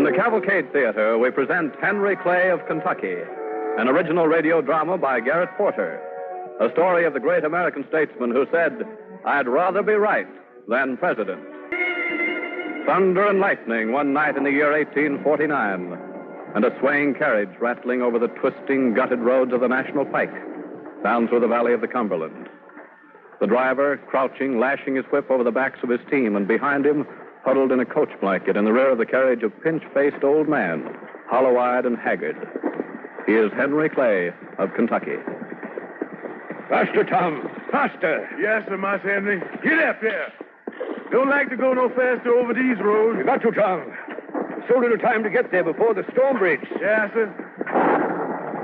the Cavalcade Theater, we present Henry Clay of Kentucky, an original radio drama by Garrett Porter, a story of the great American statesman who said, "I'd rather be right than president." Thunder and lightning one night in the year 1849, and a swaying carriage rattling over the twisting, gutted roads of the National Pike, down through the valley of the Cumberland. The driver, crouching, lashing his whip over the backs of his team, and behind him, huddled in a coach blanket in the rear of the carriage, a pinch-faced old man, hollow-eyed and haggard. He is Henry Clay of Kentucky. Faster, Tom. Faster. Yes, sir, Mas Henry. Get up there. Don't like to go no faster over these roads. You got to, Tom. So little time to get there before the storm breaks. Yes, sir.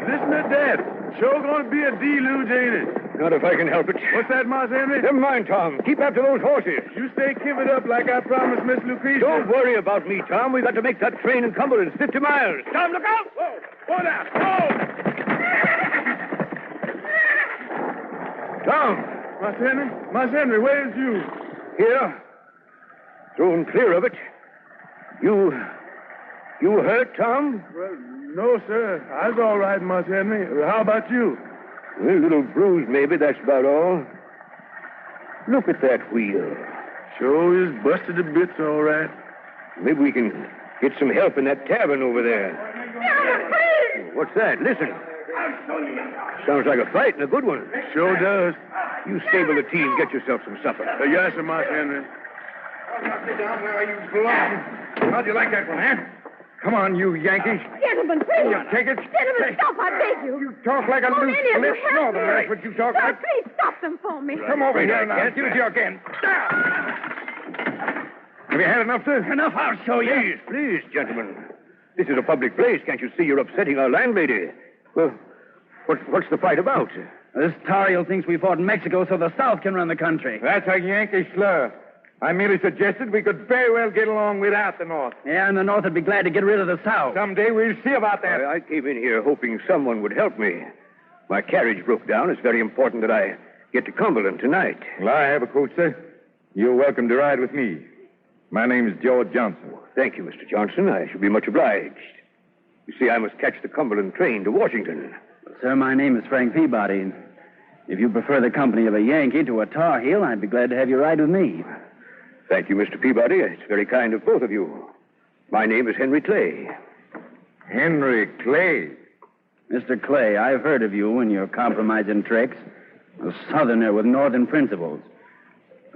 Listen to that. Sure gonna be a deluge, ain't it? Not if I can help it. What's that, Mas Henry? Never mind, Tom. Keep after those horses. You stay kivered up like I promised Miss Lucretia. Don't worry about me, Tom. We got to make that train in Cumberland 50 miles. Tom, look out! Whoa! Whoa now! Whoa! Tom! Mas Henry, where's you? Here. Through and clear of it. You hurt, Tom? Well, no, sir. I was all right, Mas Henry. How about you? A little bruised, maybe. That's about all. Look at that wheel. Sure is busted to bits, all right. Maybe we can get some help in that tavern over there. What's that? Listen. Sounds like a fight and a good one. Sure does. You stable the team. Get yourself some supper. Yes, sir, Mas Henry. Sit down where you belong. How'd you like that one, huh? Come on, you Yankees. Gentlemen, please. You take it. Gentlemen, stop, I beg you. You talk like a Won't loose any of you lipped help northerner. me? That's what you talk Sir, like. please stop them for me. Come over here now. Use your gun. Have you had enough, sir? Enough, I'll show you. Please, gentlemen. This is a public place. Can't you see you're upsetting our landlady? Well, what's the fight about? This tar heel thinks we fought in Mexico so the South can run the country. That's a Yankee slur. I merely suggested we could very well get along without the North. Yeah, and the North would be glad to get rid of the South. Someday we'll see about that. I came in here hoping someone would help me. My carriage broke down. It's very important that I get to Cumberland tonight. Well, I have a coach, sir. You're welcome to ride with me. My name is George Johnson. Thank you, Mr. Johnson. I shall be much obliged. You see, I must catch the Cumberland train to Washington. Sir, my name is Frank Peabody. If you prefer the company of a Yankee to a tar heel, I'd be glad to have you ride with me. Thank you, Mr. Peabody. It's very kind of both of you. My name is Henry Clay. Henry Clay. Mr. Clay, I've heard of you and your compromising tricks. A Southerner with Northern principles.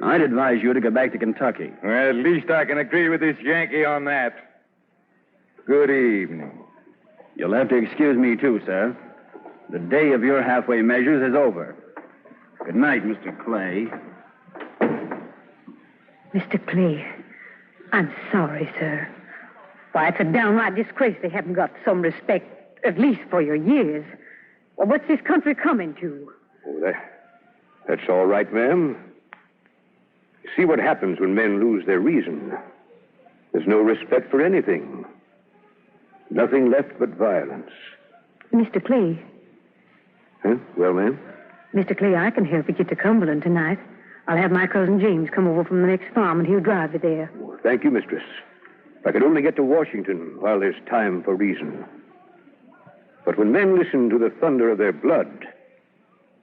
I'd advise you to go back to Kentucky. Well, at least I can agree with this Yankee on that. Good evening. You'll have to excuse me, too, sir. The day of your halfway measures is over. Good night, Mr. Clay. Mr. Clay, I'm sorry, sir. Why, it's a downright disgrace they haven't got some respect, at least for your years. Well, what's this country coming to? Oh, that's all right, ma'am. See what happens when men lose their reason. There's no respect for anything. Nothing left but violence. Mr. Clay. Huh? Well, ma'am? Mr. Clay, I can help you get to Cumberland tonight. I'll have my cousin James come over from the next farm, and he'll drive you there. Oh, thank you, mistress. If I could only get to Washington while there's time for reason. But when men listen to the thunder of their blood,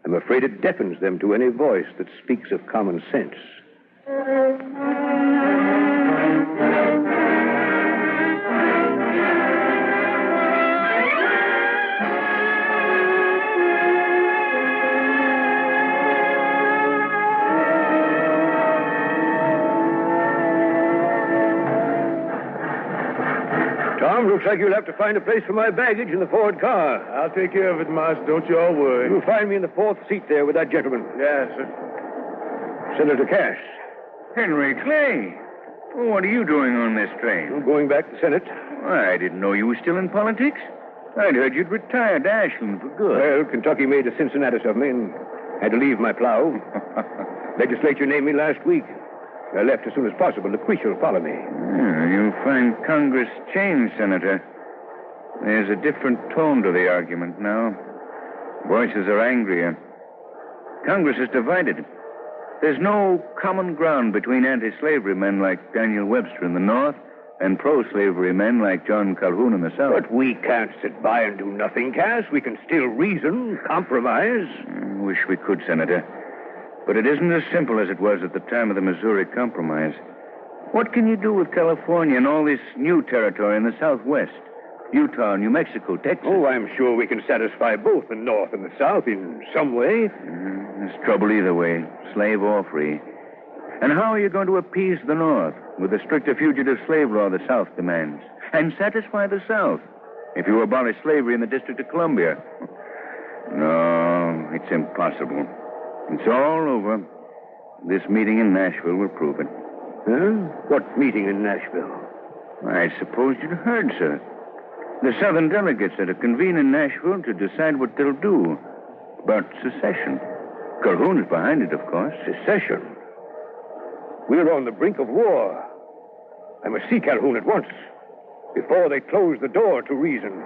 I'm afraid it deafens them to any voice that speaks of common sense. Tom, looks like you'll have to find a place for my baggage in the Ford car. I'll take care of it, Mas. Don't you all worry. You'll find me in the fourth seat there with that gentleman. Yes, sir. Senator Cass. Henry Clay. What are you doing on this train? I'm going back to the Senate. I didn't know you were still in politics. I'd heard you'd retired to Ashland for good. Well, Kentucky made a Cincinnatus of me and had to leave my plow. Legislature named me last week. I left as soon as possible. Lucretia will follow me. You'll find Congress changed, Senator. There's a different tone to the argument now. Voices are angrier. Congress is divided. There's no common ground between anti-slavery men like Daniel Webster in the North and pro-slavery men like John Calhoun in the South. But we can't sit by and do nothing, Cass. We can still reason, compromise. Wish we could, Senator. But it isn't as simple as it was at the time of the Missouri Compromise. What can you do with California and all this new territory in the Southwest? Utah, New Mexico, Texas. Oh, I'm sure we can satisfy both the North and the South in some way. There's trouble either way, slave or free. And how are you going to appease the North with the stricter fugitive slave law the South demands? And satisfy the South if you abolish slavery in the District of Columbia? No, it's impossible. It's all over. This meeting in Nashville will prove it. Huh? What meeting in Nashville? I suppose you'd heard, sir. The Southern delegates are to convene in Nashville to decide what they'll do about secession. Calhoun's behind it, of course. Secession? We're on the brink of war. I must see Calhoun at once, before they close the door to reason.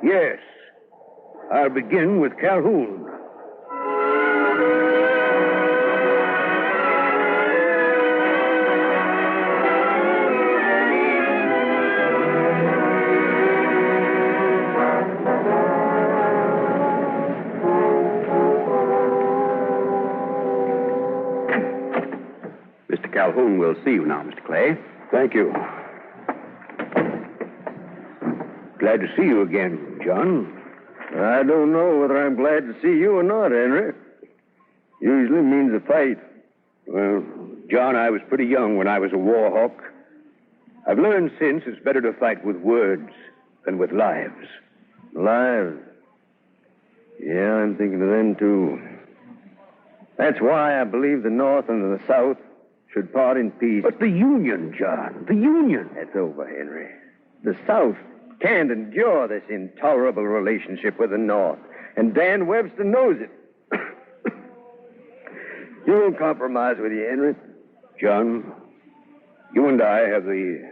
Yes, I'll begin with Calhoun. Calhoun will see you now, Mr. Clay. Thank you. Glad to see you again, John. I don't know whether I'm glad to see you or not, Henry. Usually means a fight. Well, John, I was pretty young when I was a war hawk. I've learned since it's better to fight with words than with lives. Lives? Yeah, I'm thinking of them, too. That's why I believe the North and the South should part in peace. But the Union, John, the Union. That's over, Henry. The South can't endure this intolerable relationship with the North. And Dan Webster knows it. You won't compromise with you, Henry. John, you and I have the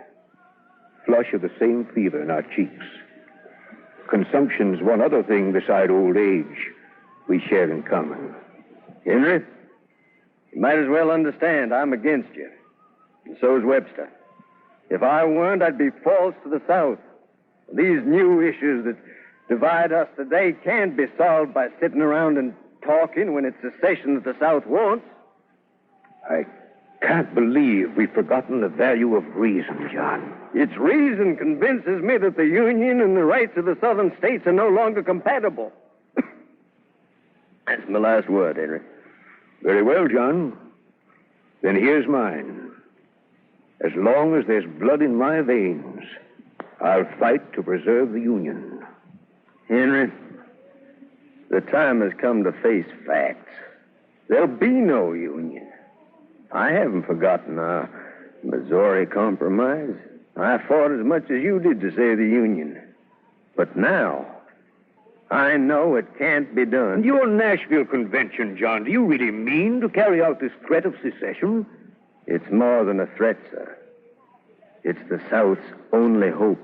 flush of the same fever in our cheeks. Consumption's one other thing beside old age we share in common. Henry, you might as well understand I'm against you. And so is Webster. If I weren't, I'd be false to the South. These new issues that divide us today can't be solved by sitting around and talking when it's secession that the South wants. I can't believe we've forgotten the value of reason, John. Its reason convinces me that the Union and the rights of the Southern states are no longer compatible. That's my last word, Henry. Very well, John. Then here's mine. As long as there's blood in my veins, I'll fight to preserve the Union. Henry, the time has come to face facts. There'll be no Union. I haven't forgotten our Missouri Compromise. I fought as much as you did to save the Union. But now, I know it can't be done. And your Nashville Convention, John, do you really mean to carry out this threat of secession? It's more than a threat, sir. It's the South's only hope.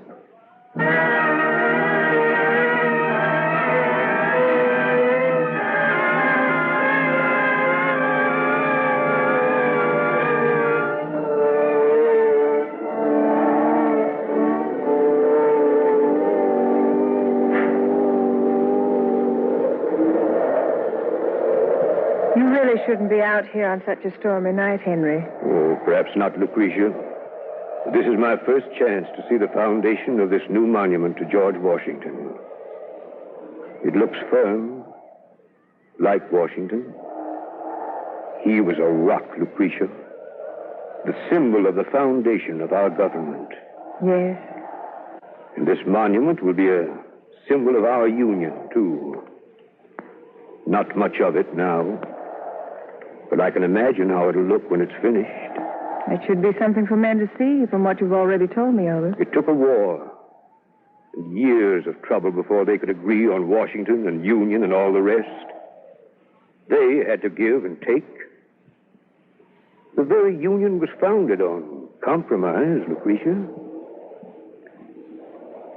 You really shouldn't be out here on such a stormy night, Henry. Oh, perhaps not, Lucretia. But this is my first chance to see the foundation of this new monument to George Washington. It looks firm, like Washington. He was a rock, Lucretia. The symbol of the foundation of our government. Yes. And this monument will be a symbol of our union, too. Not much of it now. But I can imagine how it'll look when it's finished. It should be something for men to see from what you've already told me of it. It took a war and years of trouble before they could agree on Washington and Union and all the rest. They had to give and take. The very Union was founded on compromise, Lucretia.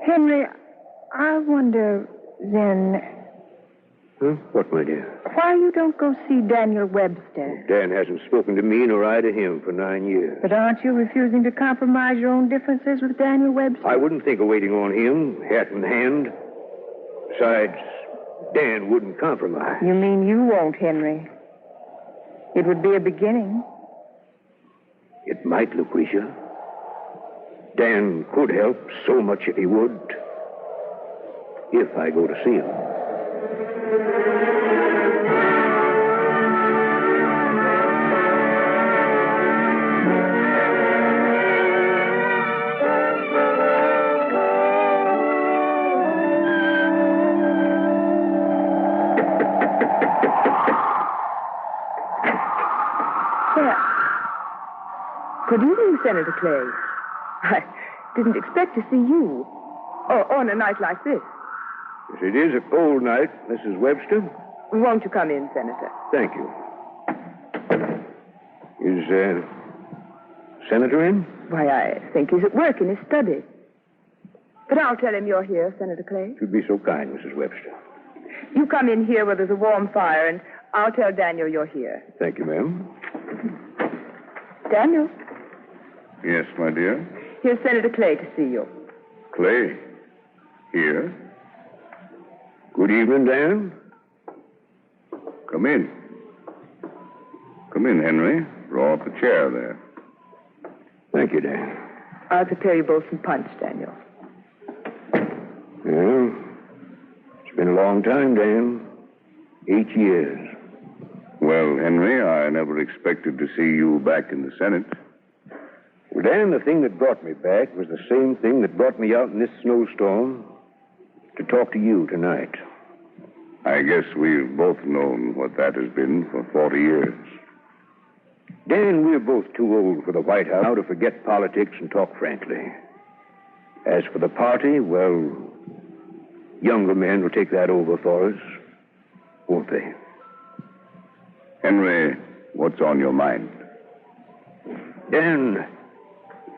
Henry, I wonder, then, Huh? What, my dear? Why you don't go see Daniel Webster? Dan hasn't spoken to me nor I to him for 9 years. But aren't you refusing to compromise your own differences with Daniel Webster? I wouldn't think of waiting on him, hat in hand. Besides, Dan wouldn't compromise. You mean you won't, Henry? It would be a beginning. It might, Lucretia. Dan could help so much if he would. If I go to see him. Good evening, Senator Clay. I didn't expect to see you. On a night like this. Yes, it is a cold night, Mrs. Webster. Won't you come in, Senator? Thank you. Is, Senator in? Why, I think he's at work in his study. But I'll tell him you're here, Senator Clay. You'd be so kind, Mrs. Webster. You come in here where there's a warm fire, and I'll tell Daniel you're here. Thank you, ma'am. Daniel, Yes, my dear. here's Senator Clay to see you. Clay. Here. Good evening, Dan. Come in. Come in, Henry. Draw up a chair there. Thank you, Dan. I'll prepare you both some punch, Daniel. Well, it's been a long time, Dan. 8 years. Well, Henry, I never expected to see you back in the Senate. Well, Dan, the thing that brought me back was the same thing that brought me out in this snowstorm to talk to you tonight. I guess we've both known what that has been for 40 years. Dan, we're both too old for the White House now to forget politics and talk frankly. As for the party, well, younger men will take that over for us, won't they? Henry, what's on your mind? Dan,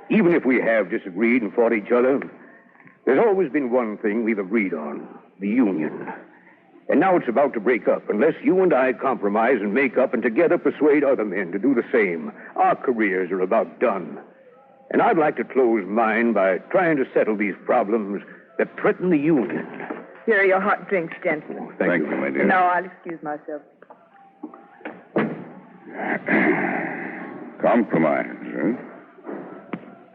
even if we have disagreed and fought each other, there's always been one thing we've agreed on, the Union. And now it's about to break up. Unless you and I compromise and make up and together persuade other men to do the same, our careers are about done. And I'd like to close mine by trying to settle these problems that threaten the Union. Here are your hot drinks, gentlemen. Thank you, my dear. And now I'll excuse myself. Compromise, huh?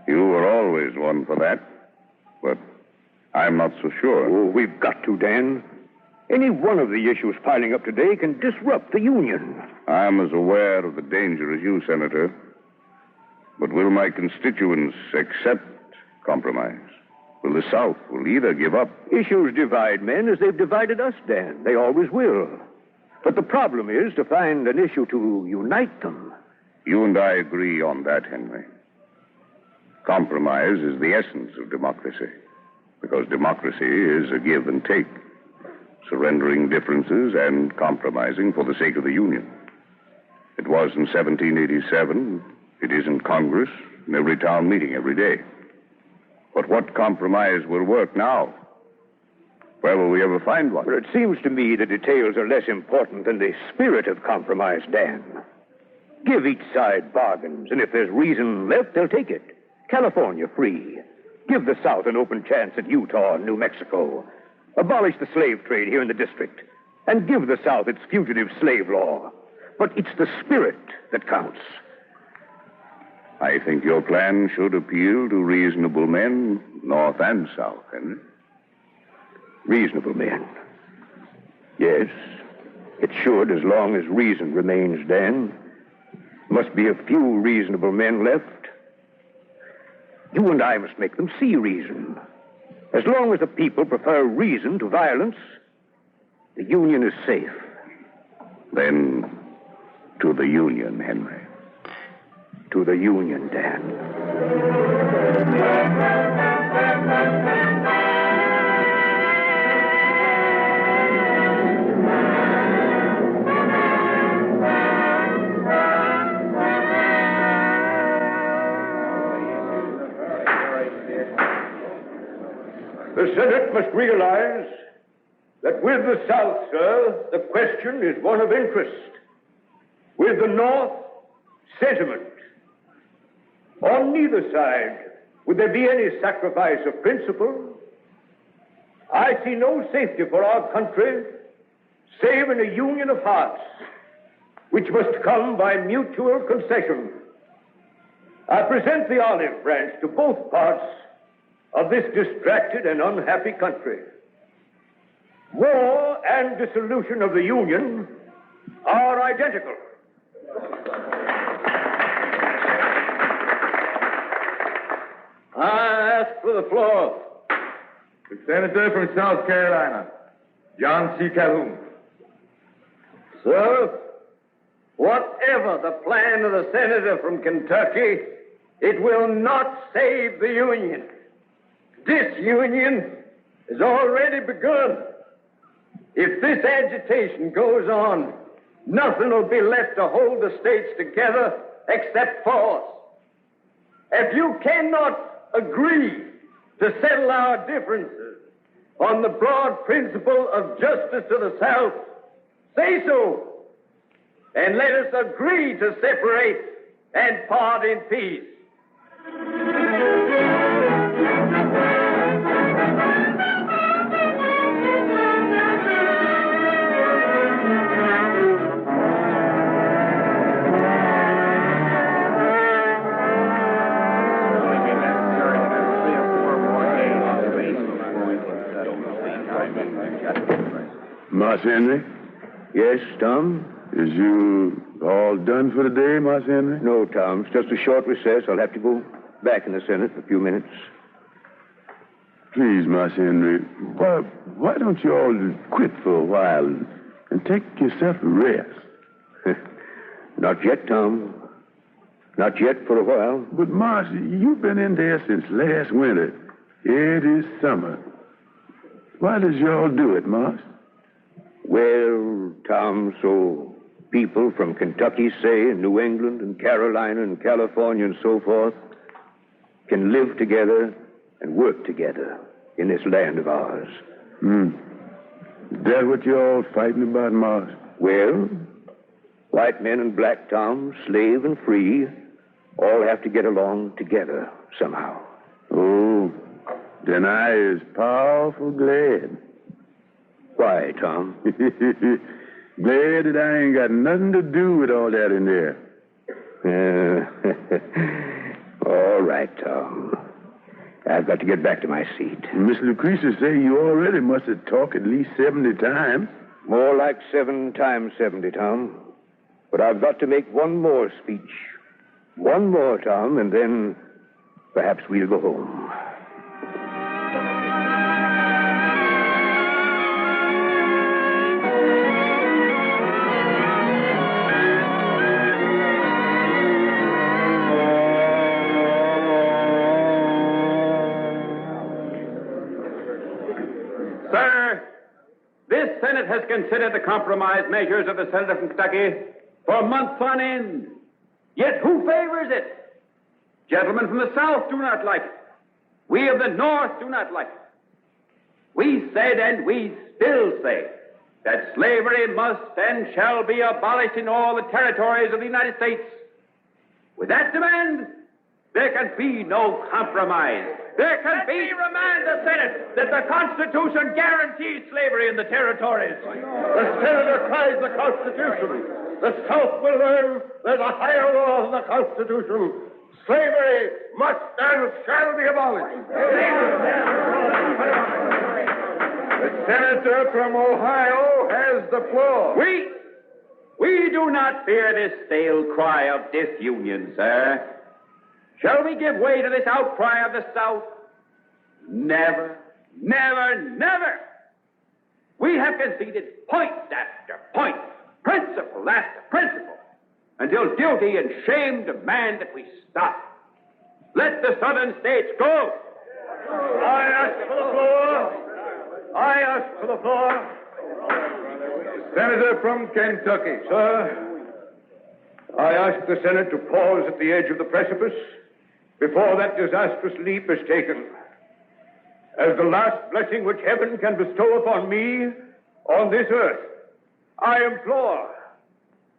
You were always one for that. But I'm not so sure. Oh, we've got to, Dan. Any one of the issues piling up today can disrupt the Union. I'm as aware of the danger as you, Senator. But will my constituents accept compromise? Will the South either give up? Issues divide men as they've divided us, Dan. They always will. But the problem is to find an issue to unite them. You and I agree on that, Henry. Compromise is the essence of democracy, because democracy is a give and take, surrendering differences and compromising for the sake of the Union. It was in 1787. It is in Congress, in every town meeting every day. But what compromise will work now? Where will we ever find one? Well, it seems to me the details are less important than the spirit of compromise, Dan. Give each side bargains, and if there's reason left, they'll take it. California free. Give the South an open chance at Utah and New Mexico. Abolish the slave trade here in the district. And give the South its fugitive slave law. But it's the spirit that counts. I think your plan should appeal to reasonable men, North and South, Henry. Reasonable men. Yes, it should, as long as reason remains, Dan. Must be a few reasonable men left. You and I must make them see reason. As long as the people prefer reason to violence, the Union is safe. Then, to the Union, Henry. To the Union, Dan. The Senate must realize that with the South, sir, the question is one of interest. With the North, sentiment. On neither side would there be any sacrifice of principle. I see no safety for our country save in a union of hearts, which must come by mutual concession. I present the olive branch to both parts of this distracted and unhappy country. War and dissolution of the Union are identical. I ask for the floor. The senator from South Carolina, John C. Calhoun. Sir, whatever the plan of the senator from Kentucky, it will not save the Union. Disunion has already begun. If this agitation goes on, nothing will be left to hold the states together except force. If you cannot agree to settle our differences on the broad principle of justice to the South, say so, and let us agree to separate and part in peace. Marse Henry? Yes, Tom? Is you all done for the day, Marse Henry? No, Tom. It's just a short recess. I'll have to go back in the Senate for a few minutes. Please, Marse Henry, why don't you all quit for a while and take yourself a rest? Not yet, Tom. Not yet for a while. But, Marse, you've been in there since last winter. It is summer. Why does you all do it, Marse? Well, Tom, so people from Kentucky, say, and New England and Carolina and California and so forth can live together and work together in this land of ours. Is that what you're all fighting about, Marse? Well, white men and black, Tom, slave and free, all have to get along together somehow. Oh, then I is powerful glad. Why, Tom? Glad that I ain't got nothing to do with all that in there. All right, Tom. I've got to get back to my seat. Miss Lucretia say you already must have talked at least 70 times. More like 7 times 70, Tom. But I've got to make one more speech. One more, Tom, and then perhaps we'll go home. This Senate has considered the compromise measures of the senator from Kentucky for months on end. Yet who favors it? Gentlemen from the South do not like it. We of the North do not like it. We said, and we still say, that slavery must and shall be abolished in all the territories of the United States. With that demand, there can be no compromise. There can be remind the Senate that the Constitution guarantees slavery in the territories. The senator cries the Constitution. The South will learn there's a higher law than the Constitution. Slavery must and shall be abolished. The senator from Ohio has the floor. We do not fear this stale cry of disunion, sir. Shall we give way to this outcry of the South? Never, never, never. We have conceded point after point, principle after principle, until duty and shame demand that we stop. Let the Southern states go. I ask for the floor. I ask for the floor. Senator from Kentucky. Sir, I ask the Senate to pause at the edge of the precipice before that disastrous leap is taken. As the last blessing which heaven can bestow upon me on this earth, I implore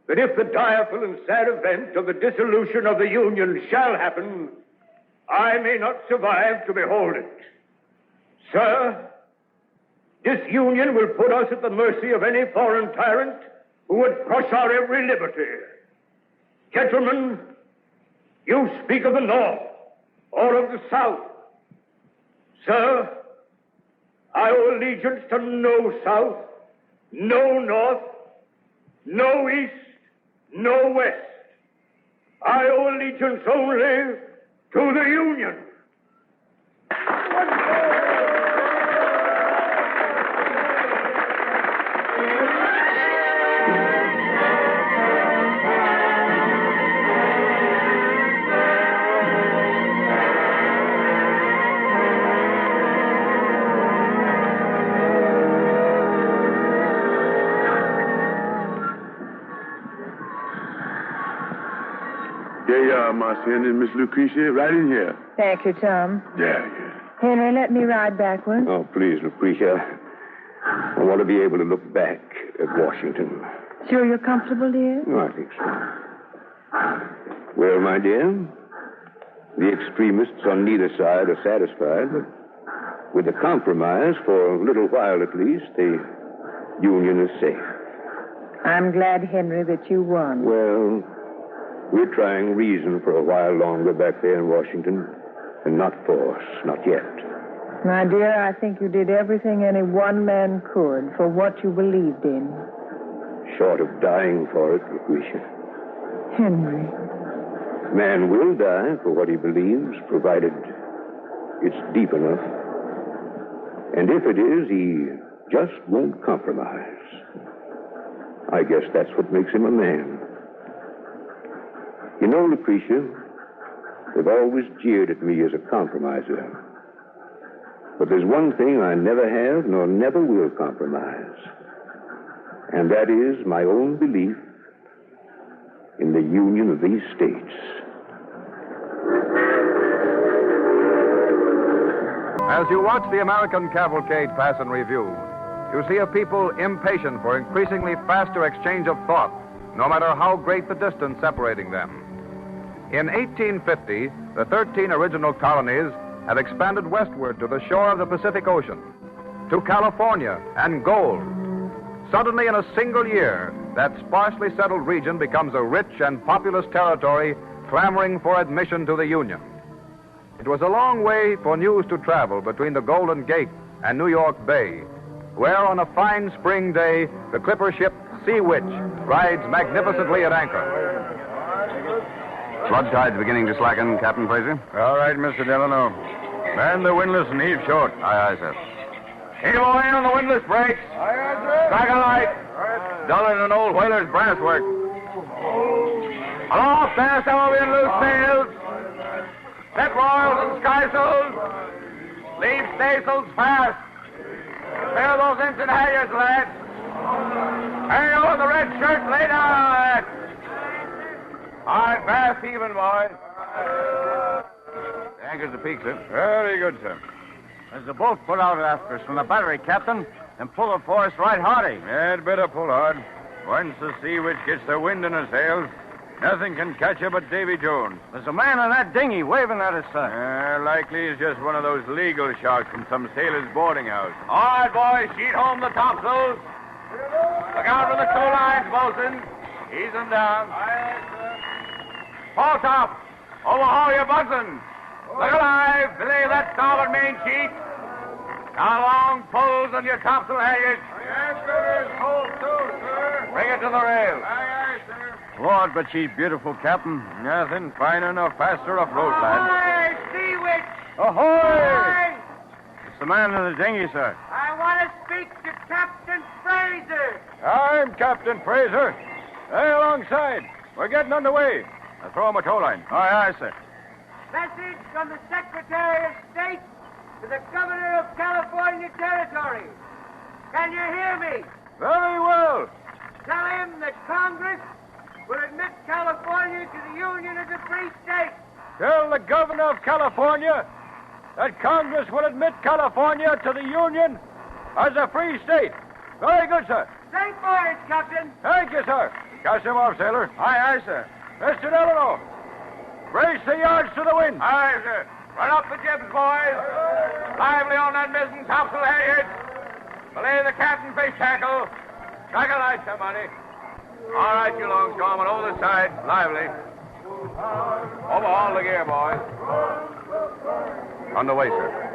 that if the direful and sad event of the dissolution of the Union shall happen, I may not survive to behold it. Sir, disunion will put us at the mercy of any foreign tyrant who would crush our every liberty. Gentlemen, you speak of the North or of the South. Sir, I owe allegiance to no South, no North, no East, no West. I owe allegiance only to the Union. Here you are, Marcia and Miss Lucretia, right in here. Thank you, Tom. Yeah. Henry, let me ride backwards. Oh, please, Lucretia. I want to be able to look back at Washington. Sure you're comfortable, dear? Oh, I think so. Well, my dear, the extremists on neither side are satisfied, but with the compromise, for a little while at least, the Union is safe. I'm glad, Henry, that you won. Well, we're trying reason for a while longer back there in Washington, and not force, not yet. My dear, I think you did everything any one man could for what you believed in. Short of dying for it, Lucretia. Henry. Man will die for what he believes, provided it's deep enough. And if it is, he just won't compromise. I guess that's what makes him a man. You know, Lucretia, they've always jeered at me as a compromiser. But there's one thing I never have nor never will compromise. And that is my own belief in the union of these states. As you watch the American Cavalcade pass in review, you see a people impatient for increasingly faster exchange of thought, no matter how great the distance separating them. In 1850, the 13 original colonies had expanded westward to the shore of the Pacific Ocean, to California and gold. Suddenly, in a single year, that sparsely settled region becomes a rich and populous territory clamoring for admission to the Union. It was a long way for news to travel between the Golden Gate and New York Bay, where on a fine spring day, the clipper ship Sea Witch rides magnificently at anchor. Flood tide's beginning to slacken, Captain Fraser. All right, Mr. Delano. Man the windlass and heave short. Aye, aye, sir. Heave away on the windlass brakes. Aye, aye, sir. Strike a light. Duller than old whaler's brass work. Aloft there, some of you in loose sails. Set royals and skysails. Leave staysails fast. Fill those ensign halyards, lads. Hang on the red shirt, lay down. All right, fast even, boys. The anchor's apeak, sir. Very good, sir. There's a boat put out after us from the battery, Captain, and pull it for us right hearty. I'd better pull hard. Once the Sea Witch gets the wind in her sails, nothing can catch her but Davy Jones. There's a man in that dinghy waving at us, sir. Likely he's just one of those legal sharks from some sailor's boarding house. All right, boys, sheet home the topsails. Look out for the two lines, bosun. Ease them down. Paul top, overhaul your bosun. Look alive, belay that starboard main sheet. Now long pulls on your topsail halyards. Yes, sir. Hold to, sir. Bring it to the rail. Aye, aye, sir. Lord, but she's beautiful, Captain. Nothing finer nor faster afloat, lad. Ahoy, Sea Witch. Ahoy! It's the man in the dinghy, sir. I want to speak to Captain Fraser. I'm Captain Fraser. Hey, alongside. We're getting underway. Now throw him a tow line. Aye, aye, sir. Message from the Secretary of State to the Governor of California Territory. Can you hear me? Very well. Tell him that Congress will admit California to the Union as a free state. Tell the governor of California that Congress will admit California to the Union as a free state. Very good, sir. Safe voyage, Captain. Thank you, sir. Cast him off, sailor. Aye, aye, sir. Mr. Delano, brace the yards to the wind. Aye, sir. Run up the jibs, boys. Lively on that mizzen topsail halyards. Belay the captain fish tackle. Strike a light, somebody. All right, you longshoremen, over the side. Lively. Overhaul the gear, boys. Underway, sir.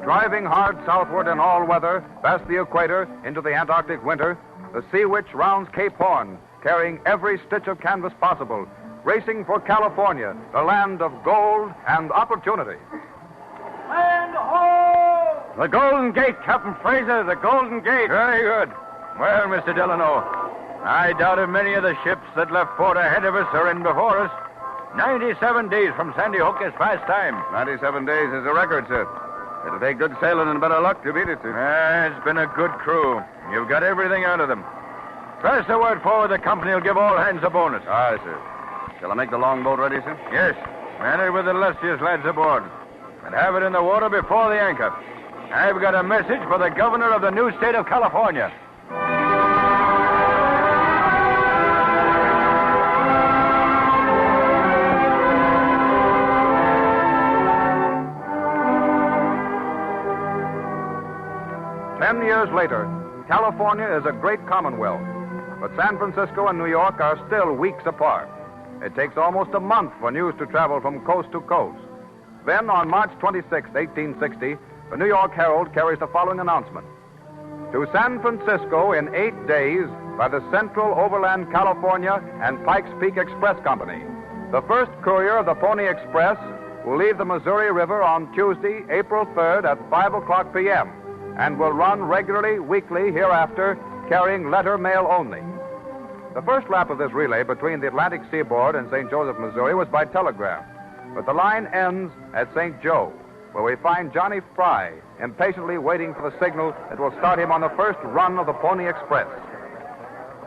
Driving hard southward in all weather, past the equator, into the Antarctic winter, the Sea Witch rounds Cape Horn, carrying every stitch of canvas possible, racing for California, the land of gold and opportunity. Land ho! The Golden Gate, Captain Fraser, the Golden Gate. Very good. Well, Mr. Delano, I doubt if many of the ships that left port ahead of us are in before us. 97 days from Sandy Hook is fast time. 97 days is a record, sir. It'll take good sailing and better luck to beat it, sir. It's been a good crew. You've got everything out of them. Pass the word forward, the company will give all hands a bonus. Aye, sir. Shall I make the longboat ready, sir? Yes. Man it with the lustiest lads aboard. And have it in the water before the anchor. I've got a message for the governor of the new state of California. Years later, California is a great commonwealth, but San Francisco and New York are still weeks apart. It takes almost a month for news to travel from coast to coast. Then, on March 26, 1860, the New York Herald carries the following announcement. To San Francisco in 8 days by the Central Overland California and Pikes Peak Express Company. The first courier of the Pony Express will leave the Missouri River on Tuesday, April 3rd at 5 o'clock p.m., and will run regularly, weekly hereafter, carrying letter mail only. The first lap of this relay between the Atlantic seaboard and St. Joseph, Missouri, was by telegraph, but the line ends at St. Joe, where we find Johnny Fry impatiently waiting for the signal that will start him on the first run of the Pony Express.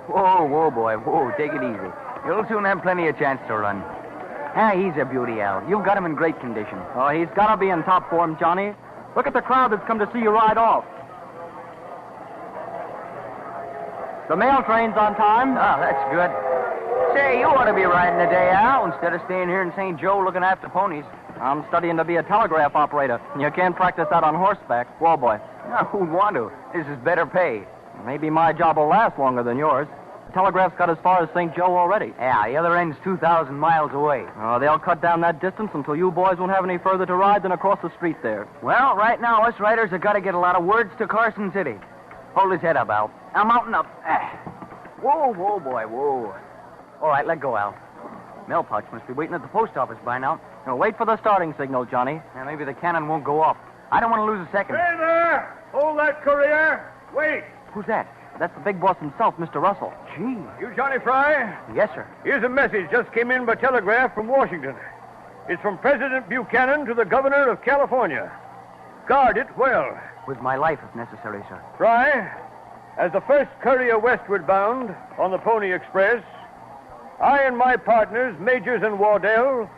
Whoa, boy. Whoa, take it easy. You'll soon have plenty of chance to run. He's a beauty, Al. You've got him in great condition. Oh, he's got to be in top form, Johnny. Look at the crowd that's come to see you ride off. The mail train's on time. Oh, that's good. Say, you ought to be riding today, Al, instead of staying here in St. Joe looking after ponies. I'm studying to be a telegraph operator. You can't practice that on horseback. Whoa, boy. No, who'd want to? This is better pay. Maybe my job will last longer than yours. The telegraph's got as far as St. Joe already. Yeah, the other end's 2,000 miles away. Oh, they'll cut down that distance until you boys won't have any further to ride than across the street there. Well, right now, us riders have got to get a lot of words to Carson City. Hold his head up, Al. I'm mounting up. Whoa, boy, whoa. All right, let go, Al. Mail pouch must be waiting at the post office by now. Now, wait for the starting signal, Johnny. Yeah, maybe the cannon won't go off. I don't want to lose a second. Hey there! Hold that courier. Wait. Who's that? That's the big boss himself, Mr. Russell. Gee. You Johnny Fry? Yes, sir. Here's a message just came in by telegraph from Washington. It's from President Buchanan to the governor of California. Guard it well. With my life, if necessary, sir. Fry, as the first courier westward bound on the Pony Express, I and my partners, Majors and Wardell,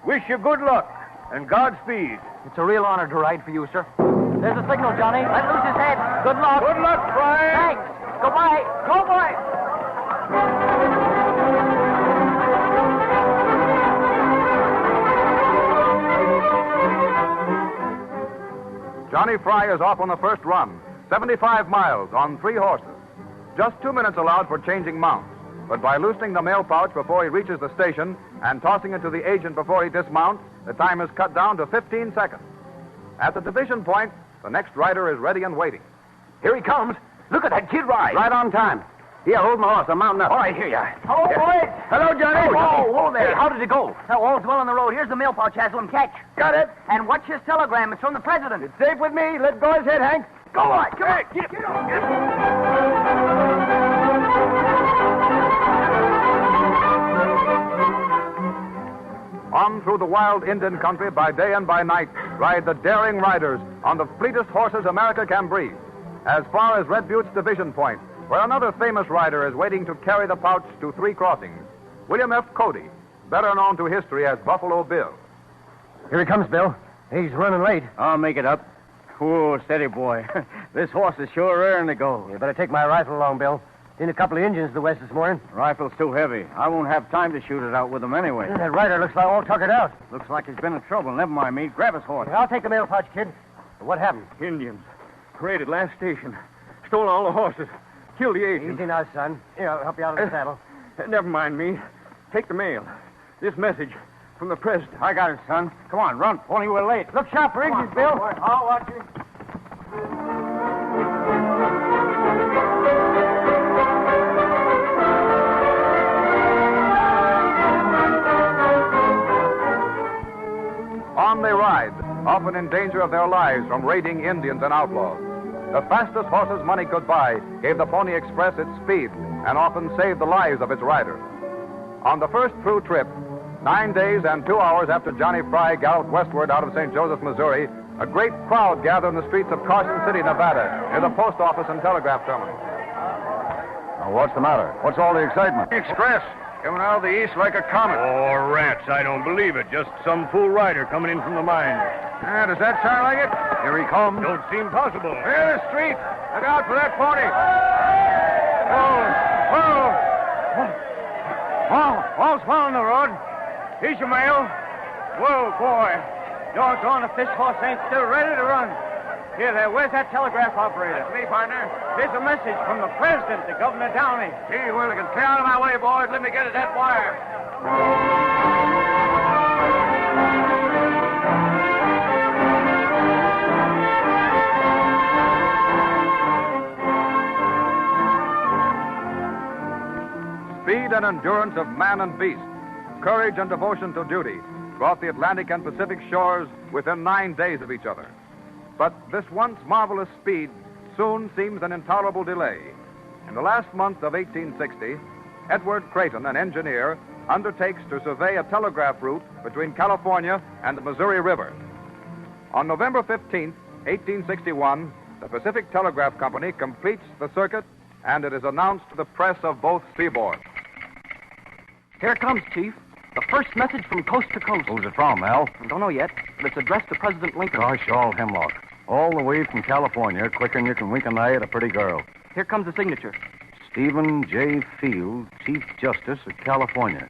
wish you good luck and Godspeed. It's a real honor to ride for you, sir. There's a signal, Johnny. Let loose his head. Good luck. Good luck, Fry. Thanks. Goodbye. Go, boy. Johnny Fry is off on the first run, 75 miles on 3 horses. Just 2 minutes allowed for changing mounts, but by loosening the mail pouch before he reaches the station and tossing it to the agent before he dismounts, the time is cut down to 15 seconds. At the division point, the next rider is ready and waiting. Here he comes. Look at that kid ride. Right on time. Here, hold my horse. I'm mounting up. All right, here you are. Hello, boys. Hello, Johnny. Whoa there. Hey, how did it go? All's well on the road. Here's the mail pouch, Haslam. Catch. Got it. And watch his telegram. It's from the president. It's safe with me. Let go his head, Hank. Go on. Come on. Get on. On through the wild Indian country by day and by night ride the daring riders on the fleetest horses America can breed. As far as Red Butte's Division Point, where another famous rider is waiting to carry the pouch to Three Crossings. William F. Cody, better known to history as Buffalo Bill. Here he comes, Bill. He's running late. I'll make it up. Whoa, steady, boy. This horse is sure raring to go. You better take my rifle along, Bill. Seen a couple of Indians to the west this morning. Rifle's too heavy. I won't have time to shoot it out with them anyway. That rider looks like all tuckered out. Looks like he's been in trouble. Never mind me. Grab his horse. I'll take the mail pouch, kid. What happened? Indians. Raided last station. Stole all the horses. Killed the agent. Easy now, son. Here, I'll help you out of the saddle. Never mind me. Take the mail. This message from the president. I got it, son. Come on, run. Only we're late. Look sharp for Indians, Bill. I'll watch you. On they ride, often in danger of their lives from raiding Indians and outlaws. The fastest horses money could buy gave the Pony Express its speed and often saved the lives of its riders. On the first through trip, 9 days and 2 hours after Johnny Fry galloped westward out of St. Joseph, Missouri, a great crowd gathered in the streets of Carson City, Nevada, near the post office and telegraph terminal. Now, what's the matter? What's all the excitement? Express. Coming out of the east like a comet. Oh, rats, I don't believe it. Just some fool rider coming in from the mines. Does that sound like it? Here he comes. Don't seem possible. Clear the street. Look out for that pony. Whoa. All's well on the road. Here's your mail. Whoa, boy. Doggone if this horse ain't still ready to run. Here there, where's that telegraph operator? That's me, partner. Here's a message from the president to Governor Downey. Gee, Willigan, clear out of my way, boys. Let me get at that wire. Speed and endurance of man and beast, courage and devotion to duty brought the Atlantic and Pacific shores within 9 days of each other. But this once marvelous speed soon seems an intolerable delay. In the last month of 1860, Edward Creighton, an engineer, undertakes to survey a telegraph route between California and the Missouri River. On November 15, 1861, the Pacific Telegraph Company completes the circuit, and it is announced to the press of both seaboards. Here it comes, Chief. The first message from coast to coast. Who's it from, Al? I don't know yet, but it's addressed to President Lincoln. Gosh, all hemlock. All the way from California, quicker than you can wink an eye at a pretty girl. Here comes the signature. Stephen J. Field, Chief Justice of California.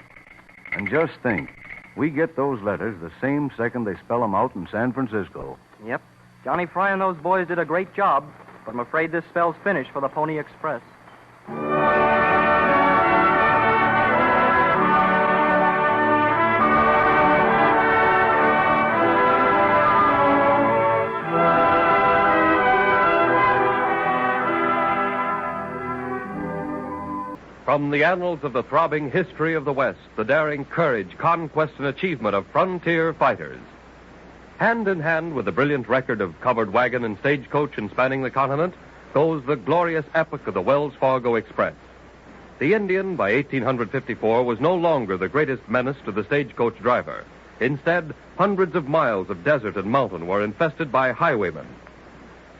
And just think, we get those letters the same second they spell them out in San Francisco. Yep. Johnny Fry and those boys did a great job, but I'm afraid this spells finish for the Pony Express. From the annals of the throbbing history of the West, the daring courage, conquest, and achievement of frontier fighters. Hand in hand with the brilliant record of covered wagon and stagecoach and spanning the continent goes the glorious epic of the Wells Fargo Express. The Indian, by 1854, was no longer the greatest menace to the stagecoach driver. Instead, hundreds of miles of desert and mountain were infested by highwaymen.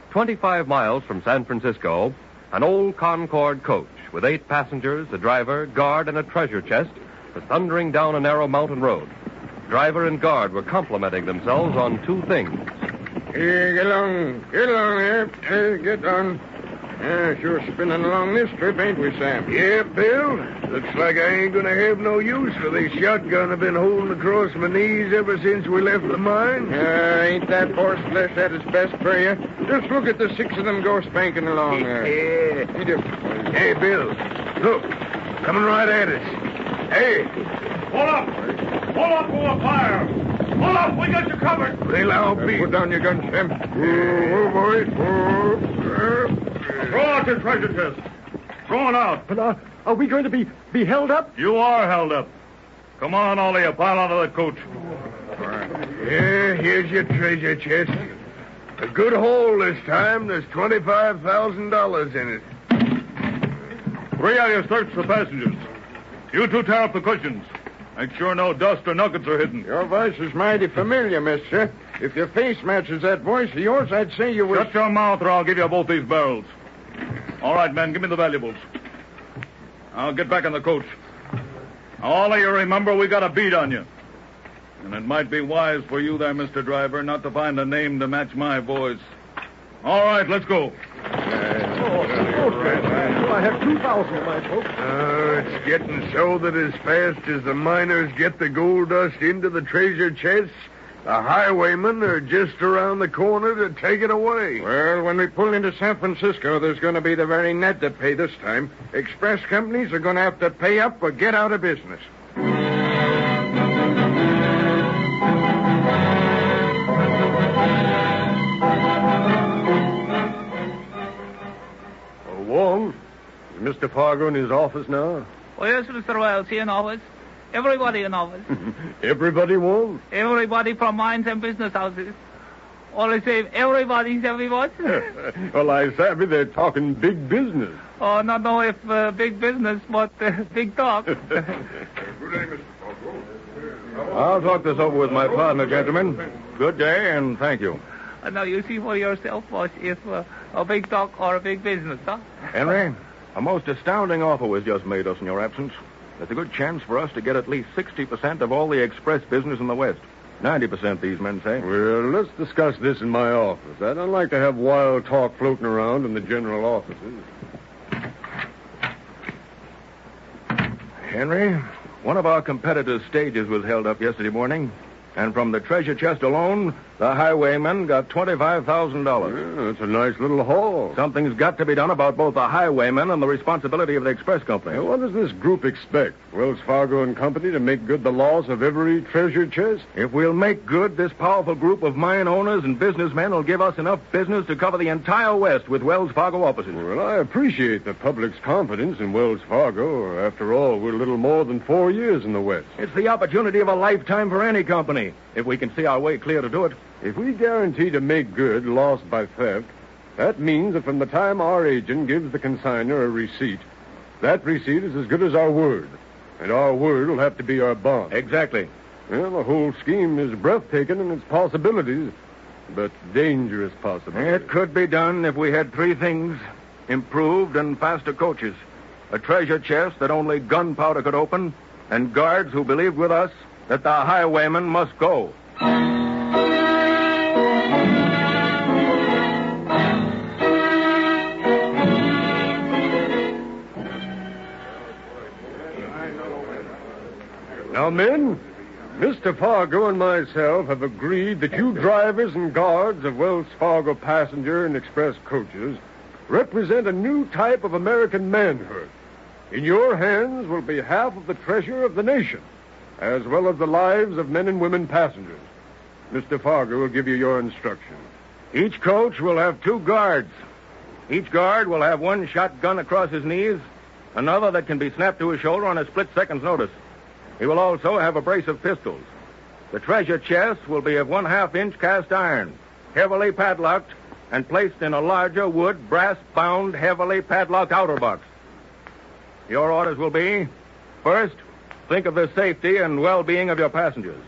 25 miles from San Francisco, an old Concorde coach with 8 passengers, a driver, guard, and a treasure chest was thundering down a narrow mountain road. Driver and guard were complimenting themselves on 2 things. Here, get along here. Get on. Sure spinning along this trip, ain't we, Sam? Yeah, Bill. Looks like I ain't gonna have no use for this shotgun I've been holding across my knees ever since we left the mine. Ain't that horse flesh at its best for you? Just look at the 6 of them go spanking along there. Yeah. Hey, Bill. Look. Coming right at us. Hey. Hold up! Hold up, or fire! Hold up! We got you covered! Well, I'll be. Put down your gun, Sam. Oh, boy. Throw out your treasure chest. Throw it out. But are we going to be held up? You are held up. Come on, all of you. Pile out of the coach. Yeah, here's your treasure chest. A good haul this time. There's $25,000 in it. 3 of you search the passengers. You 2 tear up the cushions. Make sure no dust or nuggets are hidden. Your voice is mighty familiar, mister. If your face matches that voice of yours, I'd say you was... Shut your mouth or I'll give you both these barrels. All right, men, give me the valuables. I'll get back in the coach. All of you remember we got a beat on you. And it might be wise for you there, Mr. Driver, not to find a name to match my voice. All right, let's go. I have 2,000 of my folks. It's getting so that as fast as the miners get the gold dust into the treasure chests, the highwaymen are just around the corner to take it away. Well, when we pull into San Francisco, there's going to be the very net to pay this time. Express companies are going to have to pay up or get out of business. Wong, is Mr. Fargo in his office now? Oh, yes, Mr. Wells, he in office. Everybody in office. Everybody, Wong? Everybody from mines and business houses. All the same, everybody's everyone. Well, I savvy they're talking big business. Oh, not know if big business, but big talk. Good day, Mr. Fargo. I'll talk this over with my partner, gentlemen. Good day, and thank you. Now, you see for yourself, boss, if a big talk or a big business, huh? Henry, a most astounding offer was just made us in your absence. There's a good chance for us to get at least 60% of all the express business in the West. 90%, these men say. Well, let's discuss this in my office. I don't like to have wild talk floating around in the general offices. Henry, one of our competitors' stages was held up yesterday morning. And from the treasure chest alone, the highwaymen got $25,000. Yeah, that's a nice little haul. Something's got to be done about both the highwaymen and the responsibility of the express company. Now, what does this group expect? Wells Fargo and Company to make good the loss of every treasure chest? If we'll make good, this powerful group of mine owners and businessmen will give us enough business to cover the entire West with Wells Fargo offices. Well, I appreciate the public's confidence in Wells Fargo. After all, we're a little more than 4 years in the West. It's the opportunity of a lifetime for any company, if we can see our way clear to do it. If we guarantee to make good loss by theft, that means that from the time our agent gives the consignor a receipt, that receipt is as good as our word. And our word will have to be our bond. Exactly. Well, the whole scheme is breathtaking in its possibilities, but dangerous possibilities. It could be done if we had three things: improved and faster coaches, a treasure chest that only gunpowder could open, and guards who believed with us that the highwaymen must go. Now, men, Mr. Fargo and myself have agreed that you drivers and guards of Wells Fargo passenger and express coaches represent a new type of American manhood. In your hands will be half of the treasure of the nation, as well as the lives of men and women passengers. Mr. Fargo will give you your instructions. Each coach will have 2 guards. Each guard will have one shotgun across his knees, another that can be snapped to his shoulder on a split second's notice. He will also have a brace of pistols. The treasure chest will be of 1/2-inch cast iron, heavily padlocked, and placed in a larger wood, brass-bound, heavily padlocked outer box. Your orders will be, first, think of the safety and well-being of your passengers.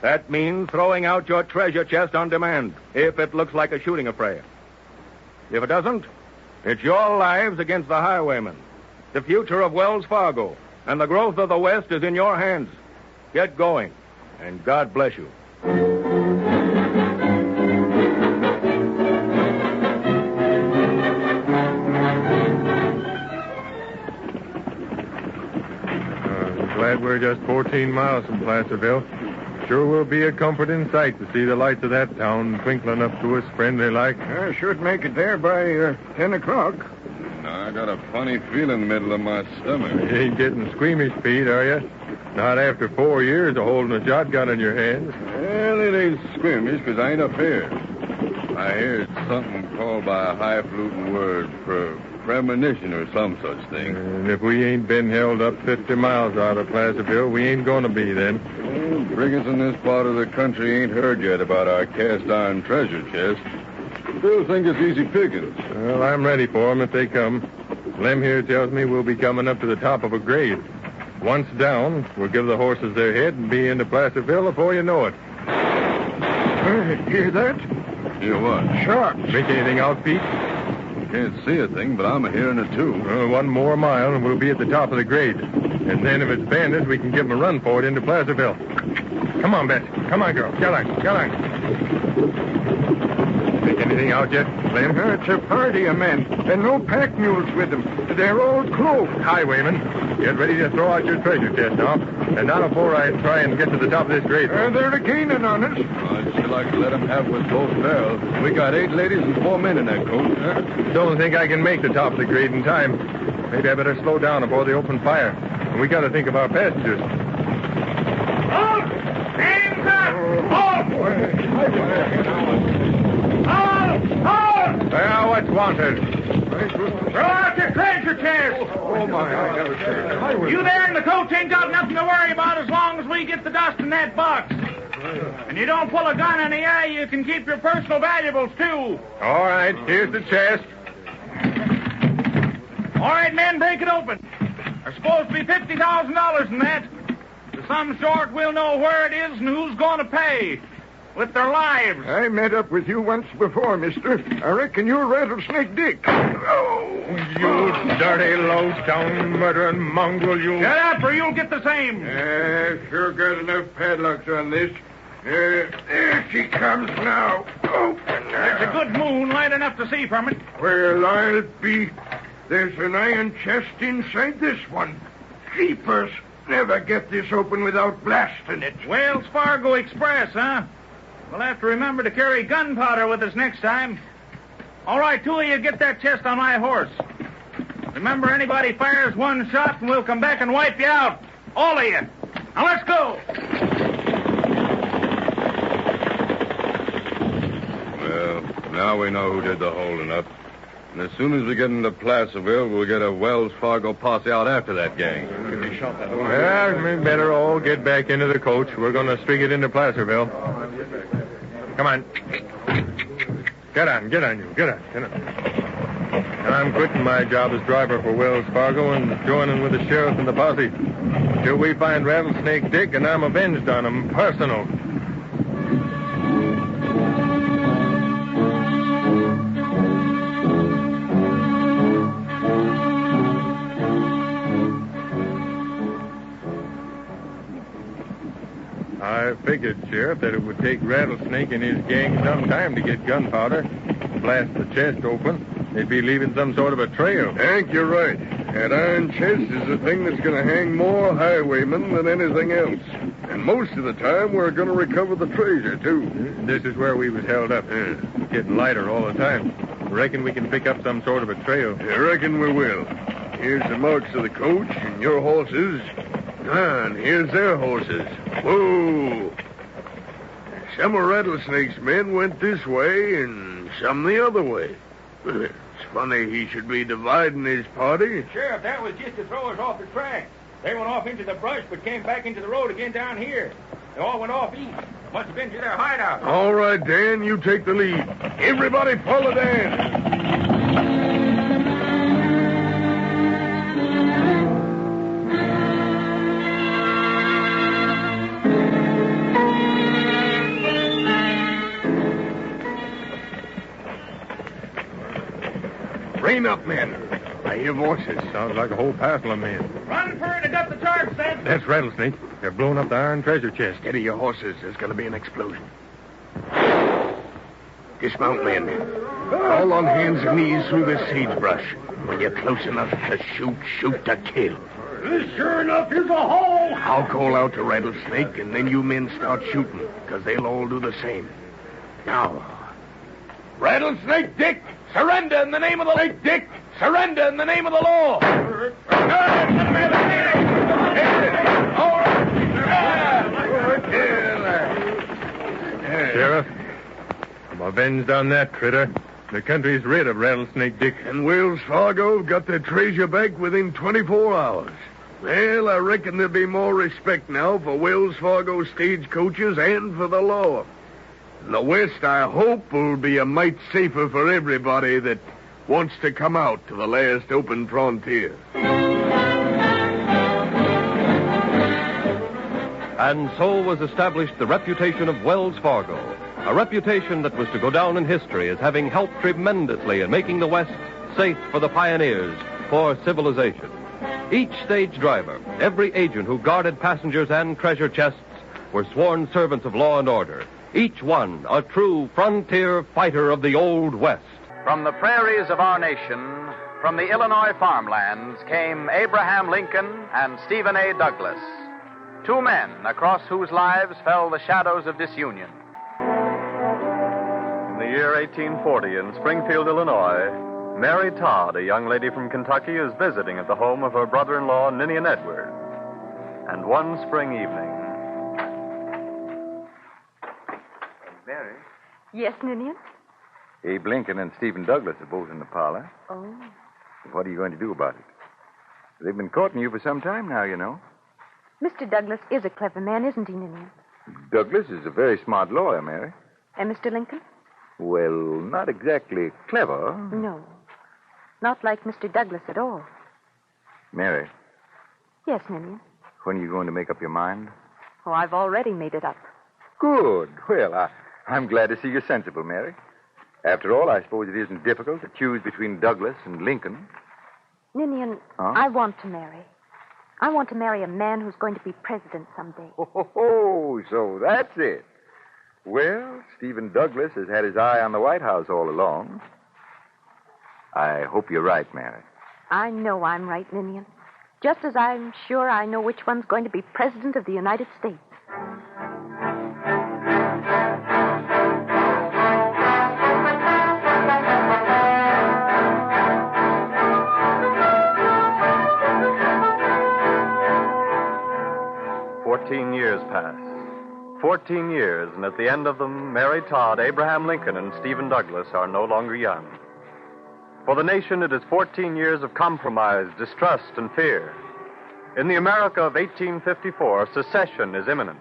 That means throwing out your treasure chest on demand, if it looks like a shooting affray. If it doesn't, it's your lives against the highwaymen. The future of Wells Fargo and the growth of the West is in your hands. Get going, and God bless you. Glad we're just 14 miles from Placerville. Sure will be a comforting sight to see the lights of that town twinkling up to us friendly like. I should make it there by 10 o'clock. I got a funny feeling in the middle of my stomach. You ain't getting squeamish, Pete, are you? Not after 4 years of holding a shotgun in your hands. Well, it ain't squeamish, because I ain't up here. I heard something called by a highfalutin word for premonition or some such thing. And if we ain't been held up 50 miles out of Placerville, we ain't gonna be then. Well, brigands in this part of the country ain't heard yet about our cast-iron treasure chest. Still think it's easy pickings. Well, I'm ready for 'em if they come. Lem here tells me we'll be coming up to the top of a grade. Once down, we'll give the horses their head and be into Placerville before you know it. Hear that? Hear what? Shots. Make anything out, Pete? Can't see a thing, but I'm hearing it, too. One more mile, and we'll be at the top of the grade. And then if it's bandits, we can give them a run for it into Placerville. Come on, Betsy. Come on, girl. Get on. Make anything out yet, Slim? It's a party of men, and no pack mules with them. They're all cloaked. Highwaymen, get ready to throw out your treasure chest now. And not before I try and get to the top of this grade. They're gaining on us. I'd still like to let them have with both barrels. We got 8 ladies and 4 men in that coach. Don't think I can make the top of the grade in time. Maybe I better slow down before they open fire. And we got to think of our passengers. Halt! Hands up! Halt! Halt! Well, what's wanted? Throw out your treasure chest! Oh, my, I never said. You there in the coach ain't got nothing to worry about as long as we get the dust in that box. And you don't pull a gun in the air, you can keep your personal valuables, too. All right, here's the chest. All right, men, break it open. There's supposed to be $50,000 in that. To some sort, we'll know where it is and who's going to pay. With their lives. I met up with you once before, mister. I reckon you're Rattlesnake Dick. Oh, you dirty, low-down, murdering mongrel, you... Get up or you'll get the same. Sure got enough padlocks on this. There she comes now. Open There's a good moon, light enough to see from it. Well, I'll be. There's an iron chest inside this one. Jeepers, never get this open without blasting it. Wells Fargo Express, huh? We'll have to remember to carry gunpowder with us next time. All right, 2 of you get that chest on my horse. Remember, anybody fires one shot and we'll come back and wipe you out. All of you. Now, let's go. Well, now we know who did the holding up. And as soon as we get into Placerville, we'll get a Wells Fargo posse out after that gang. Well, we better all get back into the coach. We're going to string it into Placerville. Come on. Get on, you. Get on. And I'm quitting my job as driver for Wells Fargo and joining with the sheriff and the posse. Till we find Rattlesnake Dick, and I'm avenged on him, personal. I figured, Sheriff, that it would take Rattlesnake and his gang some time to get gunpowder, blast the chest open. They'd be leaving some sort of a trail. Hank, you're right. That iron chest is the thing that's going to hang more highwaymen than anything else. And most of the time, we're going to recover the treasure, too. This is where we was held up. It's getting lighter all the time. Reckon we can pick up some sort of a trail. I reckon we will. Here's the marks of the coach and your horses. And here's their horses. Whoa! Some of Rattlesnake's men went this way and some the other way. It's funny he should be dividing his party. Sheriff, that was just to throw us off the track. They went off into the brush but came back into the road again down here. They all went off east. Must have been to their hideout. All right, Dan, you take the lead. Everybody follow Dan. Rein up, men. I hear voices. Sounds like a whole passel of men. Run for it and up the charge, then. That's Rattlesnake. They're blowing up the iron treasure chest. Steady your horses. There's going to be an explosion. Dismount, men. All on hands and knees through this sagebrush. When you're close enough to shoot to kill. This sure enough is a hole. I'll call out to Rattlesnake, and then you men start shooting, because they'll all do the same. Now, Rattlesnake Dick, surrender in the name of the late Dick. Surrender in the name of the law. Sheriff, I'm avenged on that critter. The country's rid of Rattlesnake Dick. And Wells Fargo got their treasure back within 24 hours. Well, I reckon there'll be more respect now for Wells Fargo stagecoaches and for the law. In the West, I hope, will be a mite safer for everybody that wants to come out to the last open frontier. And so was established the reputation of Wells Fargo, a reputation that was to go down in history as having helped tremendously in making the West safe for the pioneers, for civilization. Each stage driver, every agent who guarded passengers and treasure chests were sworn servants of law and order. Each one a true frontier fighter of the Old West. From the prairies of our nation, from the Illinois farmlands, came Abraham Lincoln and Stephen A. Douglas, two men across whose lives fell the shadows of disunion. In the year 1840, in Springfield, Illinois, Mary Todd, a young lady from Kentucky, is visiting at the home of her brother-in-law, Ninian Edward. And one spring evening... Mary? Yes, Ninian? Abe Lincoln and Stephen Douglas are both in the parlor. Oh. What are you going to do about it? They've been courting you for some time now, you know. Mr. Douglas is a clever man, isn't he, Ninian? Douglas is a very smart lawyer, Mary. And Mr. Lincoln? Well, not exactly clever. No. Not like Mr. Douglas at all. Mary, Yes, Ninian. when are you going to make up your mind? Oh, I've already made it up. Good. Well, I'm glad to see you're sensible, Mary. After all, I suppose it isn't difficult to choose between Douglas and Lincoln. Ninian, Huh? I want to marry. I want to marry a man who's going to be president someday. Oh, so that's it. Well, Stephen Douglas has had his eye on the White House all along. I hope you're right, Mary. I know I'm right, Ninian. Just as I'm sure I know which one's going to be president of the United States. Years pass. 14 years, and at the end of them, Mary Todd, Abraham Lincoln, and Stephen Douglas are no longer young. For the nation, it is 14 years of compromise, distrust, and fear. In the America of 1854, secession is imminent.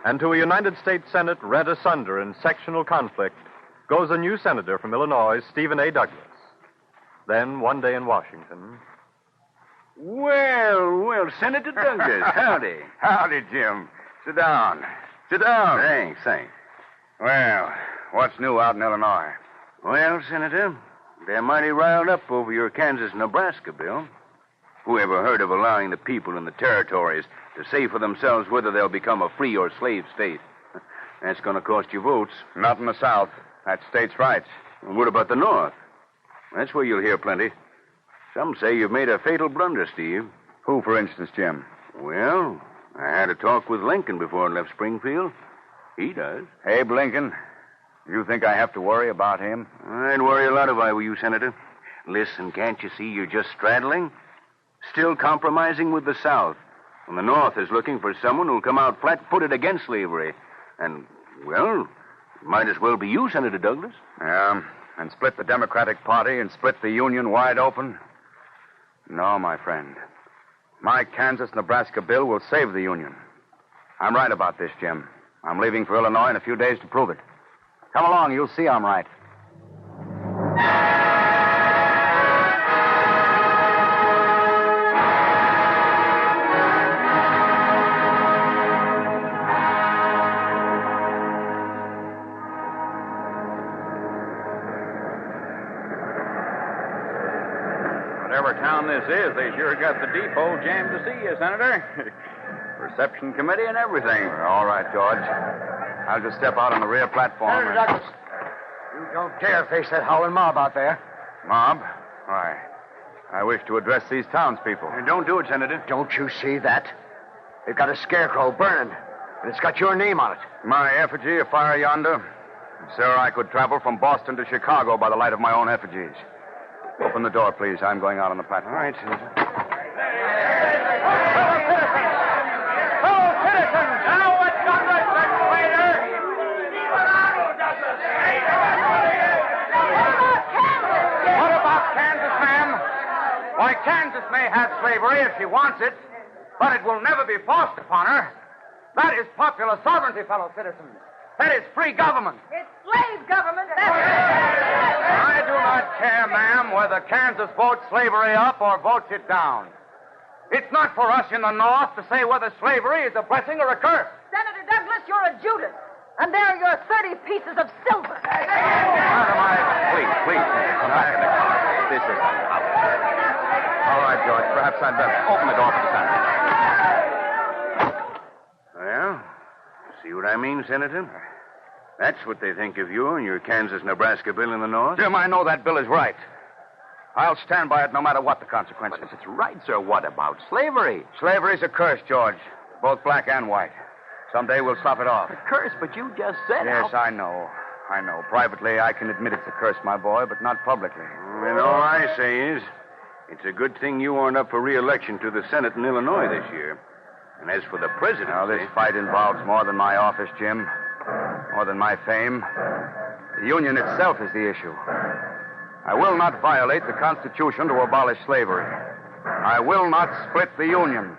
And to a United States Senate rent asunder in sectional conflict goes a new senator from Illinois, Stephen A. Douglas. Then, one day in Washington... Well, Senator Douglas, howdy. Howdy, Jim. Sit down. Sit down. Thanks. Well, what's new out in Illinois? Well, Senator, they're mighty riled up over your Kansas-Nebraska bill. Who ever heard of allowing the people in the territories to say for themselves whether they'll become a free or slave state? That's going to cost you votes. Not in the South. That's states' rights. And what about the North? That's where you'll hear plenty. Some say you've made a fatal blunder, Steve. Who, for instance, Jim? Well, I had a talk with Lincoln before I left Springfield. He does. Abe Lincoln. You think I have to worry about him? I'd worry a lot if I were you, Senator. Listen, can't you see you're just straddling? Still compromising with the South. And the North is looking for someone who'll come out flat-footed against slavery. And, well, it might as well be you, Senator Douglas. Yeah, and split the Democratic Party and split the Union wide open? No, my friend. My Kansas-Nebraska bill will save the Union. I'm right about this, Jim. I'm leaving for Illinois in a few days to prove it. Come along, you'll see I'm right. Whatever town this is, they sure got the depot jammed to see you, Senator. Reception committee and everything. All right, George. I'll just step out on the rear platform. Senator Douglas, you don't dare face that howling mob out there. Mob? Why, I wish to address these townspeople. Don't do it, Senator. Don't you see that? They've got a scarecrow burning, and it's got your name on it. My effigy afire yonder? Sir, I could travel from Boston to Chicago by the light of my own effigies. Open the door, please. I'm going out on the platform. All right, Senator. Fellow citizens, now let's gun this legislator. What about Kansas, ma'am? Why, Kansas may have slavery if she wants it, but it will never be forced upon her. That is popular sovereignty, fellow citizens. That is free government. It's slave government. I do not care, ma'am, whether Kansas votes slavery up or votes it down. It's not for us in the North to say whether slavery is a blessing or a curse. Senator Douglas, you're a Judas. And there are your 30 pieces of silver. Please, come back in the car. This is all right, George. Perhaps I'd better open the door for the senator. Well, see what I mean, Senator? That's what they think of you and your Kansas-Nebraska bill in the North. Jim, I know that bill is right. I'll stand by it no matter what the consequences. But if it's right, sir, what about slavery? Slavery's a curse, George. Both black and white. Someday we'll stop it off. A curse, but you just said... Yes, I know. Privately, I can admit it's a curse, my boy, but not publicly. And all I say is, it's a good thing you aren't up for re-election to the Senate in Illinois this year. And as for the presidency... Now, this fight involves more than my office, Jim. More than my fame. The Union itself is the issue. I will not violate the Constitution to abolish slavery. I will not split the Union.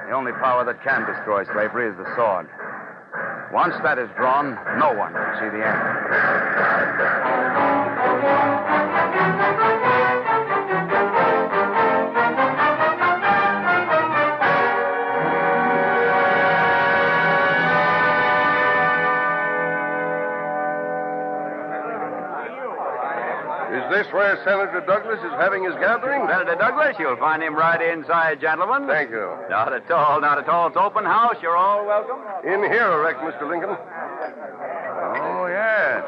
The only power that can destroy slavery is the sword. Once that is drawn, no one can see the end. Is this where Senator Douglas is having his gathering? Senator Douglas, you'll find him right inside, gentlemen. Thank you. Not at all, not at all. It's open house. You're all welcome. In here, I reckon, Mr. Lincoln. Oh, yes.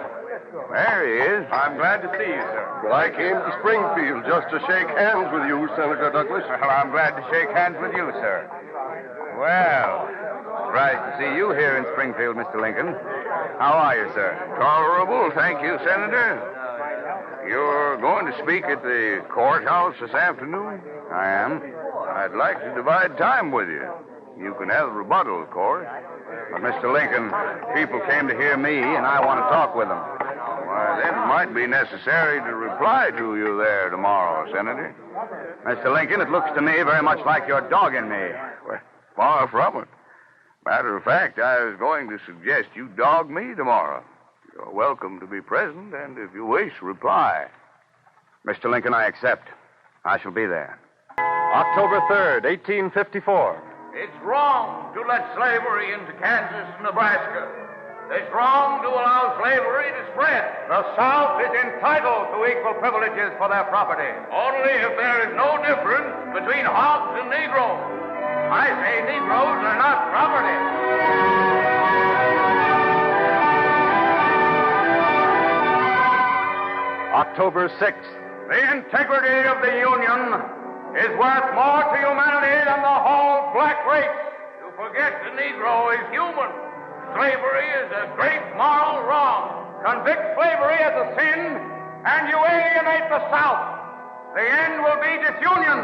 There he is. I'm glad to see you, sir. Well, I came to Springfield just to shake hands with you, Senator Douglas. Well, I'm glad to shake hands with you, sir. Well, right to see you here in Springfield, Mr. Lincoln. How are you, sir? Tolerable, thank you, Senator. You're going to speak at the courthouse this afternoon? I am. I'd like to divide time with you. You can have a rebuttal, of course. But, Mr. Lincoln, people came to hear me, and I want to talk with them. Why, then it might be necessary to reply to you there tomorrow, Senator. Mr. Lincoln, it looks to me very much like you're dogging me. Well, far from it. Matter of fact, I was going to suggest you dog me tomorrow. You're welcome to be present, and if you wish, reply. Mr. Lincoln, I accept. I shall be there. October 3rd, 1854. It's wrong to let slavery into Kansas and Nebraska. It's wrong to allow slavery to spread. The South is entitled to equal privileges for their property. Only if there is no difference between hogs and Negroes. I say Negroes are not property. October 6th. The integrity of the Union is worth more to humanity than the whole black race. To forget the Negro is human. Slavery is a great moral wrong. Convict slavery as a sin, and you alienate the South. The end will be disunion.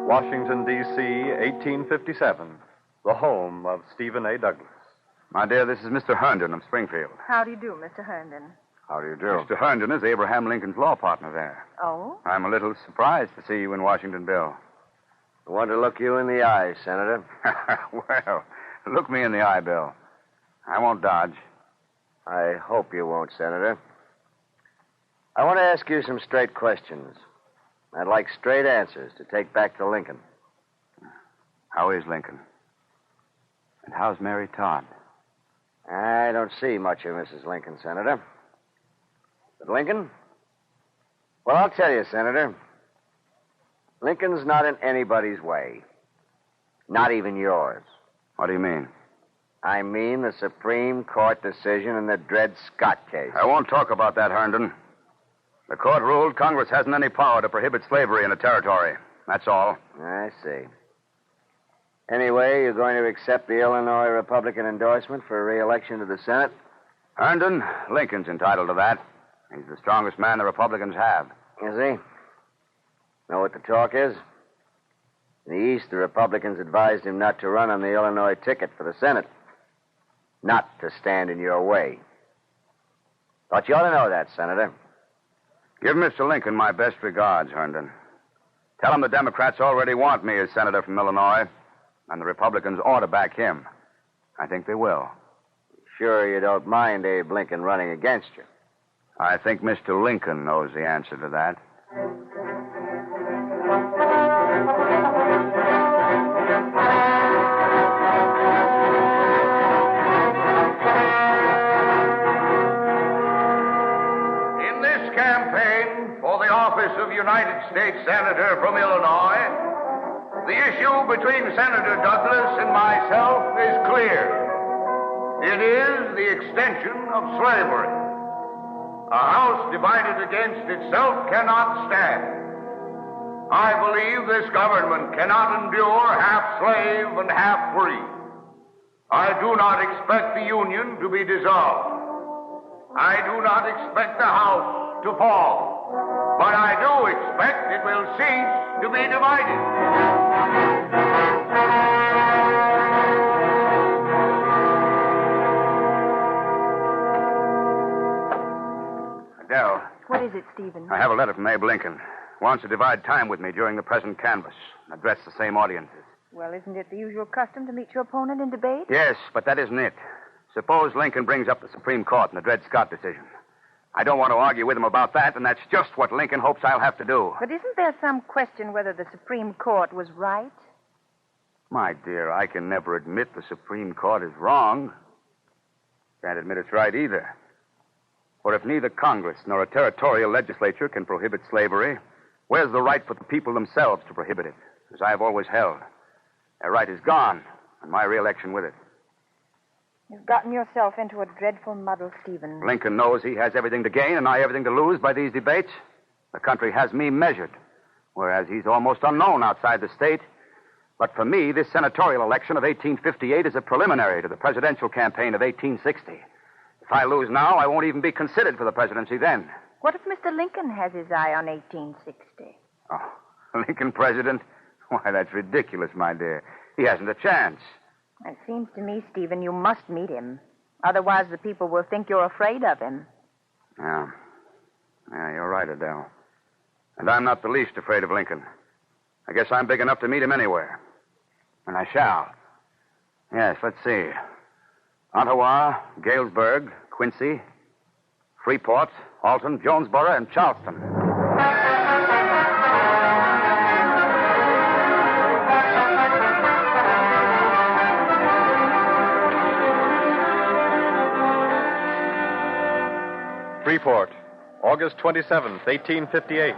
Washington, D.C., 1857. The home of Stephen A. Douglas. My dear, this is Mr. Herndon of Springfield. How do you do, Mr. Herndon? How do you do? Mr. Herndon is Abraham Lincoln's law partner there. Oh? I'm a little surprised to see you in Washington, Bill. I want to look you in the eye, Senator. Well, look me in the eye, Bill. I won't dodge. I hope you won't, Senator. I want to ask you some straight questions. I'd like straight answers to take back to Lincoln. How is Lincoln? And how's Mary Todd? I don't see much of Mrs. Lincoln, Senator. But Lincoln? Well, I'll tell you, Senator. Lincoln's not in anybody's way. Not even yours. What do you mean? I mean the Supreme Court decision in the Dred Scott case. I won't talk about that, Herndon. The court ruled Congress hasn't any power to prohibit slavery in a territory. That's all. I see. Anyway, you're going to accept the Illinois Republican endorsement for re-election to the Senate? Herndon, Lincoln's entitled to that. He's the strongest man the Republicans have. Is he? Know what the talk is? In the East, the Republicans advised him not to run on the Illinois ticket for the Senate. Not to stand in your way. Thought you ought to know that, Senator. Give Mr. Lincoln my best regards, Herndon. Tell him the Democrats already want me as senator from Illinois, and the Republicans ought to back him. I think they will. Sure you don't mind Abe Lincoln running against you? I think Mr. Lincoln knows the answer to that. In this campaign for the office of United States Senator from Illinois, the issue between Senator Douglas and myself is clear. It is the extension of slavery. A house divided against itself cannot stand. I believe this government cannot endure half slave and half free. I do not expect the Union to be dissolved. I do not expect the house to fall. But I do expect it will cease to be divided. Adele, What is it, Stephen? I have a letter from Abe Lincoln. Wants to divide time with me during the present canvass and address the same audiences. Well, isn't it the usual custom to meet your opponent in debate? Yes, but that isn't it. Suppose Lincoln brings up the Supreme Court and the Dred Scott decision. I don't want to argue with him about that, and that's just what Lincoln hopes I'll have to do. But isn't there some question whether the Supreme Court was right? My dear, I can never admit the Supreme Court is wrong. Can't admit it's right either. For if neither Congress nor a territorial legislature can prohibit slavery, where's the right for the people themselves to prohibit it, as I have always held? Their right is gone, and my re-election with it. You've gotten yourself into a dreadful muddle, Stephen. Lincoln knows he has everything to gain and I everything to lose by these debates. The country has me measured, whereas he's almost unknown outside the state. But for me, this senatorial election of 1858 is a preliminary to the presidential campaign of 1860. If I lose now, I won't even be considered for the presidency then. What if Mr. Lincoln has his eye on 1860? Oh, Lincoln president? Why, that's ridiculous, my dear. He hasn't a chance. It seems to me, Stephen, you must meet him. Otherwise, the people will think you're afraid of him. Yeah, you're right, Adele. And I'm not the least afraid of Lincoln. I guess I'm big enough to meet him anywhere. And I shall. Yes, let's see. Ottawa, Galesburg, Quincy, Freeport, Alton, Jonesboro, and Charleston. Freeport, August 27th, 1858.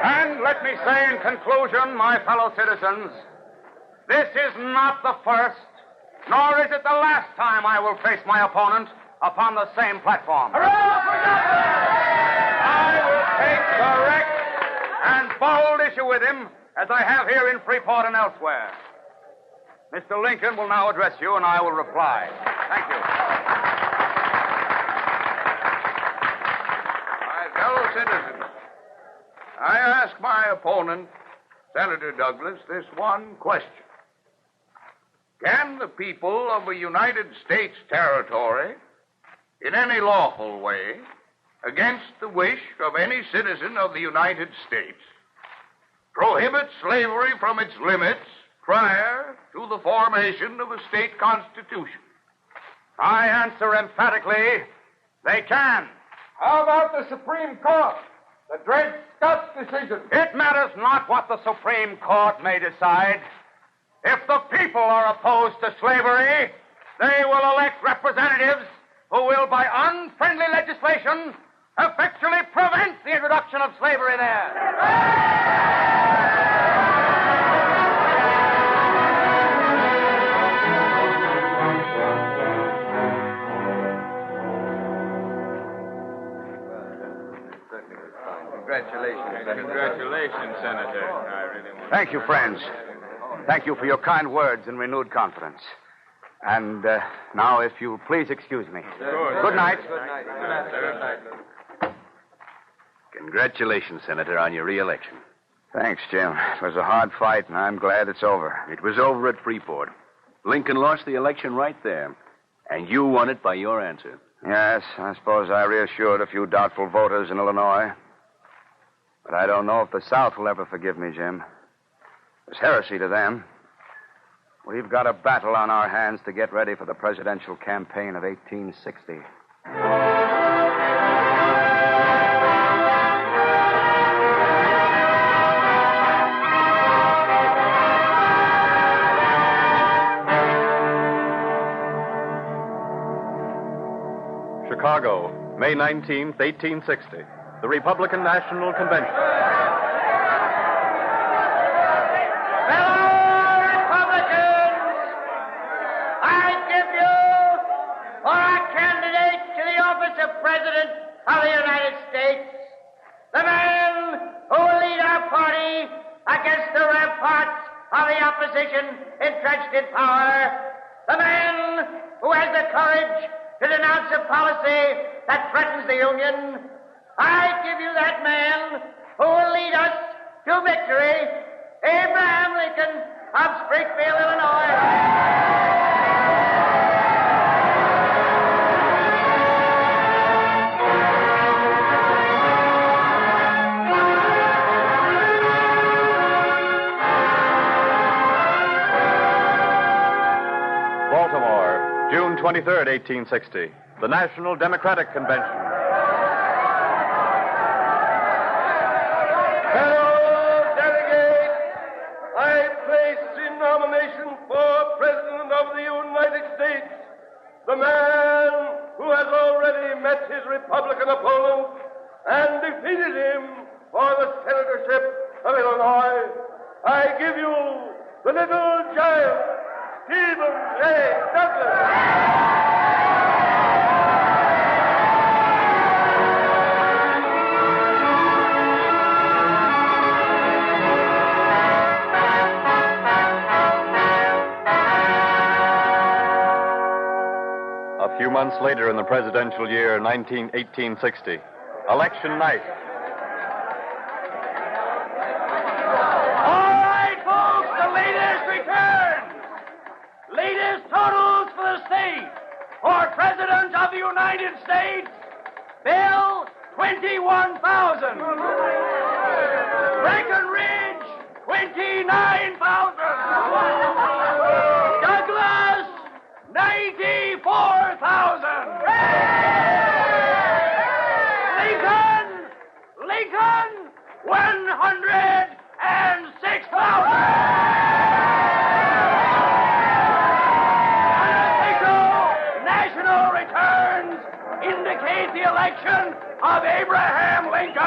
And let me say in conclusion, my fellow citizens, this is not the first, nor is it the last time I will face my opponent upon the same platform. I will take direct and bold issue with him, as I have here in Freeport and elsewhere. Mr. Lincoln will now address you, and I will reply. Thank you. My fellow citizens, I ask my opponent, Senator Douglas, this one question. Can the people of a United States territory, in any lawful way, against the wish of any citizen of the United States, prohibit slavery from its limits prior to the formation of a state constitution? I answer emphatically, they can. How about the Supreme Court? The Dred Scott decision. It matters not what the Supreme Court may decide. If the people are opposed to slavery, they will elect representatives who will, by unfriendly legislation, effectually prevent the introduction of slavery there. Congratulations, Senator. I really want Thank you, friends. Thank you for your kind words and renewed confidence. And now, if you'll please excuse me. Good night. Congratulations, Senator, on your re-election. Thanks, Jim. It was a hard fight, and I'm glad it's over. It was over at Freeport. Lincoln lost the election right there, and you won it by your answer. Yes, I suppose I reassured a few doubtful voters in Illinois. But I don't know if the South will ever forgive me, Jim. It was heresy to them. We've got a battle on our hands to get ready for the presidential campaign of 1860. Chicago, May 19th, 1860. The Republican National Convention. Fellow Republicans, I give you for our candidate to the office of President of the United States, the man who will lead our party against the ramparts of the opposition entrenched in power, the man who has the courage to denounce a policy that threatens the Union. I give you that man who will lead us to victory, Abraham Lincoln of Springfield, Illinois. Baltimore, June 23rd, 1860. The National Democratic Convention. The man who has already met his Republican opponent and defeated him for the senatorship of Illinois. I give you the little giant, Stephen A. Douglas. A few months later in the presidential year 1860, election night. All right, folks, the latest return. Latest totals for the state. For President of the United States, Bill, 21,000. Breckenridge, 29,000. Douglas, 94,000. Lincoln, 106,000. National returns indicate the election of Abraham Lincoln.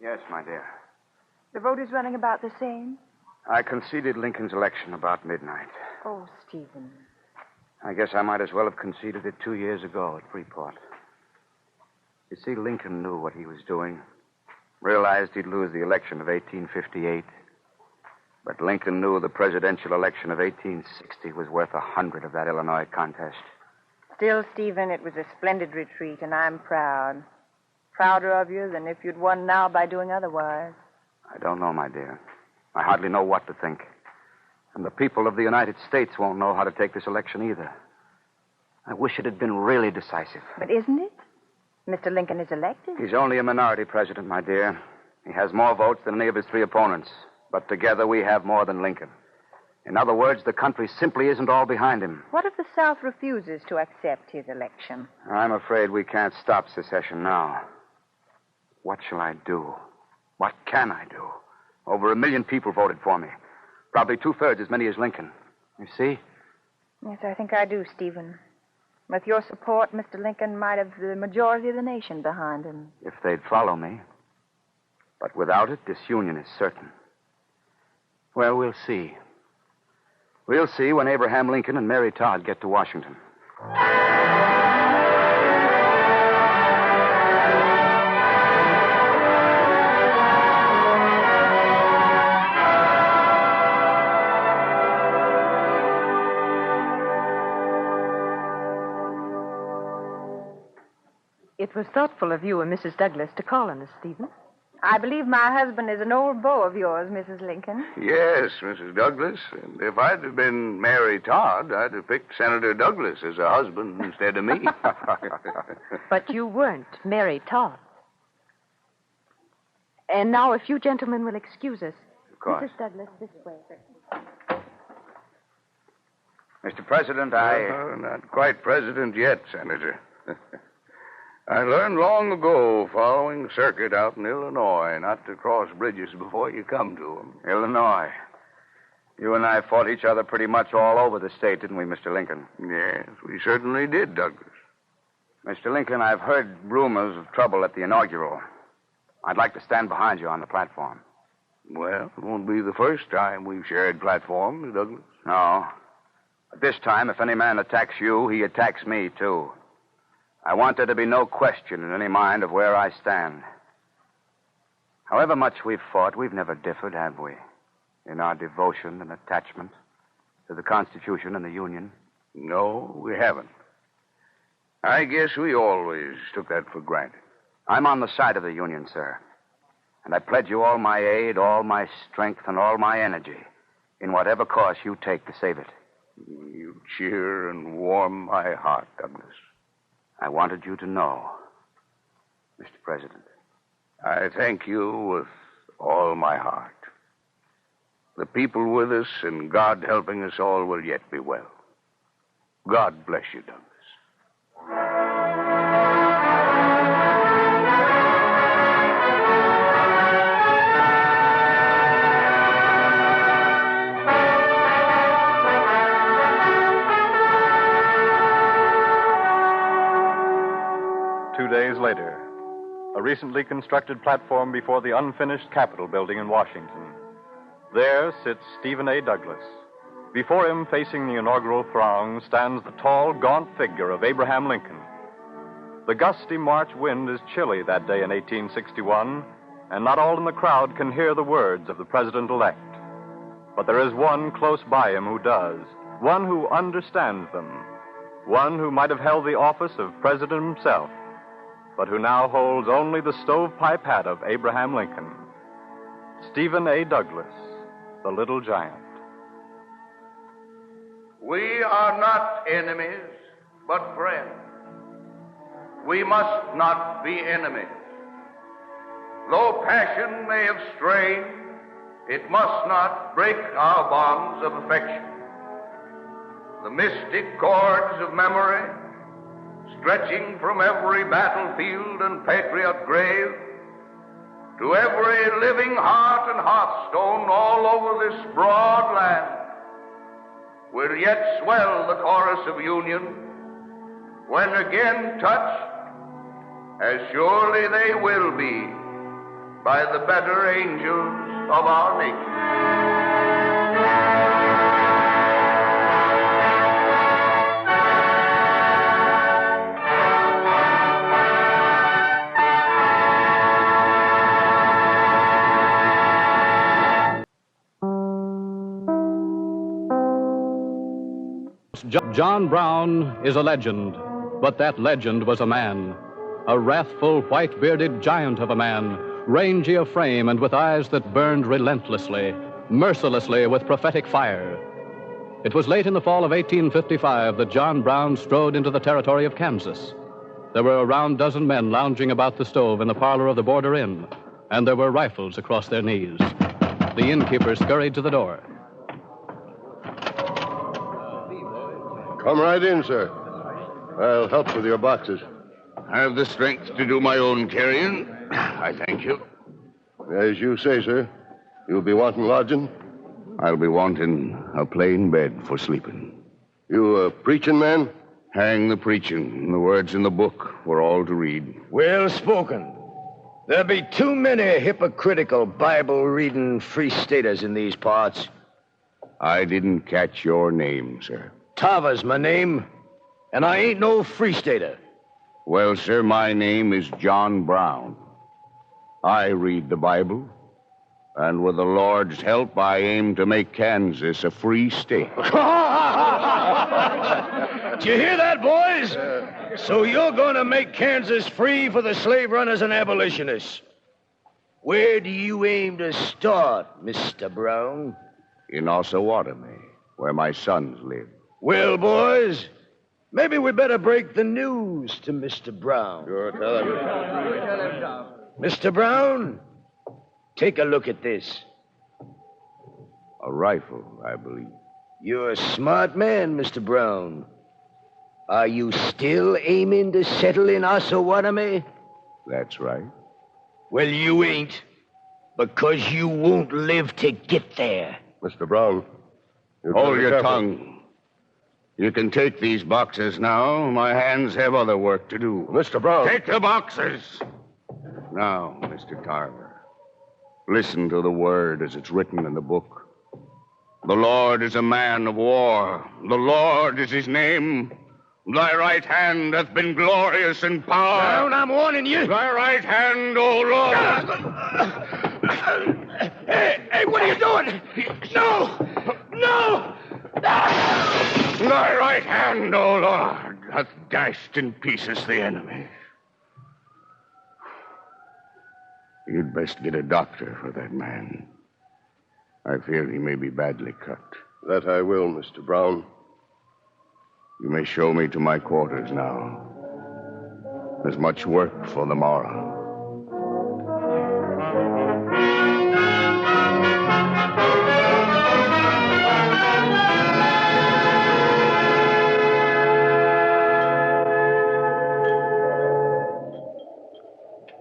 Yes, my dear. The vote is running about the same. I conceded Lincoln's election about midnight. Oh, Stephen. I guess I might as well have conceded it 2 years ago at Freeport. You see, Lincoln knew what he was doing. Realized he'd lose the election of 1858. But Lincoln knew the presidential election of 1860 was worth 100 of that Illinois contest. Still, Stephen, it was a splendid retreat, and I'm proud. Prouder of you than if you'd won now by doing otherwise. I don't know, my dear. I hardly know what to think. And the people of the United States won't know how to take this election either. I wish it had been really decisive. But isn't it? Mr. Lincoln is elected. He's only a minority president, my dear. He has more votes than any of his three opponents. But together we have more than Lincoln. In other words, the country simply isn't all behind him. What if the South refuses to accept his election? I'm afraid we can't stop secession now. What shall I do? What can I do? Over 1 million people voted for me. Probably 2/3 as many as Lincoln. You see? Yes, I think I do, Stephen. With your support, Mr. Lincoln might have the majority of the nation behind him. If they'd follow me. But without it, disunion is certain. Well, we'll see. We'll see when Abraham Lincoln and Mary Todd get to Washington. It was thoughtful of you and Mrs. Douglas to call on us, Stephen. I believe my husband is an old beau of yours, Mrs. Lincoln. Yes, Mrs. Douglas. And if I'd have been Mary Todd, I'd have picked Senator Douglas as a husband instead of me. But you weren't Mary Todd. And now, if you gentlemen will excuse us. Of course. Mrs. Douglas, this way. Mr. President, not quite president yet, Senator. I learned long ago, following circuit out in Illinois, not to cross bridges before you come to them. Illinois. You and I fought each other pretty much all over the state, didn't we, Mr. Lincoln? Yes, we certainly did, Douglas. Mr. Lincoln, I've heard rumors of trouble at the inaugural. I'd like to stand behind you on the platform. Well, it won't be the first time we've shared platforms, Douglas. No. But this time, if any man attacks you, he attacks me, too. I want there to be no question in any mind of where I stand. However much we've fought, we've never differed, have we? In our devotion and attachment to the Constitution and the Union? No, we haven't. I guess we always took that for granted. I'm on the side of the Union, sir. And I pledge you all my aid, all my strength, and all my energy in whatever course you take to save it. You cheer and warm my heart, Douglas. I wanted you to know, Mr. President. I thank you with all my heart. The people with us and God helping us all will yet be well. God bless you, Douglas. 2 days later, a recently constructed platform before the unfinished Capitol building in Washington. There sits Stephen A. Douglas. Before him, facing the inaugural throng, stands the tall, gaunt figure of Abraham Lincoln. The gusty March wind is chilly that day in 1861, and not all in the crowd can hear the words of the president-elect. But there is one close by him who does, one who understands them, one who might have held the office of president himself, but who now holds only the stovepipe hat of Abraham Lincoln. Stephen A. Douglas, the little giant. We are not enemies, but friends. We must not be enemies. Though passion may have strained, it must not break our bonds of affection. The mystic cords of memory, stretching from every battlefield and patriot grave to every living heart and hearthstone all over this broad land, will yet swell the chorus of union when again touched, as surely they will be, by the better angels of our nation. John Brown is a legend, but that legend was a man. A wrathful, white-bearded giant of a man, rangy of frame and with eyes that burned relentlessly, mercilessly with prophetic fire. It was late in the fall of 1855 that John Brown strode into the territory of Kansas. There were a round dozen men lounging about the stove in the parlor of the Border Inn, and there were rifles across their knees. The innkeeper scurried to the door. Come right in, sir. I'll help with your boxes. I have the strength to do my own carrying. I thank you. As you say, sir. You'll be wanting lodging? I'll be wanting a plain bed for sleeping. You a preaching man? Hang the preaching. The words in the book were all to read. Well spoken. There'll be too many hypocritical Bible-reading free staters in these parts. I didn't catch your name, sir. Tava's my name, and I ain't no free stater. Well, sir, my name is John Brown. I read the Bible, and with the Lord's help, I aim to make Kansas a free state. Did you hear that, boys? So you're going to make Kansas free for the slave runners and abolitionists. Where do you aim to start, Mr. Brown? In Osawatomie, where my sons live. Well, boys, maybe we better break the news to Mr. Brown. Sure, tell him. Mr. Brown, take a look at this. A rifle, I believe. You're a smart man, Mr. Brown. Are you still aiming to settle in Osawatomie? That's right. Well, you ain't, because you won't live to get there. Mr. Brown. Hold your tongue. You can take these boxes now. My hands have other work to do. Mr. Brown. Take the boxes. Now, Mr. Tarver, listen to the word as it's written in the book. The Lord is a man of war. The Lord is his name. Thy right hand hath been glorious in power. Brown, I'm warning you. Thy right hand, O Lord. Hey, what are you doing? No! Thy right hand, O Lord, hath dashed in pieces the enemy. You'd best get a doctor for that man. I fear he may be badly cut. That I will, Mr. Brown. You may show me to my quarters now. There's much work for the morrow.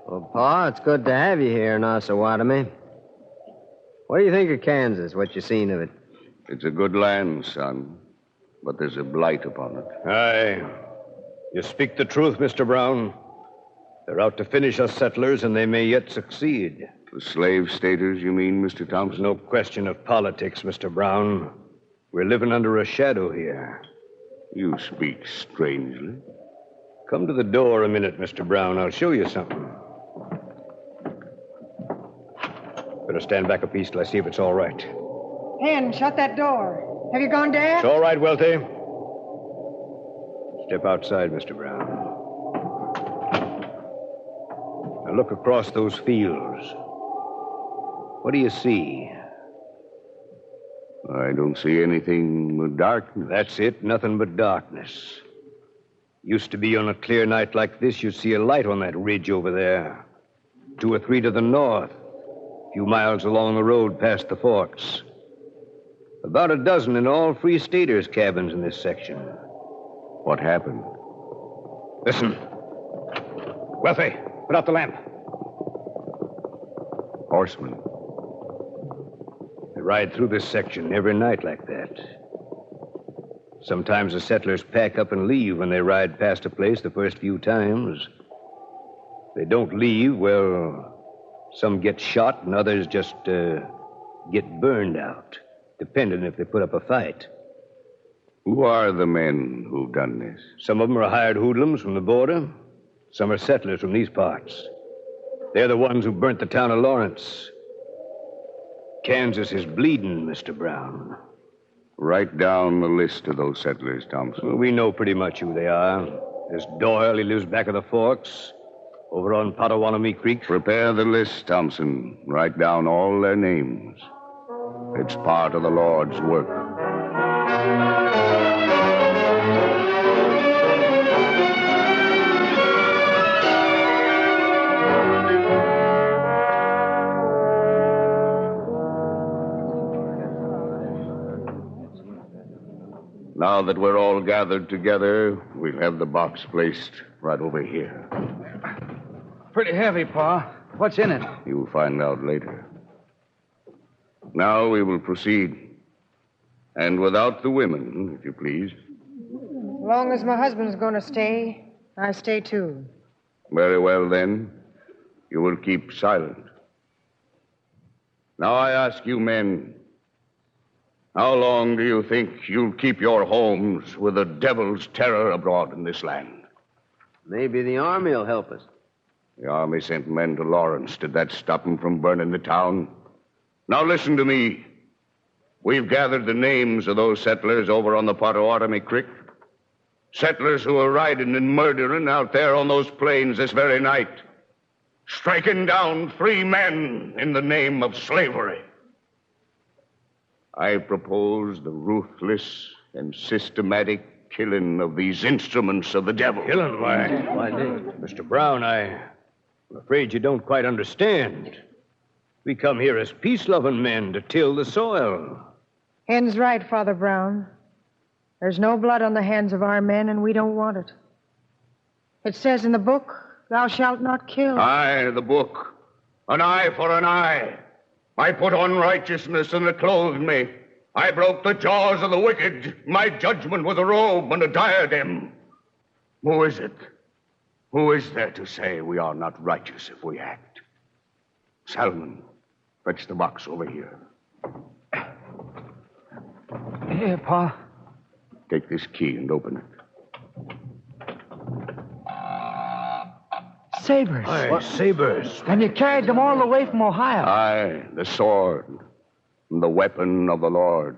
Well, Pa, it's good to have you here in Osawatomie. What do you think of Kansas, what you seen of it? It's a good land, son, but there's a blight upon it. Aye. You speak the truth, Mr. Brown. They're out to finish us settlers, and they may yet succeed. The slave staters, you mean, Mr. Thompson? No question of politics, Mr. Brown. We're living under a shadow here. You speak strangely. Come to the door a minute, Mr. Brown. I'll show you something. Better stand back a piece till I see if it's all right. Hen, shut that door. Have you gone, Dad? It's all right, Welty. Step outside, Mr. Brown. Now look across those fields. What do you see? I don't see anything but darkness. That's it, nothing but darkness. Used to be on a clear night like this, you'd see a light on that ridge over there. 2 or 3 to the north. A few miles along the road past the forks. About a dozen in all Free Staters' cabins in this section. What happened? Listen. Wealthy, put out the lamp. Horsemen. They ride through this section every night like that. Sometimes the settlers pack up and leave when they ride past a place the first few times. If they don't leave, well, some get shot and others just get burned out, depending if they put up a fight. Who are the men who've done this? Some of them are hired hoodlums from the border. Some are settlers from these parts. They're the ones who burnt the town of Lawrence. Kansas is bleeding, Mr. Brown. Write down the list of those settlers, Thompson. Well, we know pretty much who they are. There's Doyle, he lives back of the forks, over on Potawatomi Creek. Prepare the list, Thompson. Write down all their names. It's part of the Lord's work. Now that we're all gathered together, we'll have the box placed right over here. Pretty heavy, Pa. What's in it? You'll find out later. Now we will proceed. And without the women, if you please. As long as my husband's going to stay, I stay too. Very well, then. You will keep silent. Now I ask you men, how long do you think you'll keep your homes with the devil's terror abroad in this land? Maybe the army will help us. The army sent men to Lawrence. Did that stop them from burning the town? Now listen to me. We've gathered the names of those settlers over on the Potawatomi Creek. Settlers who are riding and murdering out there on those plains this very night. Striking down 3 men in the name of slavery. I propose the ruthless and systematic killing of these instruments of the devil. Killing? Why, Mr. Brown, I'm afraid you don't quite understand. We come here as peace-loving men to till the soil. Hen's right, Father Brown. There's no blood on the hands of our men, and we don't want it. It says in the book, thou shalt not kill. Aye, the book. An eye for an eye. I put on righteousness and it clothed me. I broke the jaws of the wicked. My judgment was a robe and a diadem. Who is it? Who is there to say we are not righteous if we act? Salmon, fetch the box over here. Here, Pa. Take this key and open it. Sabers. Aye, sabers. And you carried them all the way from Ohio. Aye, the sword, the weapon of the Lord.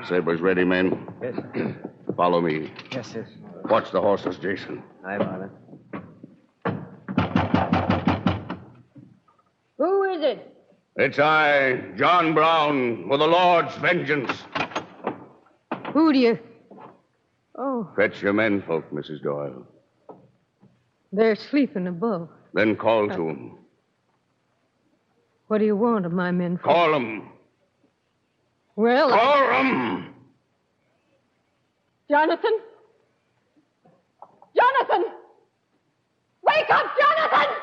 Sabers ready, men? Yes. Follow me. Yes, yes. Watch the horses, Jason. Aye, Father. Who is it? It's I, John Brown, with the Lord's vengeance. Who do you... Oh, Fetch your men, folk, Mrs. Doyle. they're sleeping above. Then call to them. What do you want of my men? Call them. Well, Call them! Jonathan? Jonathan! Wake up, Jonathan!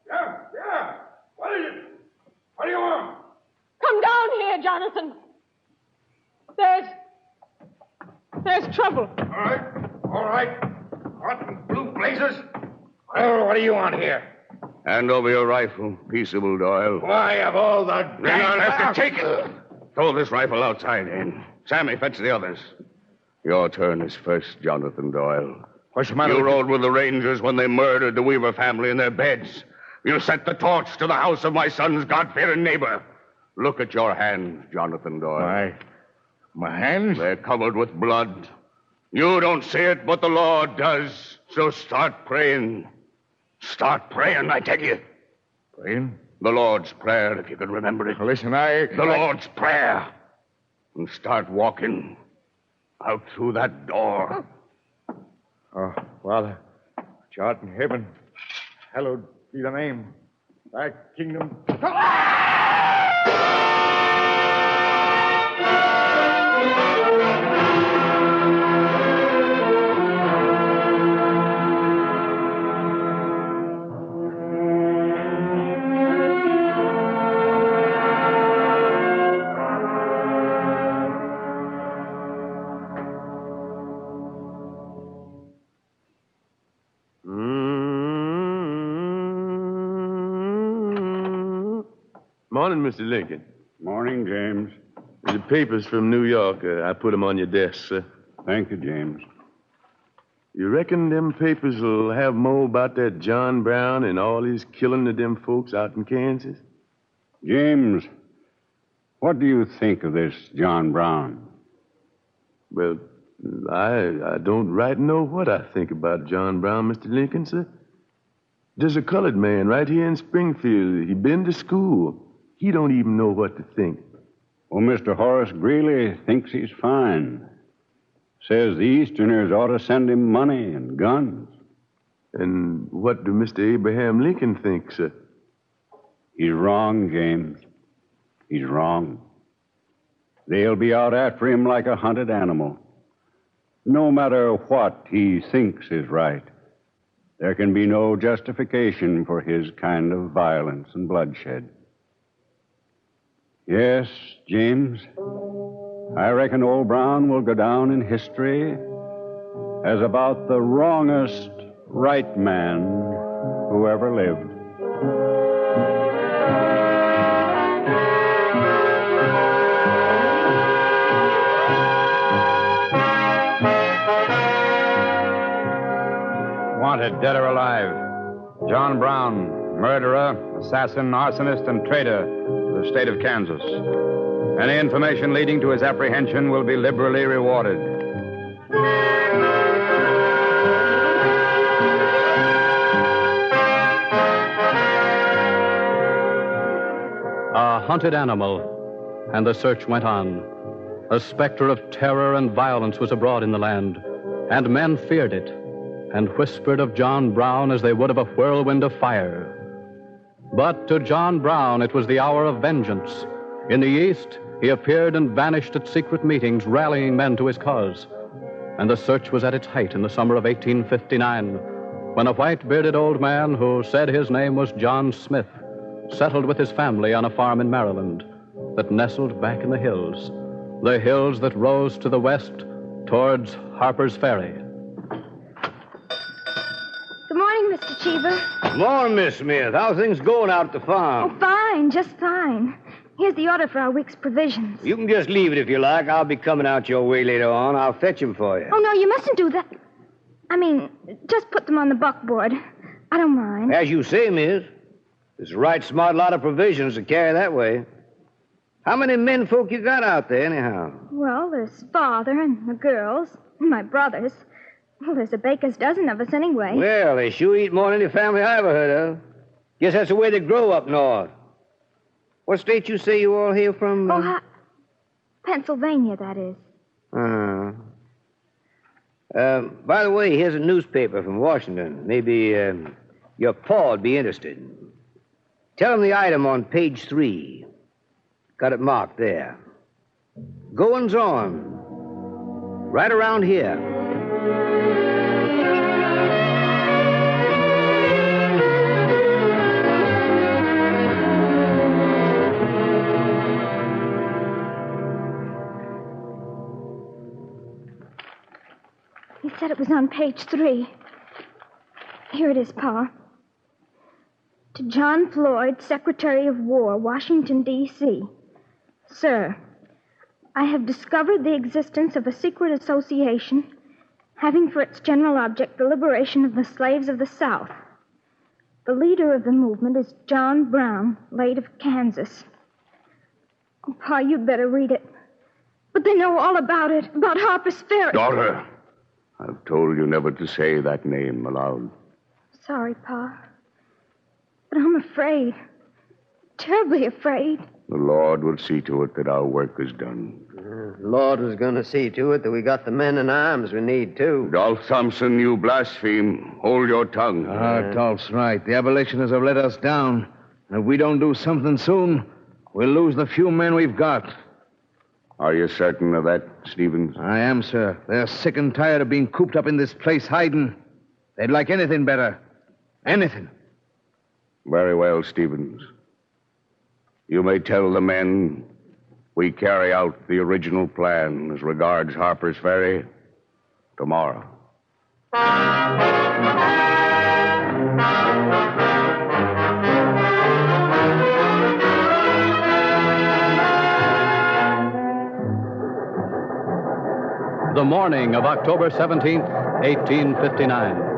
Yeah. What is it? What do you want? Come down here, Jonathan. There's trouble. All right. What in blue blazes? Well, what do you want here? Hand over your rifle, peaceable, Doyle. Why, of all the... Then I'll have to take it. Throw this rifle outside, Ann. Sammy, fetch the others. Your turn is first, Jonathan Doyle. What's the matter You with rode with the Rangers when they murdered the Weaver family in their beds. You set the torch to the house of my son's God-fearing neighbor. Look at your hands, Jonathan Doyle. My hands? They're covered with blood. You don't see it, but the Lord does. So start praying. Start praying, I tell you. Praying? The Lord's Prayer, if you can remember it. Listen, The Lord's Prayer. And start walking out through that door. Oh, Father, which art in heaven, hallowed be thy name. Thy kingdom... Morning, Mr. Lincoln. Morning, James. The papers from New York, I put them on your desk, sir. Thank you, James. You reckon them papers will have more about that John Brown and all his killing of them folks out in Kansas? James, what do you think of this John Brown? Well, I don't right know what I think about John Brown, Mr. Lincoln, sir. There's a colored man right here in Springfield. He been to school. He don't even know what to think. Well, Mr. Horace Greeley thinks he's fine. Says the Easterners ought to send him money and guns. And what do Mr. Abraham Lincoln think, sir? He's wrong, James. He's wrong. They'll be out after him like a hunted animal. No matter what he thinks is right, there can be no justification for his kind of violence and bloodshed. Yes, James, I reckon old Brown will go down in history as about the wrongest right man who ever lived. dead or alive. John Brown, murderer, assassin, arsonist, and traitor to the state of Kansas. Any information leading to his apprehension will be liberally rewarded. A hunted animal, and the search went on. A specter of terror and violence was abroad in the land, and men feared it, and whispered of John Brown as they would of a whirlwind of fire. But to John Brown it was the hour of vengeance. In the East, he appeared and vanished at secret meetings, rallying men to his cause. And the search was at its height in the summer of 1859, when a white-bearded old man who said his name was John Smith settled with his family on a farm in Maryland that nestled back in the hills that rose to the west towards Harper's Ferry. Good morning, Mr. Cheever. Come on, Miss Smith. How's things going out at the farm? Oh, fine, just fine. Here's the order for our week's provisions. You can just leave it if you like. I'll be coming out your way later on. I'll fetch them for you. Oh, no, you mustn't do that. I mean, just put them on the buckboard. I don't mind. As you say, miss. It's a right smart lot of provisions to carry that way. How many men folk you got out there, anyhow? Well, there's Father and the girls and my brothers. Well, there's a baker's dozen of us anyway. Well, they sure eat more than any family I ever heard of. Guess that's the way they grow up north. What state you say you all hail from? Pennsylvania, that is. By the way, here's a newspaper from Washington. Maybe your pa'd be interested. Tell him the item on page 3. Got it marked there. Goings on. Right around here. He said it was on page 3. Here it is, Pa. To John Floyd, Secretary of War, Washington, D.C. Sir, I have discovered the existence of a secret association having for its general object the liberation of the slaves of the South. The leader of the movement is John Brown, late of Kansas. Oh, Pa, you'd better read it. But they know all about it, about Harper's Ferry. Daughter, I've told you never to say that name aloud. Sorry, Pa. But I'm afraid. Terribly afraid. The Lord will see to it that our work is done. Lord was going to see to it that we got the men and arms we need, too. Dolph Thompson, you blaspheme. Hold your tongue. Dolph's right. The abolitionists have let us down. And if we don't do something soon, we'll lose the few men we've got. Are you certain of that, Stevens? I am, sir. They're sick and tired of being cooped up in this place hiding. They'd like anything better. Anything. Very well, Stevens. You may tell the men we carry out the original plan as regards Harper's Ferry tomorrow. The morning of October 17th, 1859.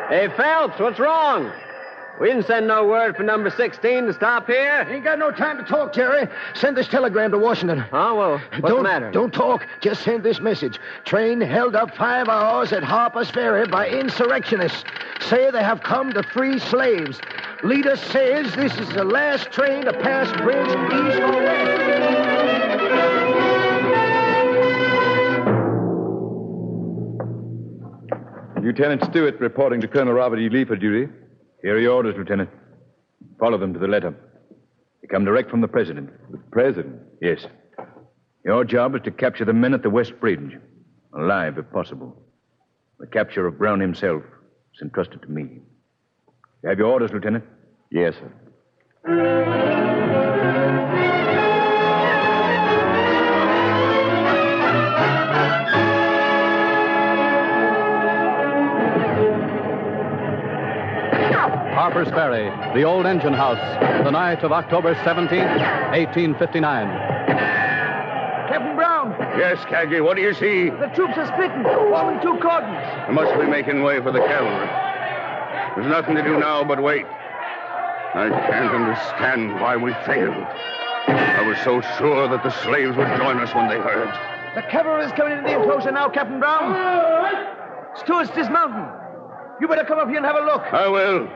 Hey, Phelps, what's wrong? We didn't send no word for number 16 to stop here. Ain't got no time to talk, Jerry. Send this telegram to Washington. Oh, well, what's the matter? Don't talk. Just send this message. Train held up 5 hours at Harper's Ferry by insurrectionists. Say they have come to free slaves. Leader says this is the last train to pass bridge east or west. Lieutenant Stewart reporting to Colonel Robert E. Lee for duty. Here are your orders, Lieutenant. Follow them to the letter. They come direct from the President. The President? Yes. Your job is to capture the men at the West Bridge. Alive, if possible. The capture of Brown himself is entrusted to me. You have your orders, Lieutenant? Yes, sir. Harper's Ferry, the old engine house, the night of October 17th, 1859. Yes, Caggy, what do you see? The troops are splitting, forming two cordons. They must be making way for the cavalry. There's nothing to do now but wait. I can't understand why we failed. I was so sure that the slaves would join us when they heard. The cavalry is coming into the enclosure now, Captain Brown. Stewart's dismounting. You better come up here and have a look. I will.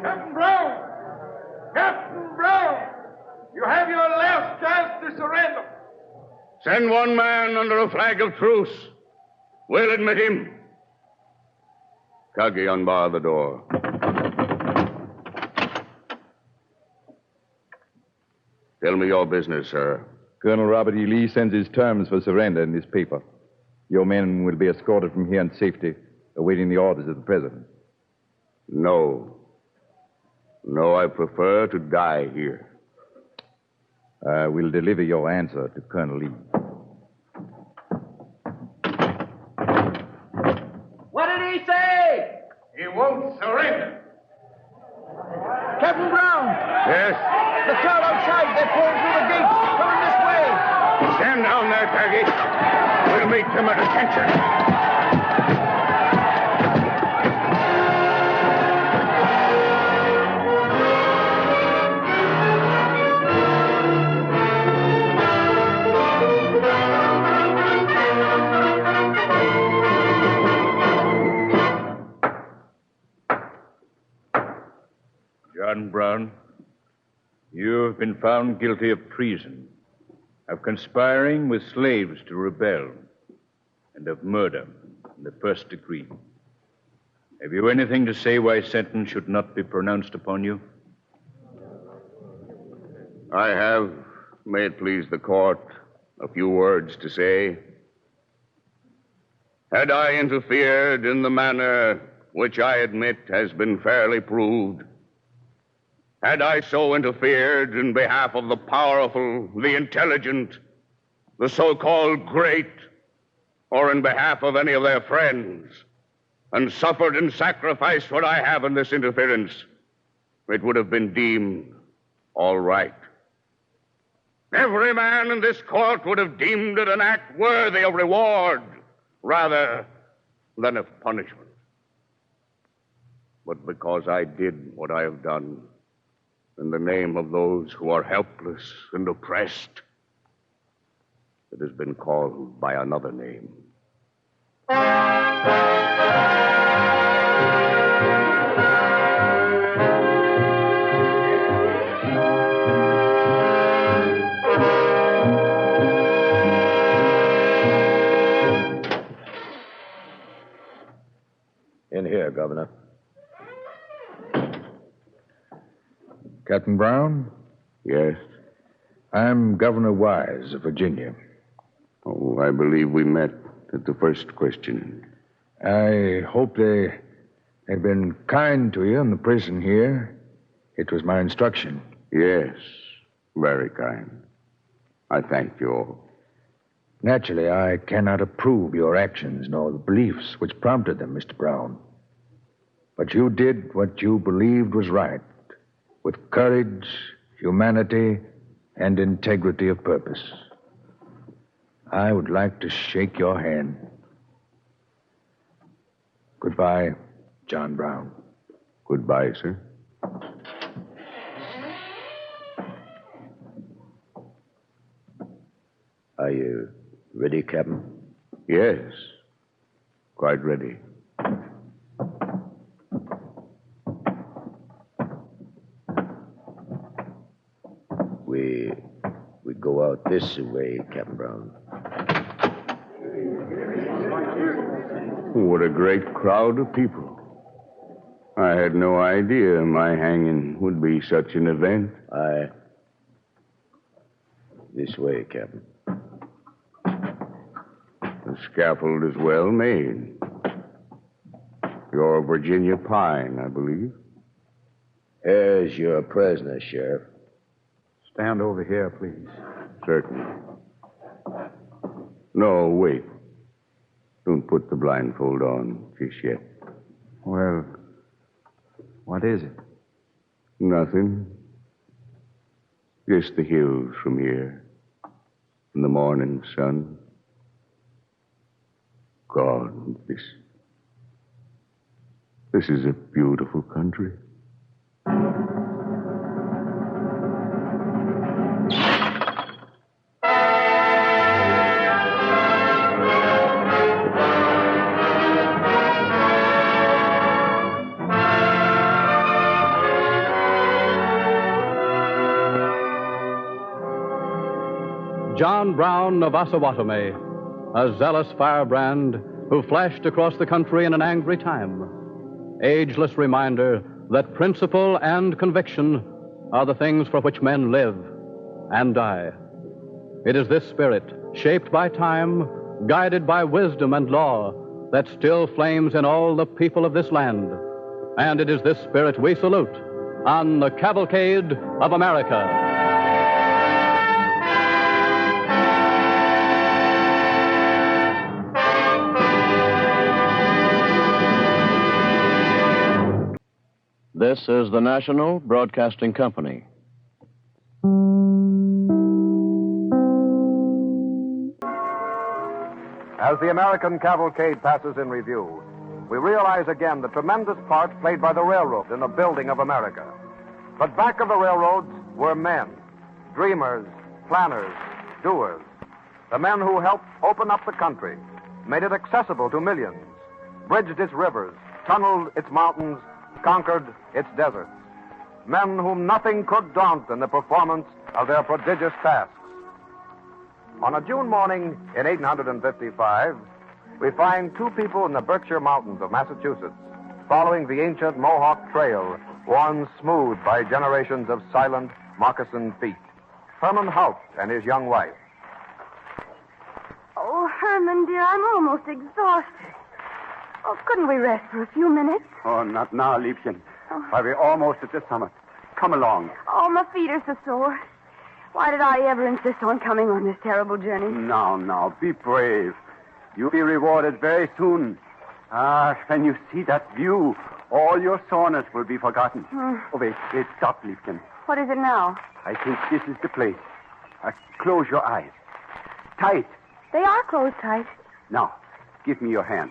Captain Brown! Captain Brown! You have your last chance to surrender. Send one man under a flag of truce. We'll admit him. Caggy, unbar the door. Tell me your business, sir. Colonel Robert E. Lee sends his terms for surrender in this paper. Your men will be escorted from here in safety, awaiting the orders of the President. No. No, I prefer to die here. We'll deliver your answer to Colonel Lee. What did he say? He won't surrender. Captain Brown! Yes? The crowd outside, they're pouring through the gates. Coming this way. Stand down there, Caggy. We'll meet them at attention. John Brown, you have been found guilty of treason, of conspiring with slaves to rebel, and of murder in the first degree. Have you anything to say why sentence should not be pronounced upon you? I have, may it please the court, a few words to say. Had I interfered in the manner which I admit has been fairly proved, had I so interfered in behalf of the powerful, the intelligent, the so-called great, or in behalf of any of their friends, and suffered and sacrificed what I have in this interference, it would have been deemed all right. Every man in this court would have deemed it an act worthy of reward rather than of punishment. But because I did what I have done in the name of those who are helpless and oppressed, it has been called by another name. In here, Governor. Captain Brown? Yes? I'm Governor Wise of Virginia. Oh, I believe we met at the first questioning. I hope they've been kind to you in the prison here. It was my instruction. Yes, very kind. I thank you all. Naturally, I cannot approve your actions nor the beliefs which prompted them, Mr. Brown. But you did what you believed was right, with courage, humanity, and integrity of purpose. I would like to shake your hand. Goodbye, John Brown. Goodbye, sir. Are you ready, Captain? Yes, quite ready. We go out this way, Captain Brown. What a great crowd of people. I had no idea my hanging would be such an event. This way, Captain. The scaffold is well made. You're a Virginia pine, I believe. Here's your prisoner, Sheriff. Stand over here, please. Certainly. No, wait. Don't put the blindfold on just yet. Well, what is it? Nothing. Just the hills from here. in the morning sun. God, this is a beautiful country. John Brown of Osawatomie, a zealous firebrand who flashed across the country in an angry time. Ageless reminder that principle and conviction are the things for which men live and die. It is this spirit, shaped by time, guided by wisdom and law, that still flames in all the people of this land. And it is this spirit we salute on the Cavalcade of America. This is the National Broadcasting Company. As the American cavalcade passes in review, we realize again the tremendous part played by the railroad in the building of America. But back of the railroads were men, dreamers, planners, doers, the men who helped open up the country, made it accessible to millions, bridged its rivers, tunneled its mountains, conquered its deserts. Men whom nothing could daunt in the performance of their prodigious tasks. On a June morning in 1855, we find two people in the Berkshire Mountains of Massachusetts following the ancient Mohawk Trail, worn smooth by generations of silent, moccasined feet. Herman Haupt and his young wife. Oh, Herman, dear, I'm almost exhausted. Oh, couldn't we rest for a few minutes? Oh, not now, Liebchen. Why, we're almost at the summit. Come along. Oh, my feet are so sore. Why did I ever insist on coming on this terrible journey? Now, be brave. You'll be rewarded very soon. When you see that view, all your soreness will be forgotten. Oh, wait, stop, Liebchen. What is it now? I think this is the place. Close your eyes. Tight. They are closed tight. Now, give me your hand.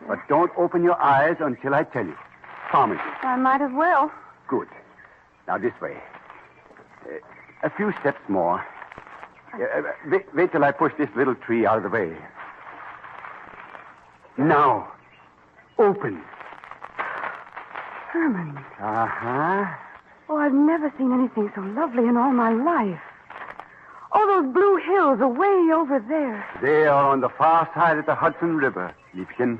But don't open your eyes until I tell you. Promise. I might as well. Good. Now, this way. A few steps more. Wait till I push this little tree out of the way. Now, open. Herman. Uh-huh. Oh, I've never seen anything so lovely in all my life. Oh, those blue hills away over there. They are on the far side of the Hudson River, Liebchen.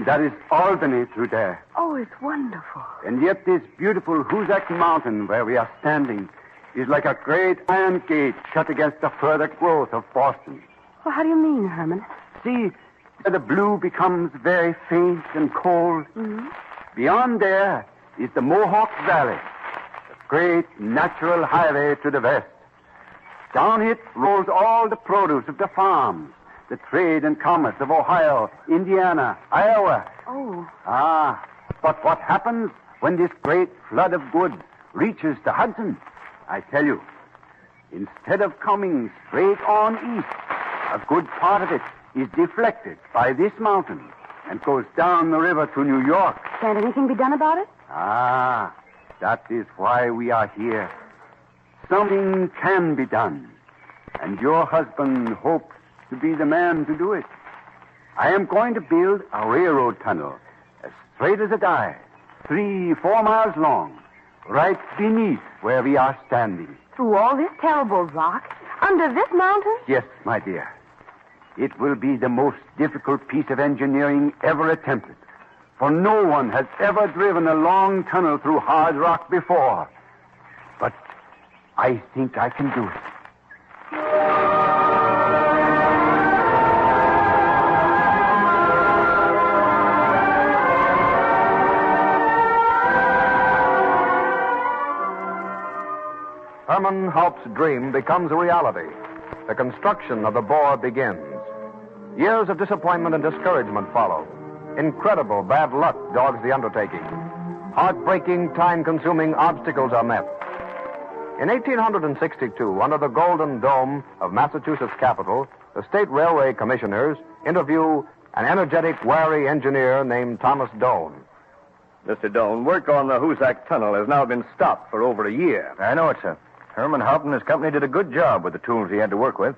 That is Albany through there. Oh, it's wonderful. And yet this beautiful Hoosac Mountain where we are standing is like a great iron gate shut against the further growth of Boston. Well, how do you mean, Herman? See, where the blue becomes very faint and cold. Mm-hmm. Beyond there is the Mohawk Valley, the great natural highway to the west. Down it rolls all the produce of the farms, the trade and commerce of Ohio, Indiana, Iowa. Oh. But what happens when this great flood of goods reaches the Hudson? I tell you, instead of coming straight on east, a good part of it is deflected by this mountain and goes down the river to New York. Can't anything be done about it? That is why we are here. Something can be done, and your husband hopes to be the man to do it. I am going to build a railroad tunnel as straight as a die, 3-4 miles long, right beneath where we are standing. Through all this terrible rock? Under this mountain? Yes, my dear. It will be the most difficult piece of engineering ever attempted, for no one has ever driven a long tunnel through hard rock before. But I think I can do it. Herman Haupt's dream becomes a reality. The construction of the bore begins. Years of disappointment and discouragement follow. Incredible bad luck dogs the undertaking. Heartbreaking, time-consuming obstacles are met. In 1862, under the Golden Dome of Massachusetts Capitol, the State Railway Commissioners interview an energetic, wary engineer named Thomas Doane. Mr. Doane, work on the Hoosac Tunnel has now been stopped for over a year. I know it, sir. Herman Houghton and his company did a good job with the tools he had to work with.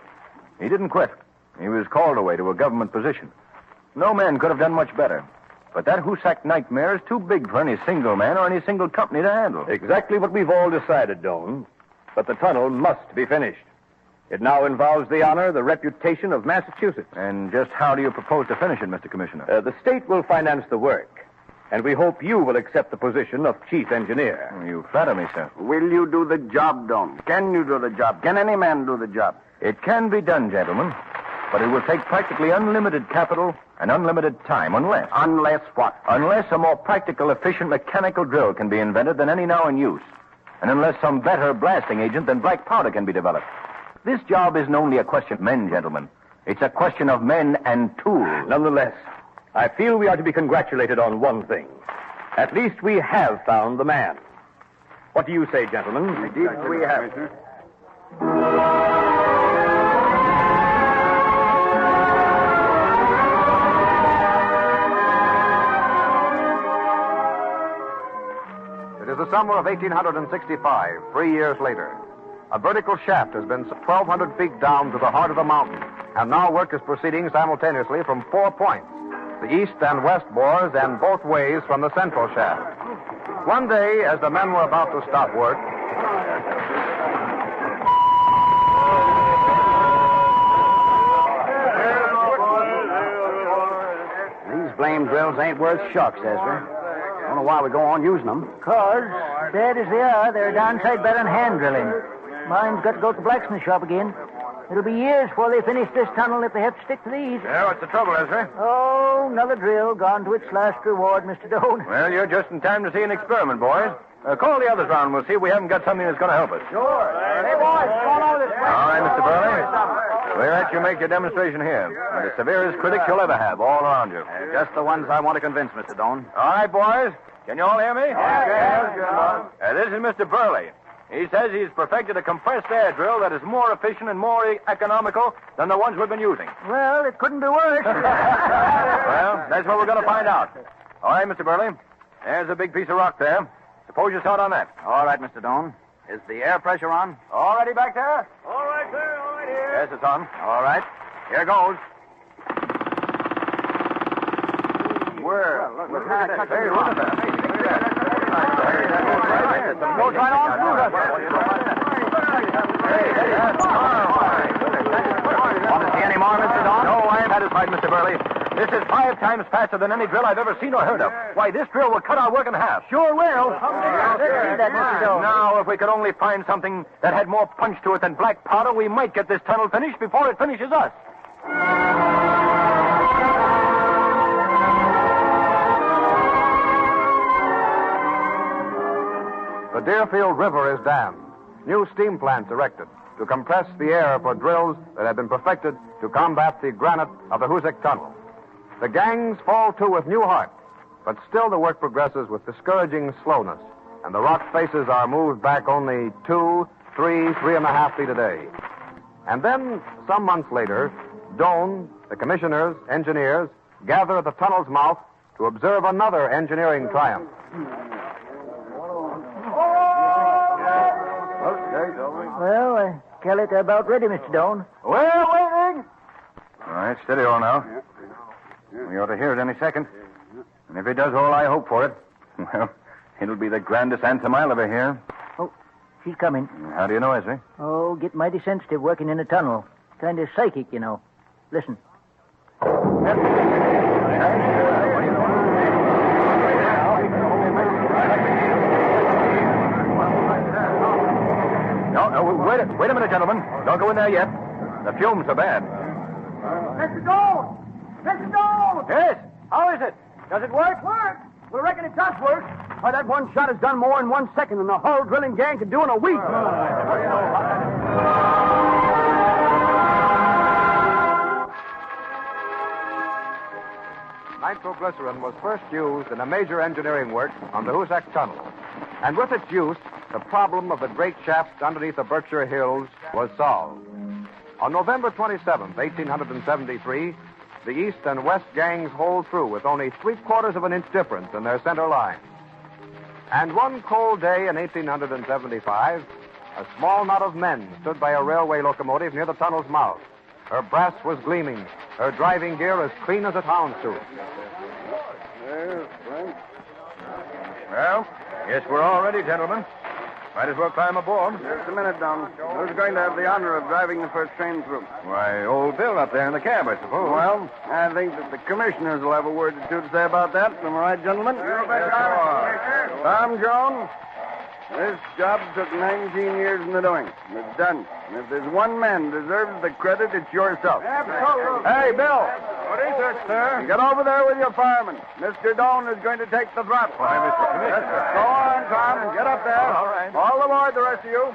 He didn't quit. He was called away to a government position. No man could have done much better. But that Hoosac nightmare is too big for any single man or any single company to handle. Exactly what we've all decided, Doane. But the tunnel must be finished. It now involves the honor, the reputation of Massachusetts. And just how do you propose to finish it, Mr. Commissioner? The state will finance the work. And we hope you will accept the position of chief engineer. You flatter me, sir. Will you do the job, Doane? Can you do the job? Can any man do the job? It can be done, gentlemen. But it will take practically unlimited capital and unlimited time, unless... Unless what? Unless a more practical, efficient mechanical drill can be invented than any now in use. And unless some better blasting agent than black powder can be developed. This job isn't only a question of men, gentlemen. It's a question of men and tools. Nonetheless, I feel we are to be congratulated on one thing. At least we have found the man. What do you say, gentlemen? Indeed, we have. It is the summer of 1865, 3 years later. A vertical shaft has been 1,200 feet down to the heart of the mountain, and now work is proceeding simultaneously from 4 points. The east and west bores and both ways from the central shaft. One day, as the men were about to stop work, These blame drills ain't worth shucks, Ezra. I don't know why we go on using them. Because, bad as they are, they're downside better than hand drilling. Mine's got to go to the blacksmith shop again. It'll be years before they finish this tunnel if they have to stick to these. Yeah, what's the trouble, Ezra? Oh, another drill gone to its last reward, Mr. Doane. Well, you're just in time to see an experiment, boys. Call the others round. We'll see if we haven't got something that's going to help us. Sure. Hey, boys, come on over this way. All right, Mr. Burley. We'll let you make your demonstration here. And the severest critics you'll ever have all around you. Just the ones I want to convince, Mr. Doane. All right, boys. Can you all hear me? Yes. This is Mr. Burley. He says he's perfected a compressed air drill that is more efficient and more economical than the ones we've been using. Well, it couldn't be worse. Well, that's what we're going to find out. All right, Mr. Burley. There's a big piece of rock there. Suppose you start on that. All right, Mr. Doane. Is the air pressure on? All ready back there? All right, sir. All right here. Yes, it's on. All right. Here goes. Where? Look at that. Hey, look at that. Goes right on through us. Want to see any more, Mr. Doane? No, I'm satisfied, Mr. Burley. This is 5 times faster than any drill I've ever seen or heard of. Why, this drill will cut our work in half. Sure will. Let's see that, Mr. Doane. Now, if we could only find something that had more punch to it than black powder, we might get this tunnel finished before it finishes us. the Deerfield River is dammed. New steam plants erected to compress the air for drills that have been perfected to combat the granite of the Hoosac Tunnel. The gangs fall to with new heart, but still the work progresses with discouraging slowness, and the rock faces are moved back only 2, 3, 3.5 feet a day. And then, some months later, Doane, the commissioners, engineers, gather at the tunnel's mouth to observe another engineering triumph. Well, I tell it about ready, Mr. Doane. Well, waiting. All right, steady all now. We ought to hear it any second. And if it does all I hope for it, well, it'll be the grandest anthem I'll ever hear. Oh, she's coming. How do you know, Ezra? Oh, get mighty sensitive working in a tunnel. Kind of psychic, you know. Listen. No, wait a minute, gentlemen. Don't go in there yet. The fumes are bad. Mr. Doane! Mr. Doane! Yes? How is it? Does it work? Work! We reckon it does work. Why, that one shot has done more in 1 second than the whole drilling gang could do in a week. Nitroglycerin was first used in a major engineering work on the Hoosac Tunnel. And with its use, the problem of the great shaft underneath the Berkshire Hills was solved. On November 27, 1873, the East and West gangs hold through with only 3/4 of an inch difference in their center line. And one cold day in 1875, a small knot of men stood by a railway locomotive near the tunnel's mouth. Her brass was gleaming, her driving gear as clean as a houndstooth. Well, yes, we're all ready, gentlemen. Might as well climb aboard. Just a minute, Don. Who's going to have the honor of driving the first train through? Why, old Bill up there in the cab, I suppose. Well, I think that the commissioners will have a word or two to say about that. Am I right, gentlemen? Tom Jones, this job took 19 years in the doing. It's done. And if there's one man who deserves the credit, it's yourself. Absolutely. Hey, Bill. What is it, sir? Get over there with your fireman. Mr. Doan is going to take the throttle. Why, Mr. Commissioner. Go on, Tom. Get up there. All right. All aboard, the rest of you.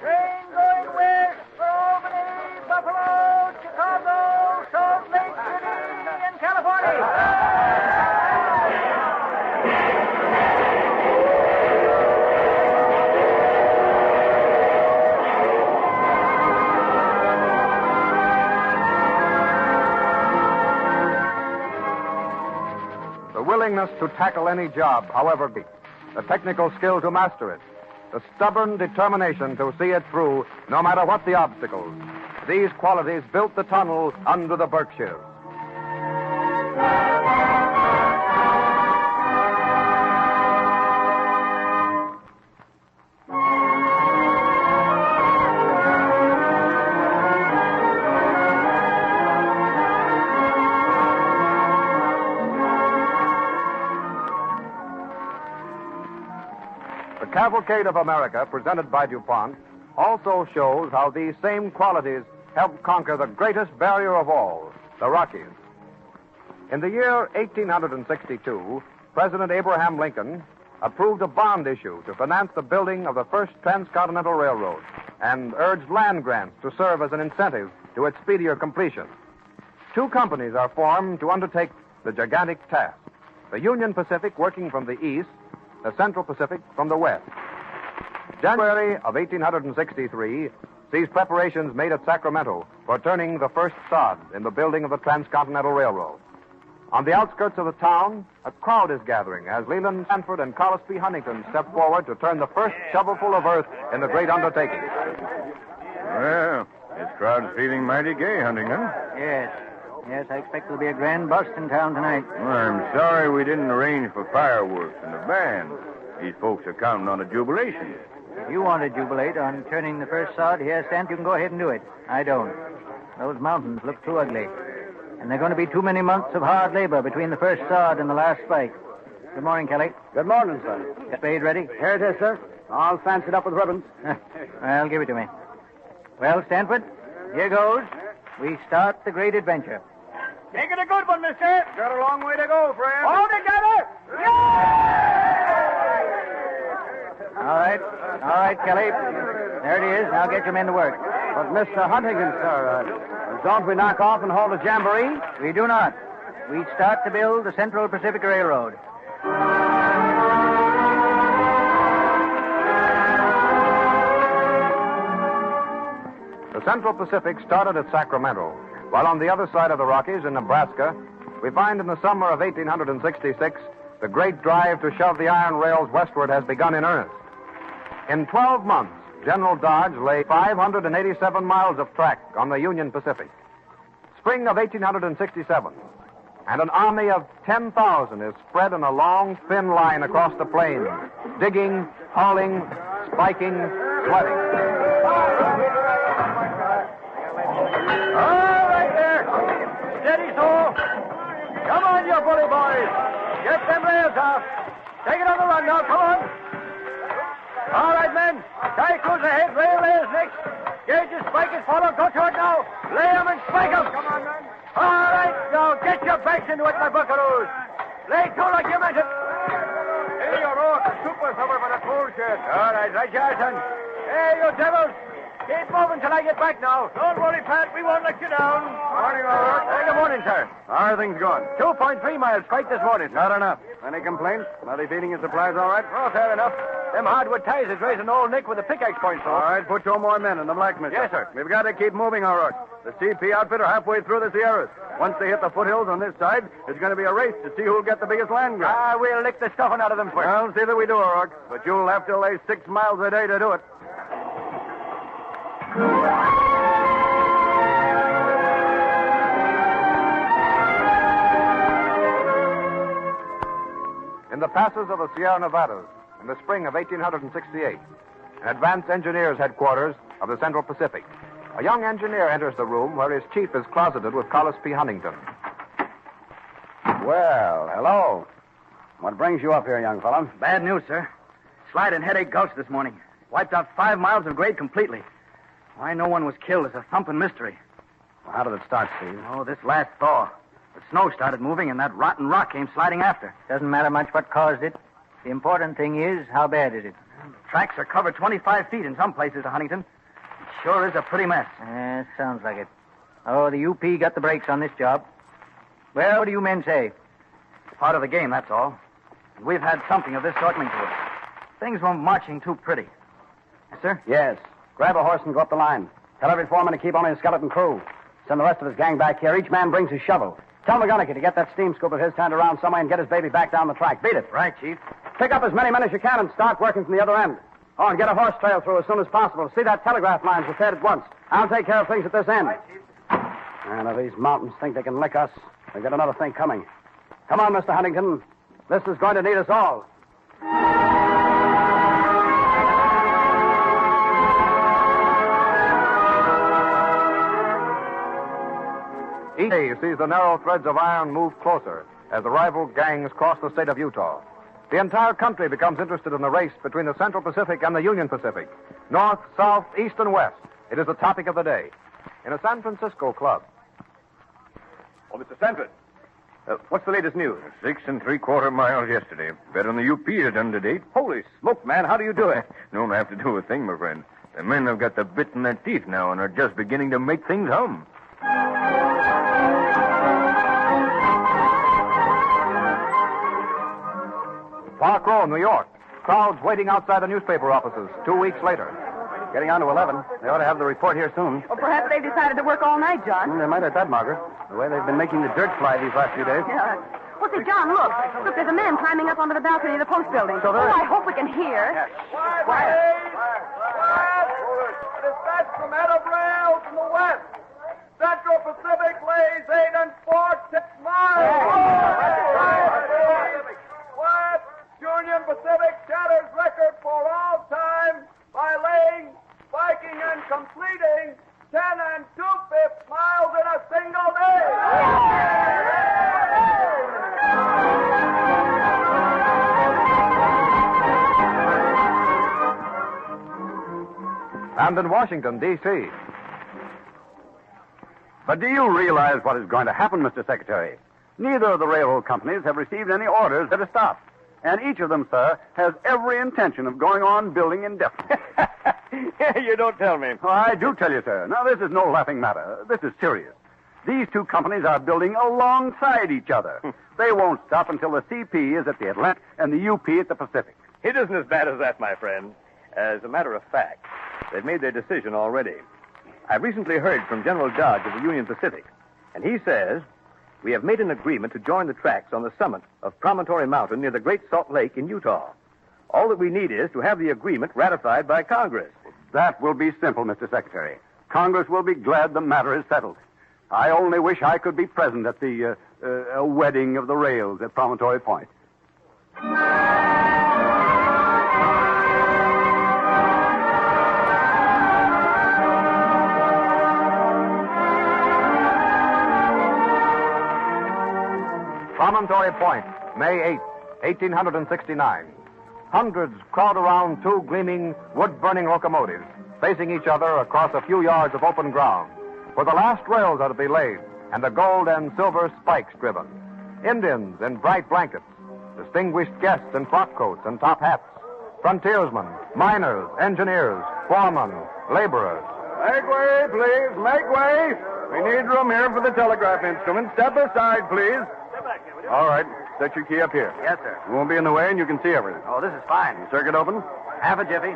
Train going west for Albany, Buffalo, Chicago, Salt Lake City, and California. The willingness to tackle any job, however big, the technical skill to master it, the stubborn determination to see it through, no matter what the obstacles. These qualities built the tunnel under the Berkshires. The Cavalcade of America, presented by DuPont, also shows how these same qualities helped conquer the greatest barrier of all, the Rockies. In the year 1862, President Abraham Lincoln approved a bond issue to finance the building of the first transcontinental railroad and urged land grants to serve as an incentive to its speedier completion. Two companies are formed to undertake the gigantic task, the Union Pacific working from the east, the Central Pacific from the west. January of 1863 sees preparations made at Sacramento for turning the first sod in the building of the Transcontinental Railroad. On the outskirts of the town, a crowd is gathering as Leland Sanford and Collis P. Huntington step forward to turn the first shovelful of earth in the great undertaking. Well, this crowd's feeling mighty gay, Huntington. Yes. Yes, I expect there'll be a grand bust in town tonight. Well, I'm sorry we didn't arrange for fireworks and a band. These folks are counting on a jubilation. If you want to jubilate on turning the first sod here, Stant, you can go ahead and do it. I don't. Those mountains look too ugly. And there are going to be too many months of hard labor between the first sod and the last spike. Good morning, Kelly. Good morning, son. Spade ready? Here it is, sir. All fancied up with ribbons. Well, give it to me. Well, Stanford, here goes. We start the great adventure. Make it a good one, mister. Got a long way to go, friend. All together! All right, Kelly. There it is. Now get your men to work. But, Mr. Huntington, sir, don't we knock off and hold a jamboree? We do not. We start to build the Central Pacific Railroad. The Central Pacific started at Sacramento, while on the other side of the Rockies in Nebraska, we find in the summer of 1866, the great drive to shove the iron rails westward has begun in earnest. In 12 months, General Dodge laid 587 miles of track on the Union Pacific. Spring of 1867, and an army of 10,000 is spread in a long, thin line across the plains, digging, hauling, spiking, sweating. All right there. Steady, so. Come on, you bully boys. Get them rails off. Take it on the run now. Come on. All right, men. Tycoons ahead. Rails next. Gauges, spikers, follow. Go to it now. Lay them and spike them. Come on, men. All right, now get your backs into it, my buckaroos. Lay to like you meant it. Hey, you're all super somewhere by the tool shed. All right, Johnson. Hey, you devils. Keep moving till I get back now. Don't worry, Pat. We won't let you down. Morning, O'Rourke. Hey, good morning, sir. How are things going? 2.3 miles straight this morning, sir. Not enough. Any complaints? Are they feeding your supplies all right? Oh, fair enough. Them hardwood ties is raising old Nick with a pickaxe point, sir. All right, put 2 more men in the blacksmith. Yes, sir. We've got to keep moving, O'Rourke. The CP outfit are halfway through the Sierras. Once they hit the foothills on this side, it's going to be a race to see who'll get the biggest land grab. We'll lick the stuffing out of them first. Well, see that we do, O'Rourke. But you'll have to lay 6 miles a day to do it. In the passes of the Sierra Nevadas, in the spring of 1868, an advanced engineers' headquarters of the Central Pacific, a young engineer enters the room where his chief is closeted with Collis P. Huntington. Well, hello. What brings you up here, young fellow? Bad news, sir. Slide in Headache Gulch this morning. Wiped out 5 miles of grade completely. Why no one was killed is a thumping mystery. Well, how did it start, Steve? Oh, this last thaw. The snow started moving, and that rotten rock came sliding after. Doesn't matter much what caused it. The important thing is, how bad is it? The tracks are covered 25 feet in some places, Huntington. It sure is a pretty mess. Sounds like it. Oh, the UP got the brakes on this job. Well, what do you men say? It's part of the game, that's all. And we've had something of this sort coming to us. Things weren't marching too pretty. Yes, sir? Yes. Grab a horse and go up the line. Tell every foreman to keep only a skeleton crew. Send the rest of his gang back here. Each man brings his shovel. Tell McGonaghy to get that steam scoop of his turned around somewhere and get his baby back down the track. Beat it. Right, Chief. Pick up as many men as you can and start working from the other end. Oh, and get a horse trail through as soon as possible. See that telegraph line's repaired at once. I'll take care of things at this end. Right, Chief. And if these mountains think they can lick us, they've got another thing coming. Come on, Mr. Huntington. This is going to need us all. Each day sees the narrow threads of iron move closer as the rival gangs cross the state of Utah. The entire country becomes interested in the race between the Central Pacific and the Union Pacific. North, south, east, and west. It is the topic of the day. In a San Francisco club. Oh, Mr. Sanford. What's the latest news? 6 3/4 miles yesterday. Better than the UP has done to date. Holy smoke, man. How do you do it? Don't have to do a thing, my friend. The men have got the bit in their teeth now and are just beginning to make things hum. Park Row, New York. Crowds waiting outside the newspaper offices 2 weeks later. Getting on to 11. They ought to have the report here soon. Or perhaps they've decided to work all night, John. They might have that, Margaret. The way they've been making the dirt fly these last few days. Yeah. Well, say, John, look. Look, there's a man climbing up onto the balcony of the post building. So there is. I hope we can hear. Quiet. Dispatch from head of rail from the west. Central Pacific lays 8 4/6 miles. Quiet. Union Pacific shatters record for all time by laying, spiking, and completing 10 2/5 miles in a single day. And in Washington, D.C. But do you realize what is going to happen, Mr. Secretary? Neither of the railroad companies have received any orders to stop. And each of them, sir, has every intention of going on building indefinitely. You don't tell me. Oh, I do tell you, sir. Now, this is no laughing matter. This is serious. These two companies are building alongside each other. They won't stop until the CP is at the Atlantic and the UP at the Pacific. It isn't as bad as that, my friend. As a matter of fact, they've made their decision already. I've recently heard from General Dodge of the Union Pacific, and he says, we have made an agreement to join the tracks on the summit of Promontory Mountain near the Great Salt Lake in Utah. All that we need is to have the agreement ratified by Congress. That will be simple, Mr. Secretary. Congress will be glad the matter is settled. I only wish I could be present at the wedding of the rails at Promontory Point. Promontory Point, May 8, 1869. Hundreds crowd around 2 gleaming, wood-burning locomotives, facing each other across a few yards of open ground, where the last rails are to be laid and the gold and silver spikes driven. Indians in bright blankets, distinguished guests in frock coats and top hats, frontiersmen, miners, engineers, foremen, laborers, Make way, please. Make way. We need room here for the telegraph instrument. Step aside, please. All right. Set your key up here. Yes, sir. You won't be in the way and you can see everything. Oh, this is fine. Circuit open? Half a jiffy.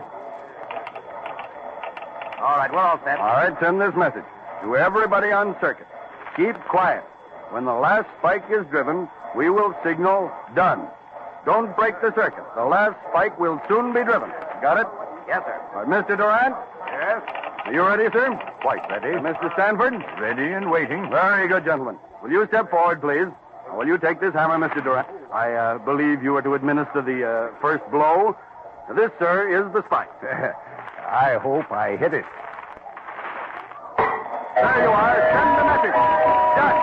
All right, we're all set. All right, send this message to everybody on circuit. Keep quiet. When the last spike is driven, we will signal done. Don't break the circuit. The last spike will soon be driven. Got it? Yes, sir. All right, Mr. Durant? Yes? Are you ready, sir? Quite ready. Mr. Stanford? Ready and waiting. Very good, gentlemen. Will you step forward, please? Will you take this hammer, Mr. Durant? I believe you are to administer the first blow. This, sir, is the spike. I hope I hit it. There you are. Send the message. Done.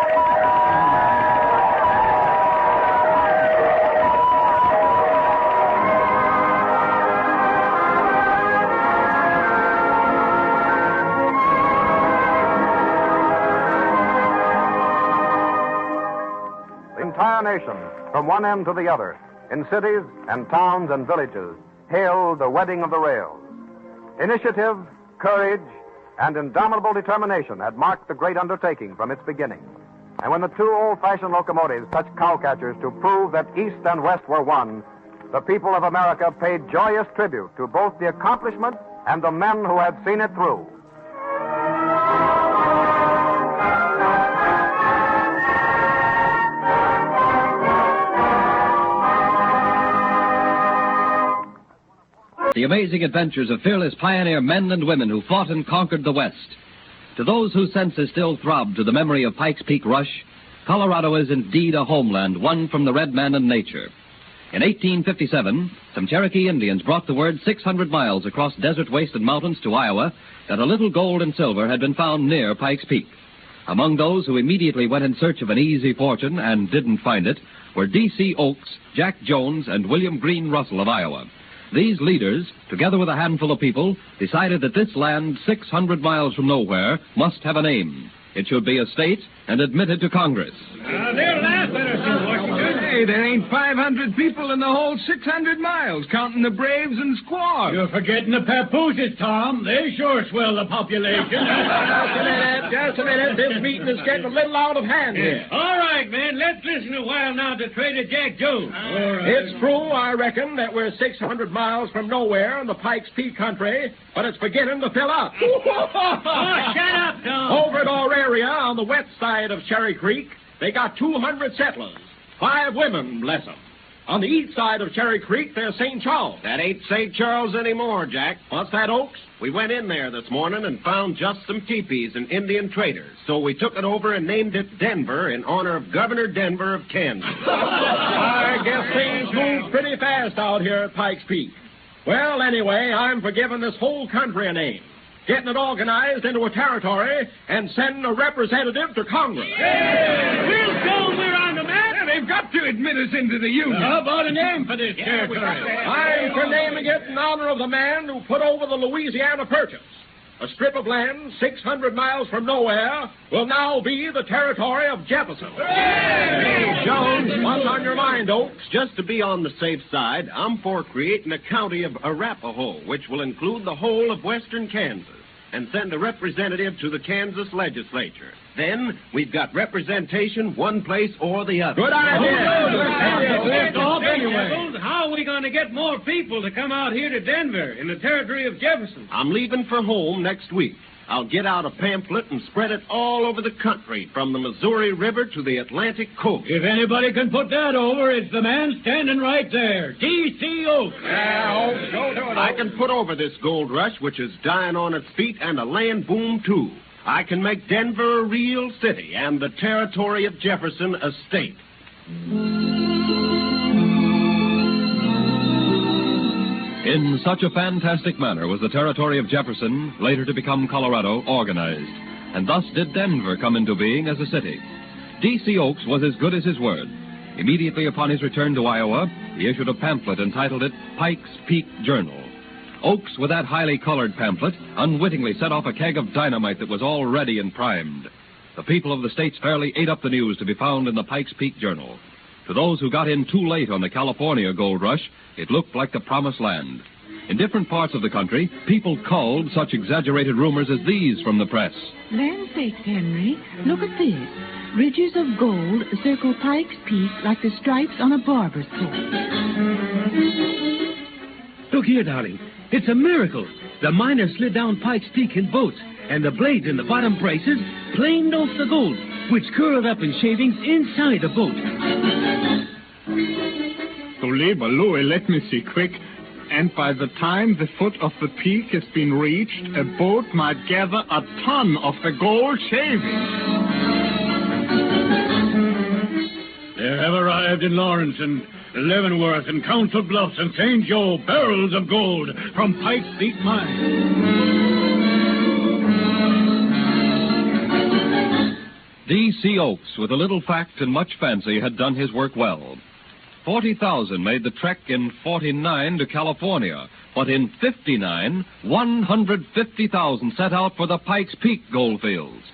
The entire nation, from one end to the other, in cities and towns and villages, hailed the wedding of the rails. Initiative, courage, and indomitable determination had marked the great undertaking from its beginning. And when the two old-fashioned locomotives touched cowcatchers to prove that East and West were one, the people of America paid joyous tribute to both the accomplishment and the men who had seen it through. The amazing adventures of fearless pioneer men and women who fought and conquered the West. To those whose senses still throb to the memory of Pike's Peak Rush, Colorado is indeed a homeland won from the red man and nature. In 1857, some Cherokee Indians brought the word 600 miles across desert waste and mountains to Iowa that a little gold and silver had been found near Pike's Peak. Among those who immediately went in search of an easy fortune and didn't find it were D.C. Oakes, Jack Jones, and William Green Russell of Iowa. These leaders, together with a handful of people, decided that this land 600 miles from nowhere must have a name. It should be a state and admitted to Congress. They'll laugh at us in Washington. Hey, there ain't 500 people in the whole 600 miles, counting the Braves and squaws. You're forgetting the papooses, Tom. They sure swell the population. Just a minute. This meeting is getting a little out of hand here. All right, man. Let's listen a while now to Trader Jack Jones. It's true, I reckon, that we're 600 miles from nowhere in the Pikes Peak country, but it's beginning to fill up. Shut up, Tom. Over at our area on the west side of Cherry Creek, they got 200 settlers. 5 women, bless them. On the east side of Cherry Creek, there's St. Charles. That ain't St. Charles anymore, Jack. What's that, Oakes? We went in there this morning and found just some teepees and Indian traders. So we took it over and named it Denver in honor of Governor Denver of Kansas. I guess things move pretty fast out here at Pikes Peak. Well, anyway, I'm for giving this whole country a name, getting it organized into a territory, and sending a representative to Congress. We'll show we're on the map. They've got to admit us into the Union. How about a name for this territory? I'm for naming it in honor of the man who put over the Louisiana Purchase. A strip of land 600 miles from nowhere will now be the territory of Jefferson. Hey, Jones, what's on your mind, Oakes? Just to be on the safe side, I'm for creating a county of Arapahoe, which will include the whole of western Kansas, and send a representative to the Kansas legislature. Then we've got representation one place or the other. Good idea. How are we going to get more people to come out here to Denver in the territory of Jefferson? I'm leaving for home next week. I'll get out a pamphlet and spread it all over the country, from the Missouri River to the Atlantic coast. If anybody can put that over, it's the man standing right there, D.C. Oakes. Oakes, go do it, Oakes. I can put over this gold rush, which is dying on its feet, and a land boom, too. I can make Denver a real city and the territory of Jefferson a state. In such a fantastic manner was the territory of Jefferson, later to become Colorado, organized. And thus did Denver come into being as a city. D.C. Oakes was as good as his word. Immediately upon his return to Iowa, he issued a pamphlet entitled it Pike's Peak Journal. Oakes, with that highly colored pamphlet, unwittingly set off a keg of dynamite that was all ready and primed. The people of the states fairly ate up the news to be found in the Pike's Peak Journal. To those who got in too late on the California gold rush, it looked like the promised land. In different parts of the country, people culled such exaggerated rumors as these from the press. Land sakes, Henry, look at this. Ridges of gold circle Pike's Peak like the stripes on a barber's coat. Look here, darling. It's a miracle. The miners slid down Pike's Peak in boats, and the blades in the bottom braces planed off the gold, which curled up in shavings inside the boat. Louis, let me see quick. And by the time the foot of the peak has been reached, a boat might gather a ton of the gold shavings. There have arrived in Lawrence and Leavenworth and Council Bluffs and St. Joe barrels of gold from Pike's Peak Mine. D.C. Oakes, with a little fact and much fancy, had done his work well. 40,000 made the trek in 49 to California, but in 59, 150,000 set out for the Pikes Peak goldfields.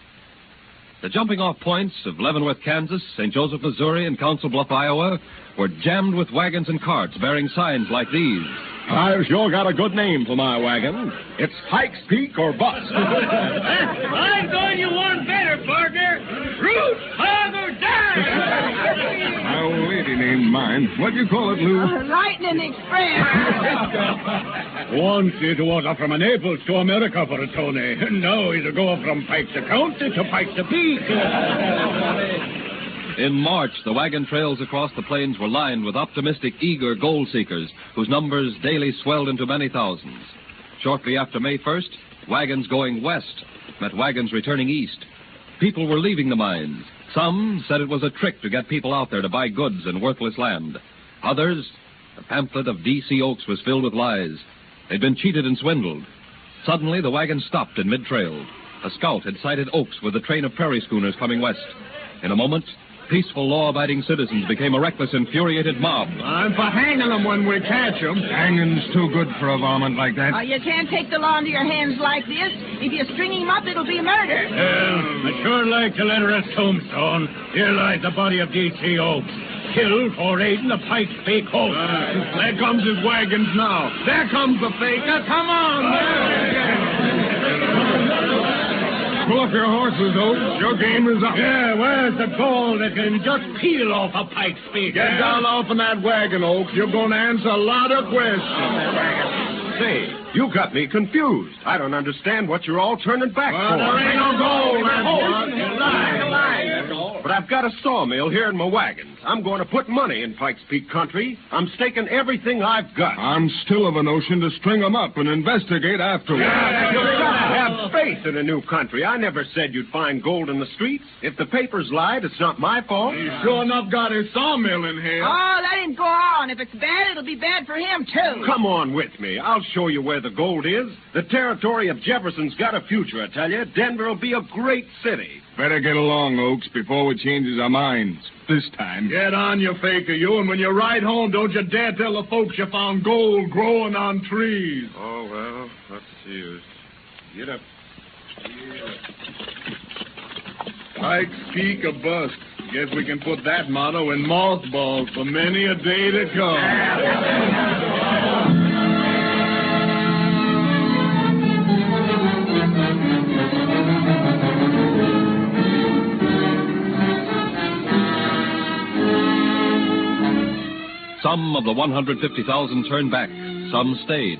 The jumping-off points of Leavenworth, Kansas, St. Joseph, Missouri, and Council Bluff, Iowa, were jammed with wagons and carts bearing signs like these. I've sure got a good name for my wagon. It's Pikes Peak or Bust. I'm going you one better, partner. Root, hog, or die. My old lady named mine. What do you call it, Lou? Lightning Express. Once it was from Naples to America for a Tony. Now it'll go from Pikes County to Pikes Peak. In March, the wagon trails across the plains were lined with optimistic, eager gold seekers whose numbers daily swelled into many thousands. Shortly after May 1st, wagons going west met wagons returning east. People were leaving the mines. Some said it was a trick to get people out there to buy goods and worthless land. Others, the pamphlet of D.C. Oakes was filled with lies. They'd been cheated and swindled. Suddenly, the wagon stopped in mid-trail. A scout had sighted Oakes with a train of prairie schooners coming west. In a moment, peaceful, law-abiding citizens became a reckless, infuriated mob. I'm for hanging them when we catch them. Hanging's too good for a varmint like that. You can't take the law into your hands like this. If you string him up, it'll be murder. Well, I'd sure like to let her a tombstone. Here lies the body of D.C. Oakes, killed for aiding the Pikes Peak hoax. There comes his wagons now. There comes the faker. Come on. Pull up your horses, Oakes. Your game is up. Yeah, where's the gold that can just peel off a Pikes Peak? Get down off in that wagon, Oakes. You're going to answer a lot of questions. Say, you got me confused. I don't understand what you're all turning back for. There ain't no gold, But I've got a sawmill here in my wagons. I'm going to put money in Pikes Peak country. I'm staking everything I've got. I'm still of a notion to string them up and investigate afterwards. You've got to have faith in a new country. I never said you'd find gold in the streets. If the papers lied, it's not my fault. He's sure enough got his sawmill in here. Oh, let him go on. If it's bad, it'll be bad for him, too. Come on with me. I'll show you where the gold is. The territory of Jefferson's got a future, I tell you. Denver will be a great city. Better get along, Oakes, before we changes our minds. This time. Get on, you faker, you, and when you ride home, don't you dare tell the folks you found gold growing on trees. Oh, well, let's see. Get up. Pikes Peak or bust. Guess we can put that motto in mothballs for many a day to come. Some of the 150,000 turned back. Some stayed.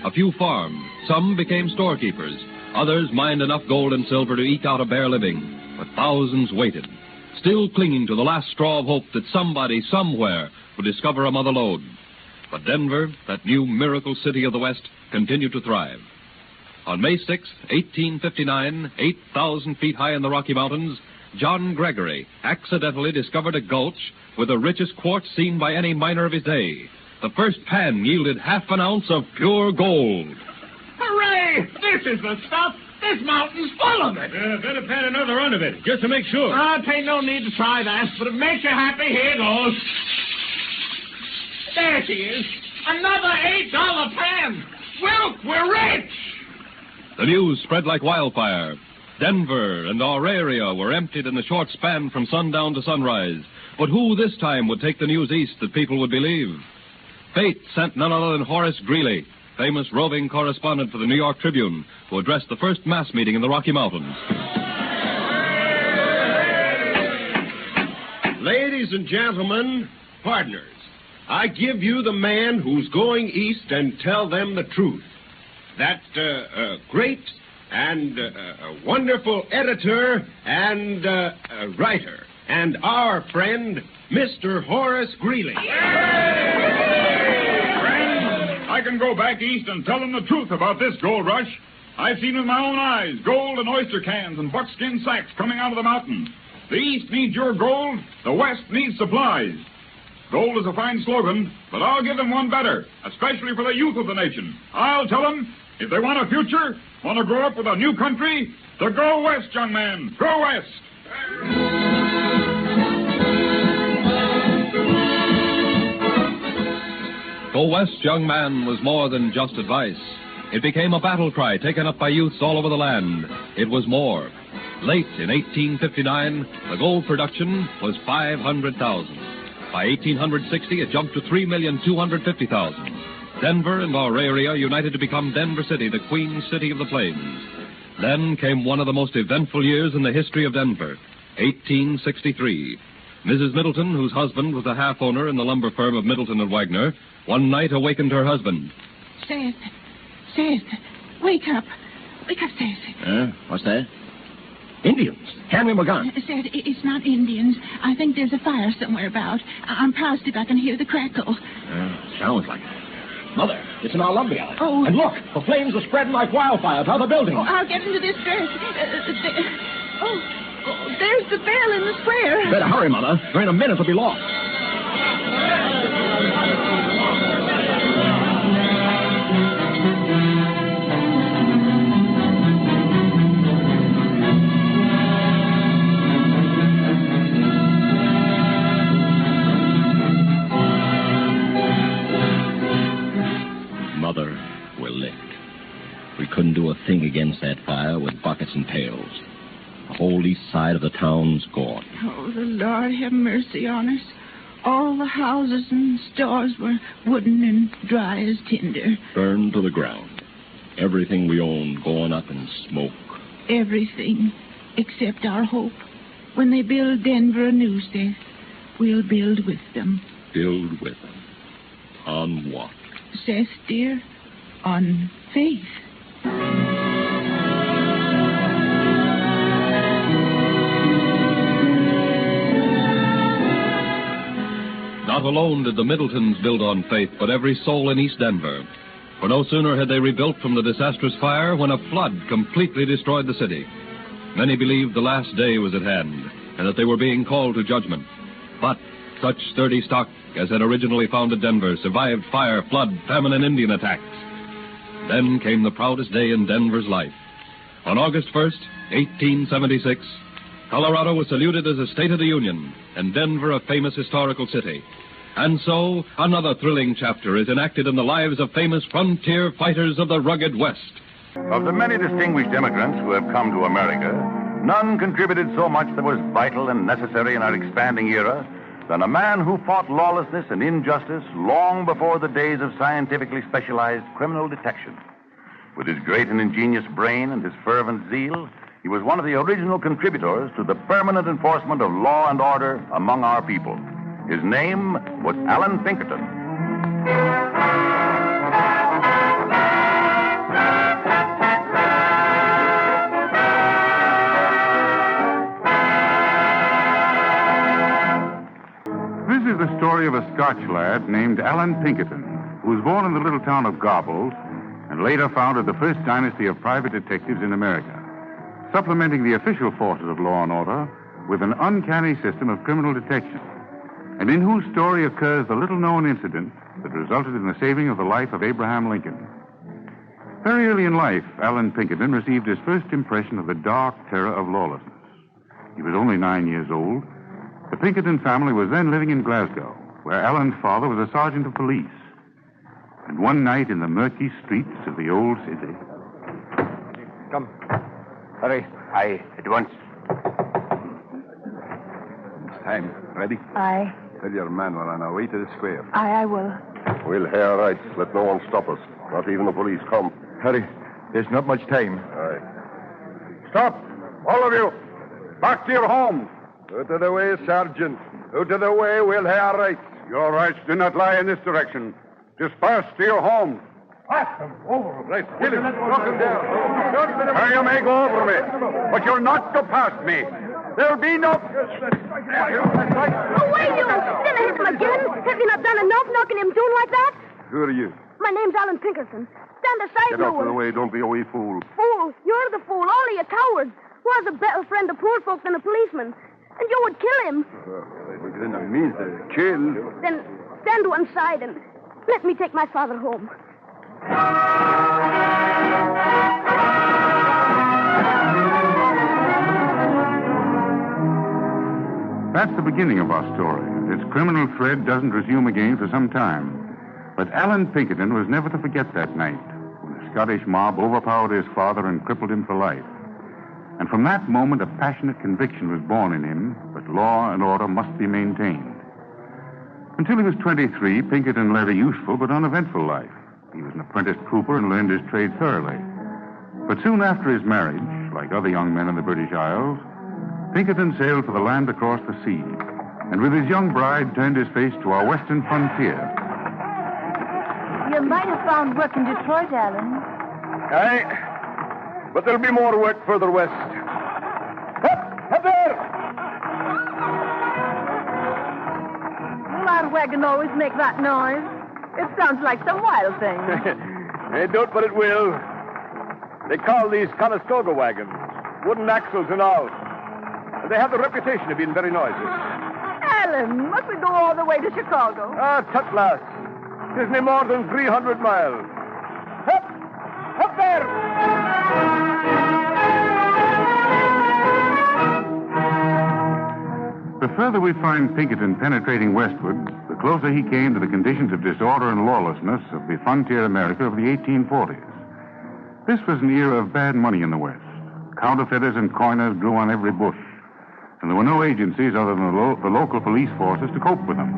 A few farmed. Some became storekeepers. Others mined enough gold and silver to eke out a bare living. But thousands waited, still clinging to the last straw of hope that somebody, somewhere, would discover a mother lode. But Denver, that new miracle city of the West, continued to thrive. On May 6, 1859, 8,000 feet high in the Rocky Mountains, John Gregory accidentally discovered a gulch with the richest quartz seen by any miner of his day. The first pan yielded half an ounce of pure gold. Hooray! This is the stuff. This mountain's full of it. Better pan another run of it, just to make sure. Ain't no need to try that, but if it makes you happy, here goes. There she is. Another $8 pan. Wilk, we're rich. The news spread like wildfire. Denver and our area were emptied in the short span from sundown to sunrise. But who this time would take the news east that people would believe? Fate sent none other than Horace Greeley, famous roving correspondent for the New York Tribune, who addressed the first mass meeting in the Rocky Mountains. Ladies and gentlemen, partners, I give you the man who's going east and tell them the truth. That great and wonderful editor and writer, and our friend, Mr. Horace Greeley. I can go back east and tell them the truth about this gold rush. I've seen with my own eyes gold and oyster cans and buckskin sacks coming out of the mountains. The East needs your gold. The West needs supplies. Gold is a fine slogan, but I'll give them one better, especially for the youth of the nation. I'll tell them, if they want a future, want to grow up with a new country, to go west, young man. Go west. Go west, young man, was more than just advice. It became a battle cry taken up by youths all over the land. It was more. Late in 1859, the gold production was 500,000. By 1860, it jumped to 3,250,000. Denver and our area united to become Denver City, the Queen City of the Plains. Then came one of the most eventful years in the history of Denver, 1863. Mrs. Middleton, whose husband was a half-owner in the lumber firm of Middleton and Wagner, one night awakened her husband. Seth, wake up. Wake up, Seth. What's that? Indians. Hand me my gun. Seth, it's not Indians. I think there's a fire somewhere about. I'm positive I can hear the crackle. Sounds like it. Mother, it's in our lumber yard. Oh. And look, the flames are spreading like wildfire to other buildings. Oh, I'll get into this dress. There's the bell in the square. Better hurry, Mother. There ain't a minute to be lost. Mother, we're licked. We couldn't do a thing against that fire with buckets and pails. The whole east side of the town's gone. Oh, the Lord have mercy on us. All the houses and stores were wooden and dry as tinder. Burned to the ground. Everything we owned going up in smoke. Everything except our hope. When they build Denver anew, Seth, we'll build with them. Build with them. On what? Seth, dear, on faith. Not alone did the Middletons build on faith, but every soul in East Denver. For no sooner had they rebuilt from the disastrous fire when a flood completely destroyed the city. Many believed the last day was at hand, and that they were being called to judgment. But such sturdy stock as had originally founded Denver survived fire, flood, famine, and Indian attacks. Then came the proudest day in Denver's life. On August 1st, 1876, Colorado was saluted as a State of the Union, and Denver a famous historical city. And so, another thrilling chapter is enacted in the lives of famous frontier fighters of the rugged West. Of the many distinguished immigrants who have come to America, none contributed so much that was vital and necessary in our expanding era than a man who fought lawlessness and injustice long before the days of scientifically specialized criminal detection. With his great and ingenious brain and his fervent zeal, he was one of the original contributors to the permanent enforcement of law and order among our people. His name was Allan Pinkerton. This is the story of a Scotch lad named Allan Pinkerton, who was born in the little town of Gobbles and later founded the first dynasty of private detectives in America, supplementing the official forces of law and order with an uncanny system of criminal detection, and in whose story occurs the little-known incident that resulted in the saving of the life of Abraham Lincoln. Very early in life, Allan Pinkerton received his first impression of the dark terror of lawlessness. He was only 9 years old. The Pinkerton family was then living in Glasgow, where Allan's father was a sergeant of police. And one night in the murky streets of the old city... Come. Hurry. Aye, at once. It's time. Ready? Aye. Tell your man we're on our way to the square. Aye, I will. We'll hear rights. Let no one stop us. Not even the police come. Hurry. There's not much time. Aye. Stop! All of you! Back to your homes! Out of the way, Sergeant. Out of the way, we'll have our rights. Your rights do not lie in this direction. Disperse to your homes. Pass them over. Right, kill him. Knock him down. Now you may go over me, but you'll not go past me. There'll be no... Away, you! Then hit him again. Have you not done enough knocking him down like that? Who are you? My name's Alan Pinkerton. Stand aside, Get you. out of the way. Don't be a wee fool. Fool? You're the fool. All of you cowards. Was a better friend of poor folk than a policeman. And you would kill him. It didn't mean to kill. Then stand to one side and let me take my father home. That's the beginning of our story. Its criminal thread doesn't resume again for some time. But Alan Pinkerton was never to forget that night when the Scottish mob overpowered his father and crippled him for life. And from that moment, a passionate conviction was born in him that law and order must be maintained. Until he was 23, Pinkerton led a useful but uneventful life. He was an apprentice trooper and learned his trade thoroughly. But soon after his marriage, like other young men in the British Isles, Pinkerton sailed for the land across the sea, and with his young bride turned his face to our western frontier. You might have found work in Detroit, Alan. Aye. But there'll be more work further west. Up there! Will our wagon always make that noise? It sounds like some wild thing. It don't, but it will. They call these Conestoga wagons. Wooden axles and all. And they have the reputation of being very noisy. Alan, must we go all the way to Chicago? Ah, tut, lass. Isn't it more than 300 miles? Up there! The further we find Pinkerton penetrating westward, the closer he came to the conditions of disorder and lawlessness of the frontier America of the 1840s. This was an era of bad money in the West. Counterfeiters and coiners grew on every bush, and there were no agencies other than the local police forces to cope with them.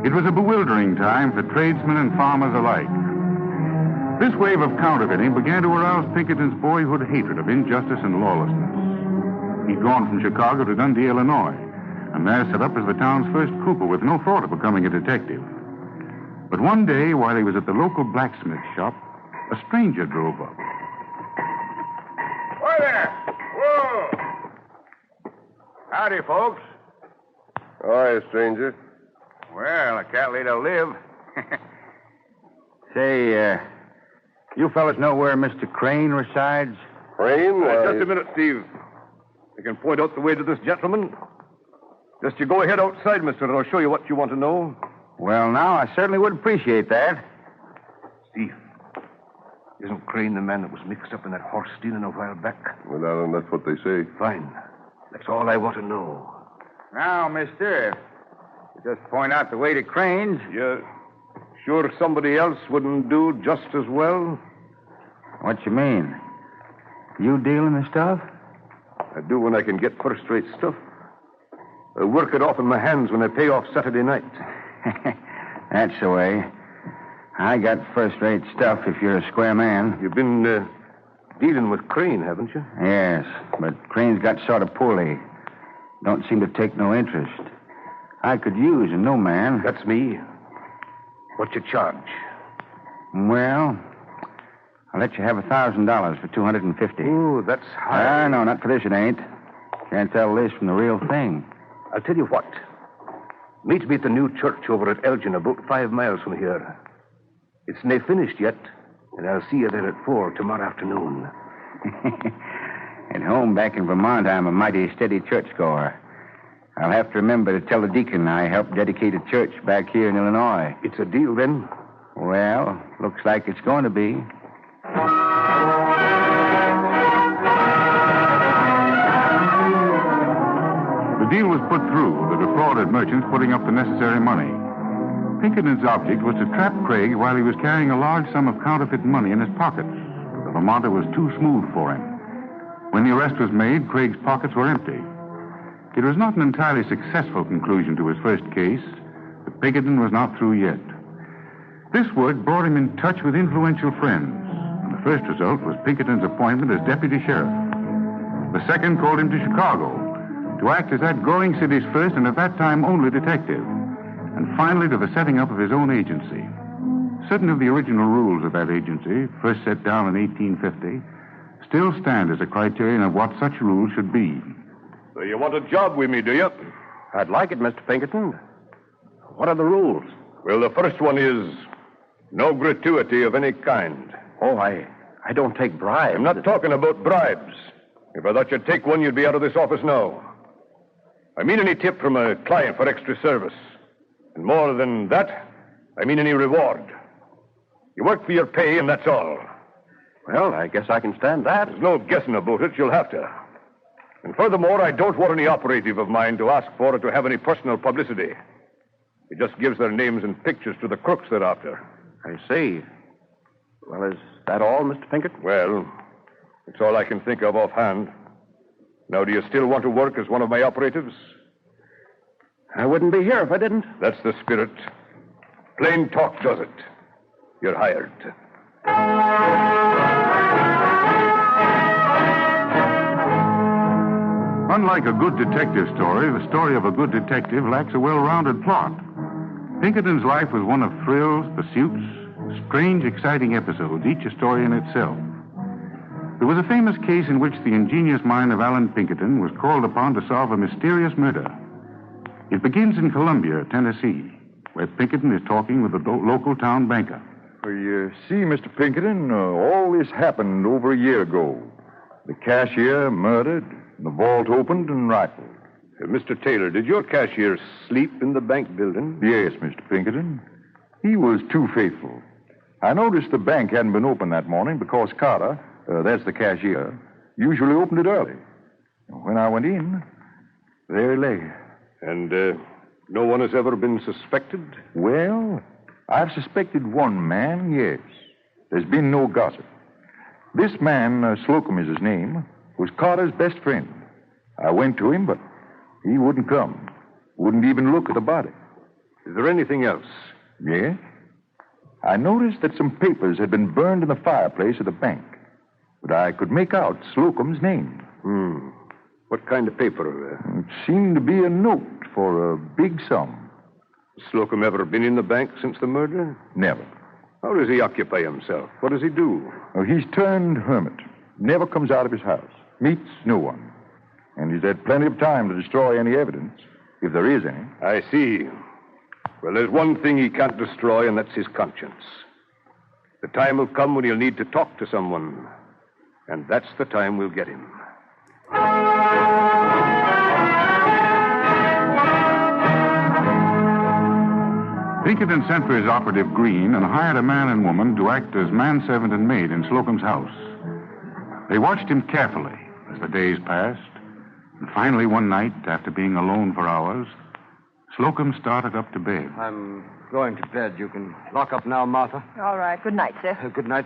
It was a bewildering time for tradesmen and farmers alike. This wave of counterfeiting began to arouse Pinkerton's boyhood hatred of injustice and lawlessness. He'd gone from Chicago to Dundee, Illinois, and there set up as the town's first cooper with no thought of becoming a detective. But one day, while he was at the local blacksmith shop, a stranger drove up. Hi there! Whoa! Howdy, folks. Hi, stranger. Well, I can't let her live. Say, you fellas know where Mr. Crane resides? Crane? Just a minute, Steve. You can point out the way to this gentleman. Just you go ahead outside, mister, and I'll show you what you want to know. Well, now, I certainly would appreciate that. Steve, isn't Crane the man that was mixed up in that horse stealing a while back? Well, Alan, that's what they say. Fine. That's all I want to know. Now, mister, just point out the way to Crane's. You sure somebody else wouldn't do just as well? What you mean? You dealing the stuff? I do when I can get first-rate stuff. I work it off in my hands when I pay off Saturday night. That's the way. I got first-rate stuff if you're a square man. You've been dealing with Crane, haven't you? Yes, but Crane's got sort of poorly. Don't seem to take no interest. I could use a no man. That's me. What you charge? Well, I'll let you have $1,000 for $250. Oh, that's high. No, not for this it ain't. Can't tell this from the real thing. I'll tell you what. Meet me at the new church over at Elgin, about 5 miles from here. It's nae finished yet, and I'll see you there at 4 tomorrow afternoon. At home back in Vermont, I'm a mighty steady churchgoer. I'll have to remember to tell the deacon I helped dedicate a church back here in Illinois. It's a deal, then? Well, looks like it's going to be. The deal was put through, the defrauded merchants putting up the necessary money. Pinkerton's object was to trap Craig while he was carrying a large sum of counterfeit money in his pockets. But the Vermonter was too smooth for him. When the arrest was made, Craig's pockets were empty. It was not an entirely successful conclusion to his first case, but Pinkerton was not through yet. This work brought him in touch with influential friends. And the first result was Pinkerton's appointment as deputy sheriff. The second called him to Chicago to act as that growing city's first and at that time only detective. And finally to the setting up of his own agency. Certain of the original rules of that agency, first set down in 1850, still stand as a criterion of what such rules should be. So you want a job with me, do you? I'd like it, Mr. Pinkerton. What are the rules? Well, the first one is no gratuity of any kind. Oh, I don't take bribes. I'm not talking about bribes. If I thought you'd take one, you'd be out of this office now. I mean any tip from a client for extra service. And more than that, I mean any reward. You work for your pay, and that's all. Well, I guess I can stand that. There's no guessing about it. You'll have to. And furthermore, I don't want any operative of mine to ask for or to have any personal publicity. It just gives their names and pictures to the crooks they're after. I see. Well, is that all, Mr. Pinkerton? Well, it's all I can think of offhand. Now, do you still want to work as one of my operatives? I wouldn't be here if I didn't. That's the spirit. Plain talk does it. You're hired. Unlike a good detective story, the story of a good detective lacks a well-rounded plot. Pinkerton's life was one of thrills, pursuits, strange, exciting episodes, each a story in itself. There was a famous case in which the ingenious mind of Alan Pinkerton was called upon to solve a mysterious murder. It begins in Columbia, Tennessee, where Pinkerton is talking with a local town banker. You see, Mr. Pinkerton, all this happened over a year ago. The cashier murdered, and the vault opened and rifled. Mr. Taylor, did your cashier sleep in the bank building? Yes, Mr. Pinkerton. He was too faithful. I noticed the bank hadn't been open that morning because Carter, that's the cashier, usually opened it early. When I went in, there he lay. And no one has ever been suspected? Well, I've suspected one man, yes. There's been no gossip. This man, Slocum is his name, was Carter's best friend. I went to him, but he wouldn't come. Wouldn't even look at the body. Is there anything else? Yes. I noticed that some papers had been burned in the fireplace of the bank. But I could make out Slocum's name. What kind of paper? It seemed to be a note for a big sum. Has Slocum ever been in the bank since the murder? Never. How does he occupy himself? What does he do? He's turned hermit. Never comes out of his house. Meets no one. And he's had plenty of time to destroy any evidence, if there is any. I see. Well, there's one thing he can't destroy, and that's his conscience. The time will come when he'll need to talk to someone. And that's the time we'll get him. Pinkerton sent for his operative Green and hired a man and woman to act as manservant and maid in Slocum's house. They watched him carefully as the days passed, and finally one night, after being alone for hours, Slocum started up to bed. I'm going to bed. You can lock up now, Martha. All right. Good night, sir. Good night.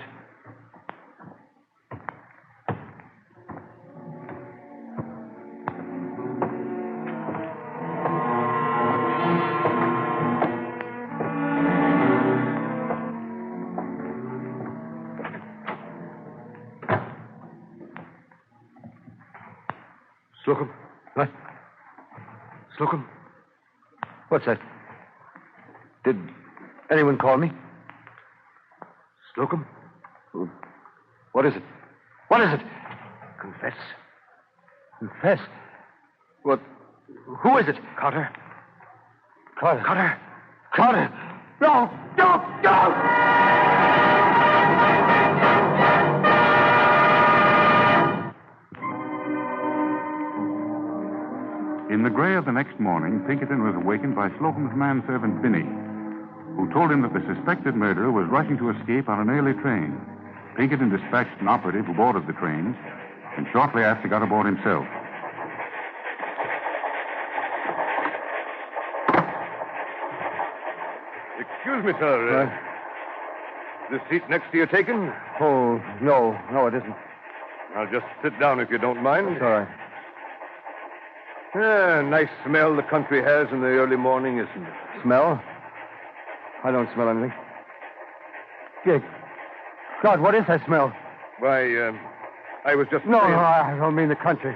Slocum? What? Slocum? What's that? Did anyone call me? Slocum? What is it? What is it? Confess. Confess? What? Who is it? Carter. Carter. Carter. Carter. No! No! No! In the gray of the next morning, Pinkerton was awakened by Slocum's manservant, Binney, who told him that the suspected murderer was rushing to escape on an early train. Pinkerton dispatched an operative who boarded the train, and shortly after got aboard himself. Excuse me, sir. This seat next to you taken? Oh, no. No, it isn't. I'll just sit down if you don't mind. It's all right. Nice smell the country has in the early morning, isn't it? Smell? I don't smell anything. Dick. God, what is that smell? Why, I was just No, saying... I don't mean the country.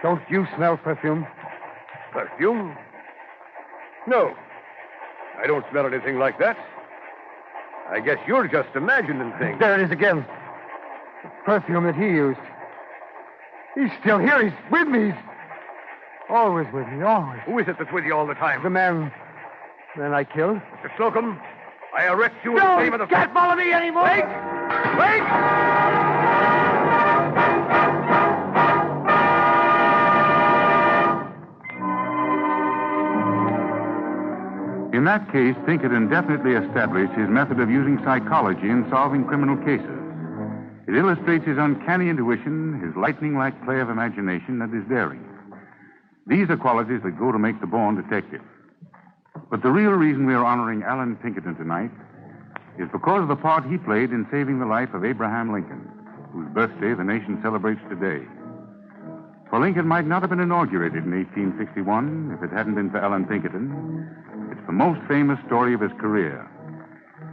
Don't you smell perfume? Perfume? No. I don't smell anything like that. I guess you're just imagining things. There it is again. The perfume that he used. He's still here. He's with me. He's always with me, always. Who is it that's with you all the time? The man I killed. Mr. Slocum, I arrest you in No, the name of the... can't follow me anymore. Wait! Wait! In that case, Pinkerton definitely established his method of using psychology in solving criminal cases. It illustrates his uncanny intuition, his lightning-like play of imagination, and his daring. These are qualities that go to make the born detective. But the real reason we are honoring Alan Pinkerton tonight is because of the part he played in saving the life of Abraham Lincoln, whose birthday the nation celebrates today. For Lincoln might not have been inaugurated in 1861 if it hadn't been for Alan Pinkerton. It's the most famous story of his career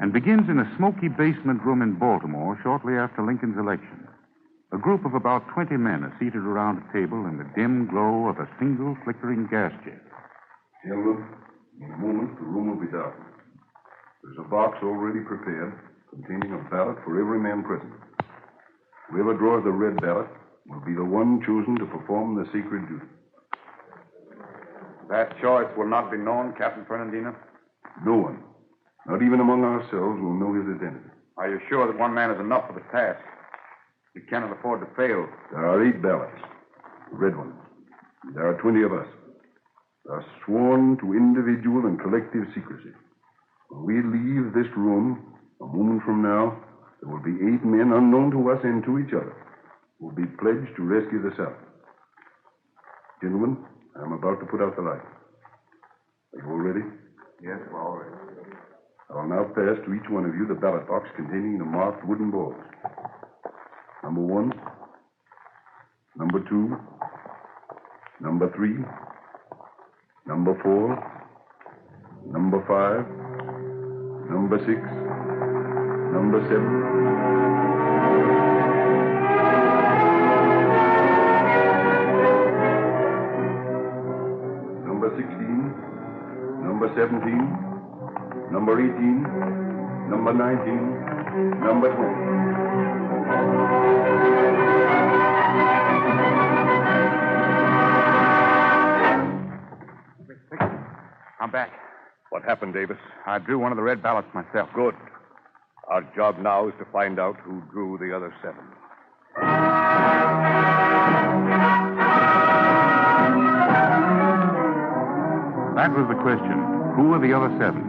and begins in a smoky basement room in Baltimore shortly after Lincoln's election. A group of about 20 men are seated around a table in the dim glow of a single flickering gas jet. Gentlemen, in a moment, the room will be dark. There's a box already prepared containing a ballot for every man present. Whoever draws the red ballot will be the one chosen to perform the secret duty. That choice will not be known, Captain Fernandina? No one, not even among ourselves, will know his identity. Are you sure that one man is enough for the task? We cannot afford to fail. There are 8 ballots, the red ones. There are 20 of us. They are sworn to individual and collective secrecy. When we leave this room, a moment from now, there will be 8 men unknown to us and to each other who will be pledged to rescue the South. Gentlemen, I am about to put out the light. Are you all ready? Yes, we're all ready. I will now pass to each one of you the ballot box containing the marked wooden balls. Number 1, number 2, number 3, number 4, number 5, number 6, number 7. Number 16, number 17, number 18, number 19, number 20. I'm back. What happened, Davis? I drew one of the red ballots myself. Good. Our job now is to find out who drew the other 7. That was the question. Who were the other 7?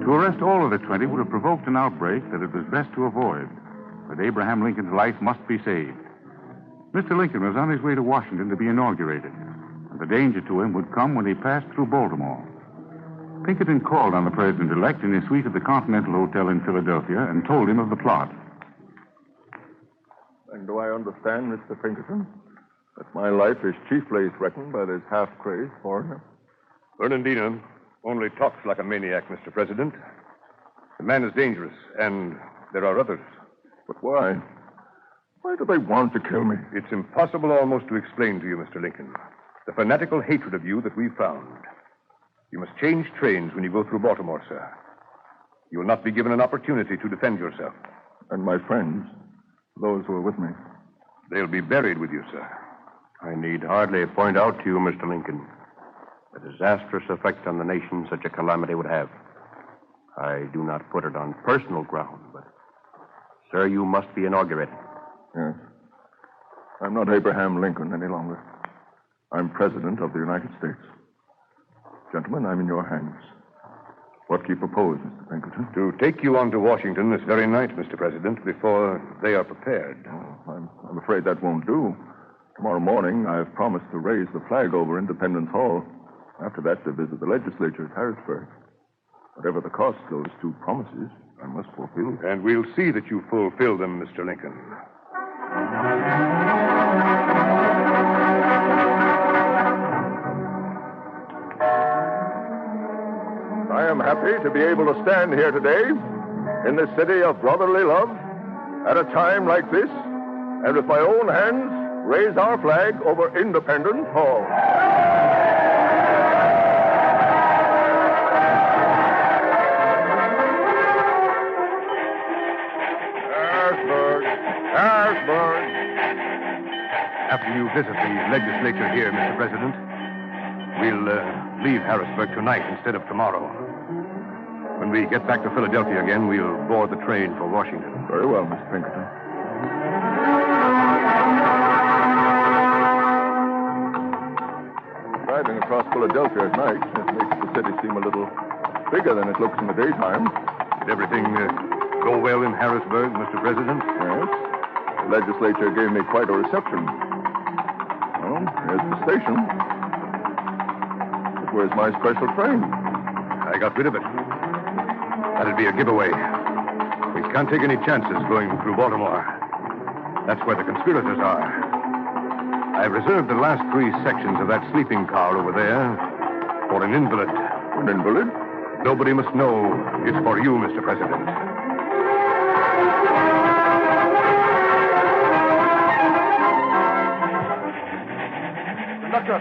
To arrest all of the 20 would have provoked an outbreak that it was best to avoid. But Abraham Lincoln's life must be saved. Mr. Lincoln was on his way to Washington to be inaugurated, and the danger to him would come when he passed through Baltimore. Pinkerton called on the president-elect in his suite at the Continental Hotel in Philadelphia and told him of the plot. And do I understand, Mr. Pinkerton, that my life is chiefly threatened by this half-crazed foreigner? Fernandina only talks like a maniac, Mr. President. The man is dangerous, and there are others. But why? Why do they want to kill me? It's impossible almost to explain to you, Mr. Lincoln. The fanatical hatred of you that we found. You must change trains when you go through Baltimore, sir. You will not be given an opportunity to defend yourself. And my friends, those who are with me? They'll be buried with you, sir. I need hardly point out to you, Mr. Lincoln, the disastrous effect on the nation such a calamity would have. I do not put it on personal ground, but, sir, you must be inaugurated. Yes. I'm not Abraham Lincoln any longer. I'm President of the United States. Gentlemen, I'm in your hands. What do you propose, Mr. Pinkerton? To take you on to Washington this very night, Mr. President, before they are prepared. Oh, I'm afraid that won't do. Tomorrow morning, I've promised to raise the flag over Independence Hall. After that, to visit the legislature at Harrisburg. Whatever the cost, those 2 promises I must fulfill. And we'll see that you fulfill them, Mr. Lincoln. I am happy to be able to stand here today in the city of brotherly love, at a time like this, and with my own hands, raise our flag over Independence Hall. Harrisburg. After you visit the legislature here, Mr. President, we'll leave Harrisburg tonight instead of tomorrow. When we get back to Philadelphia again, we'll board the train for Washington. Very well, Mr. Pinkerton. Driving across Philadelphia at night, it makes the city seem a little bigger than it looks in the daytime. Did everything go well in Harrisburg, Mr. President? Yes. The legislature gave me quite a reception. Well, here's the station. But where's my special train? I got rid of it. That'd be a giveaway. We can't take any chances going through Baltimore. That's where the conspirators are. I've reserved the last 3 sections of that sleeping car over there for an invalid. An invalid? Nobody must know it's for you, Mr. President. Conductor.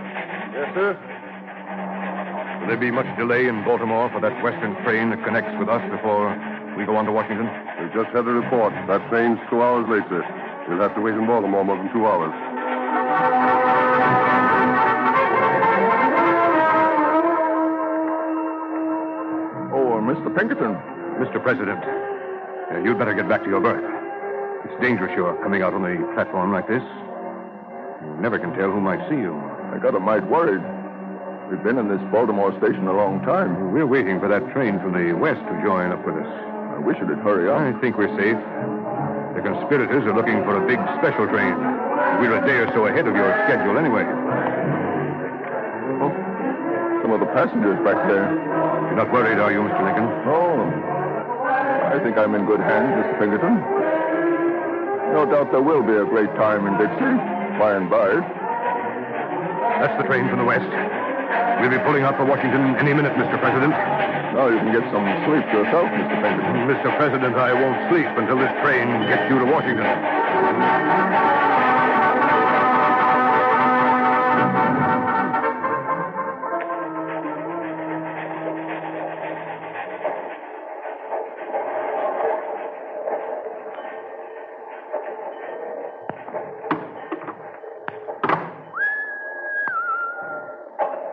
Yes, sir? Will there be much delay in Baltimore for that western train that connects with us before we go on to Washington? We just had a report. That train's 2 hours late, sir. We'll have to wait in Baltimore more than 2 hours. Oh, Mr. Pinkerton. Mr. President, you'd better get back to your berth. It's dangerous you're coming out on the platform like this. You never can tell who might see you. I got a mite worried. We've been in this Baltimore station a long time. We're waiting for that train from the west to join up with us. I wish it'd hurry up. I think we're safe. The conspirators are looking for a big special train. We're a day or so ahead of your schedule anyway. Oh, some of the passengers back there. You're not worried, are you, Mr. Lincoln? No. I think I'm in good hands, Mr. Pinkerton. No doubt there will be a great time in Dixie, by and by. That's the train from the west. We'll be pulling out for Washington any minute, Mr. President. Now you can get some sleep yourself, Mr. Pinkerton. Mr. President, I won't sleep until this train gets you to Washington.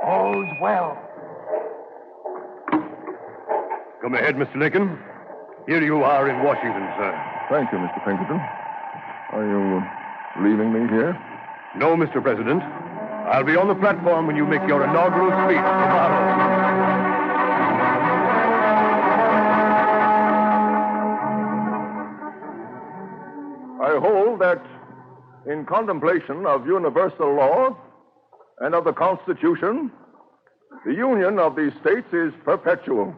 All's well. Come ahead, Mr. Lincoln. Here you are in Washington, sir. Thank you, Mr. Pinkerton. Are you leaving me here? No, Mr. President. I'll be on the platform when you make your inaugural speech tomorrow. I hold that in contemplation of universal law and of the Constitution, the union of these states is perpetual.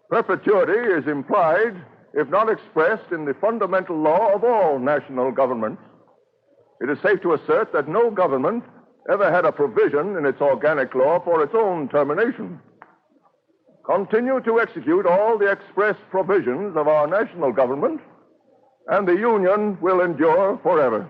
Perpetuity is implied, if not expressed, in the fundamental law of all national governments. It is safe to assert that no government ever had a provision in its organic law for its own termination. Continue to execute all the express provisions of our national government, and the union will endure forever.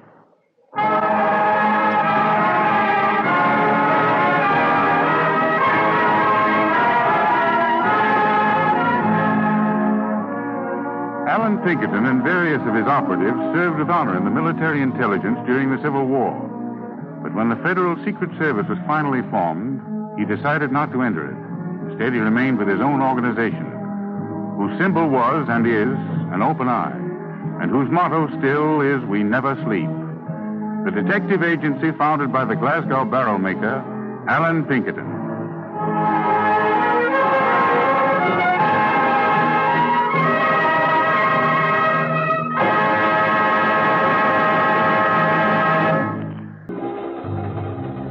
Alan Pinkerton and various of his operatives served with honor in the military intelligence during the Civil War. But when the Federal Secret Service was finally formed, he decided not to enter it. Instead, he remained with his own organization, whose symbol was and is an open eye, and whose motto still is, "We never sleep." The detective agency founded by the Glasgow barrel maker, Alan Pinkerton.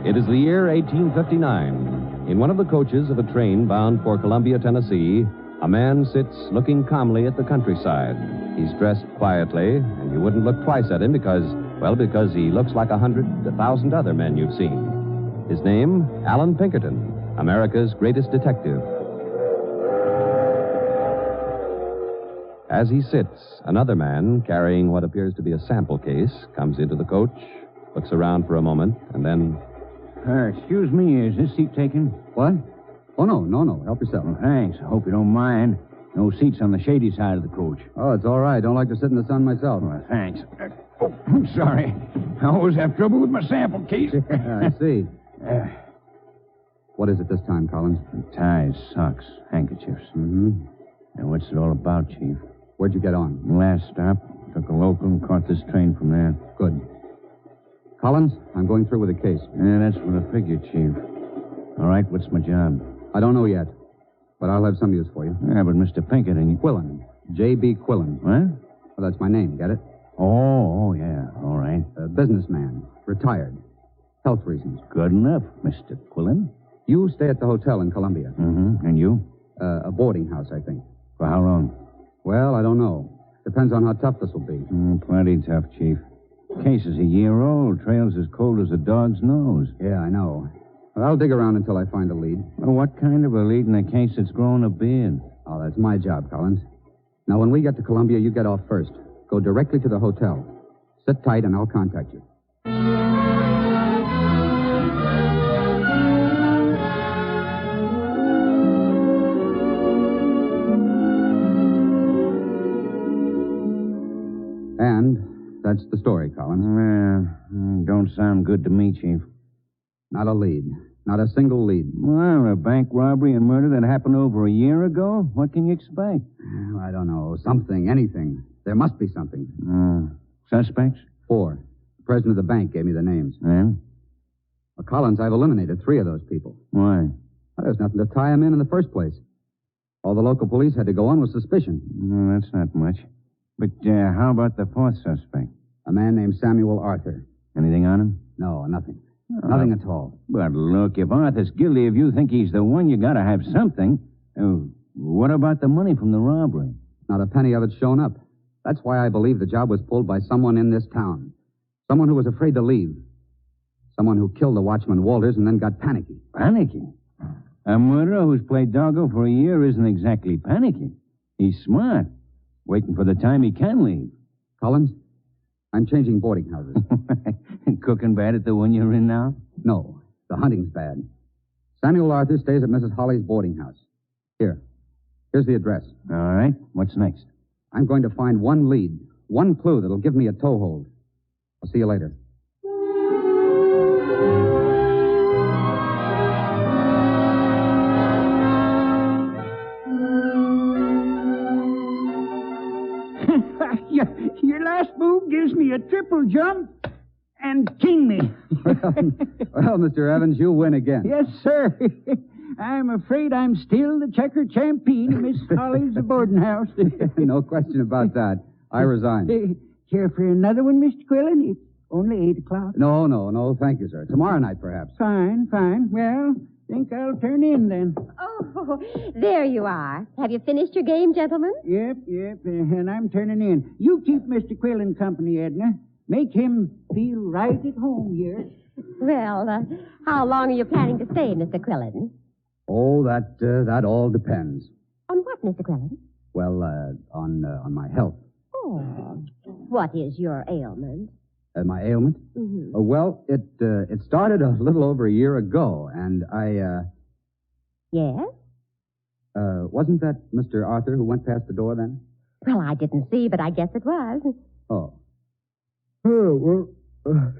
It is the year 1859. In one of the coaches of a train bound for Columbia, Tennessee, a man sits looking calmly at the countryside. He's dressed quietly, and you wouldn't look twice at him because he looks like 1,000 other men you've seen. His name, Alan Pinkerton, America's greatest detective. As he sits, another man, carrying what appears to be a sample case, comes into the coach, looks around for a moment, and then... Excuse me, is this seat taken? What? Oh, no. Help yourself. Well, thanks. I hope you don't mind. No seats on the shady side of the coach. Oh, it's all right. Don't like to sit in the sun myself. Well, thanks. I'm sorry. I always have trouble with my sample case. I see. What is it this time, Collins? Ties, socks, handkerchiefs. Mm-hmm. Now, what's it all about, Chief? Where'd you get on? Last stop. Took a local and caught this train from there. Good. Collins, I'm going through with the case. Yeah, that's what I figured, Chief. All right, what's my job? I don't know yet, but I'll have some use for you. Yeah, but Mr. Pinkerton... Quillen. J.B. Quillen. What? Well, that's my name, get it? Oh, yeah, all right. A businessman. Retired. Health reasons. Good enough, Mr. Quillen. You stay at the hotel in Columbia. Mm-hmm. And you? A boarding house, I think. For how long? Well, I don't know. Depends on how tough this will be. Plenty tough, Chief. Case is a year old. Trail's as cold as a dog's nose. Yeah, I know. Well, I'll dig around until I find a lead. Well, what kind of a lead in a case that's growing a beard? Oh, that's my job, Collins. Now, when we get to Columbia, you get off first. Go directly to the hotel. Sit tight, and I'll contact you. And that's the story, Collins. Don't sound good to me, Chief. Not a lead. Not a single lead. Well, a bank robbery and murder that happened over a year ago? What can you expect? Well, I don't know. Something, anything. There must be something. Suspects? 4. The president of the bank gave me the names. And? Well, Collins, I've eliminated 3 of those people. Why? Well, there's nothing to tie them in the first place. All the local police had to go on was suspicion. Well, that's not much. But how about the 4th suspect? A man named Samuel Arthur. Anything on him? No, nothing. Nothing at all. But look, if Arthur's guilty, if you think he's the one, you gotta have something. What about the money from the robbery? Not a penny of it's shown up. That's why I believe the job was pulled by someone in this town. Someone who was afraid to leave. Someone who killed the watchman Walters and then got panicky. Panicky? A murderer who's played doggo for a year isn't exactly panicky. He's smart. Waiting for the time he can leave. Collins, I'm changing boarding houses. Cooking bad at the one you're in now? No, the hunting's bad. Samuel Arthur stays at Mrs. Holly's boarding house. Here's the address. All right. What's next? I'm going to find one lead, one clue that'll give me a toehold. I'll see you later. Your last move gives me a triple jump and king me. Well, Mr. Evans, you win again. Yes, sir. I'm afraid I'm still the checker champion of Miss Holly's boarding house. No question about that. I resign. Care for another one, Mr. Quillen? It's only 8 o'clock. No. Thank you, sir. Tomorrow night, perhaps. Fine. Well, think I'll turn in then. Oh, there you are. Have you finished your game, gentlemen? Yep. And I'm turning in. You keep Mr. Quillen company, Edna. Make him feel right at home here. Well, how long are you planning to stay, Mr. Quillen? Oh, that all depends. On what, Mr. Quillen? Well, on my health. Oh, what is your ailment? My ailment? Mm-hmm. Well, it started a little over a year ago, and I, Yes? Wasn't that Mr. Arthur who went past the door then? Well, I didn't see, but I guess it was. Oh. Oh, well,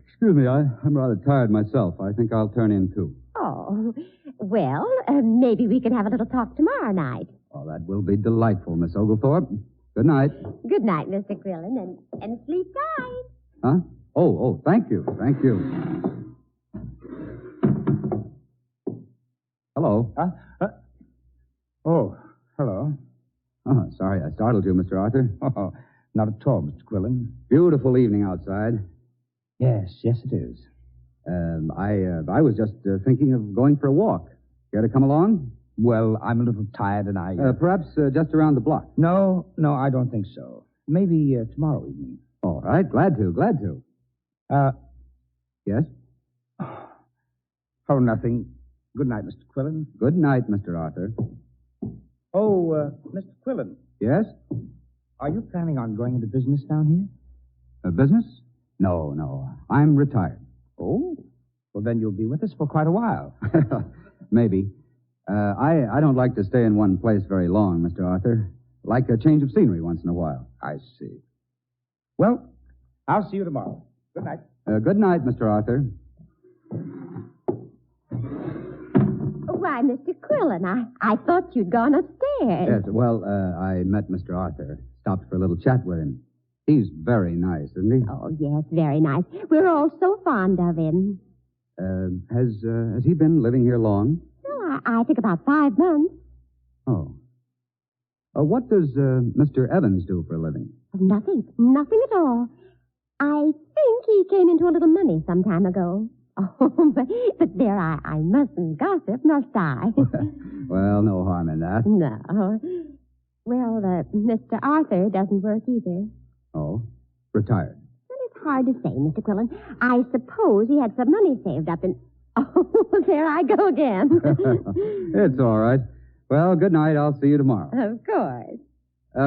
excuse me, I'm rather tired myself. I think I'll turn in, too. Oh, well, maybe we can have a little talk tomorrow night. Oh, that will be delightful, Miss Oglethorpe. Good night. Good night, Mr. Quillen, and sleep tight. Huh? Oh, thank you. Hello. Oh, hello. Oh, sorry I startled you, Mr. Arthur. Oh, not at all, Mr. Quillen. Beautiful evening outside. Yes, it is. I was just thinking of going for a walk. Care to come along? Well, I'm a little tired and I... Perhaps just around the block. No, I don't think so. Maybe tomorrow evening. All right, glad to. Yes? Oh, nothing. Good night, Mr. Quillen. Good night, Mr. Arthur. Oh, Mr. Quillen. Yes? Are you planning on going into business down here? Business? No. I'm retired. Oh? Well, then you'll be with us for quite a while. Maybe. I don't like to stay in one place very long, Mr. Arthur. Like a change of scenery once in a while. I see. Well, I'll see you tomorrow. Good night. Good night, Mr. Arthur. Why, Mr. Quillen, I thought you'd gone upstairs. Yes, well, I met Mr. Arthur. Stopped for a little chat with him. He's very nice, isn't he? Oh, yes, very nice. We're all so fond of him. Has he been living here long? Well, I think about 5 months. Oh. What does Mr. Evans do for a living? Nothing at all. I think he came into a little money some time ago. Oh, but there, I mustn't gossip, must I? Well, no harm in that. No. Well, Mr. Arthur doesn't work either. Oh, retired. Well, it's hard to say, Mr. Quillen. I suppose he had some money saved up in... Oh, there I go again. It's all right. Well, good night. I'll see you tomorrow. Of course.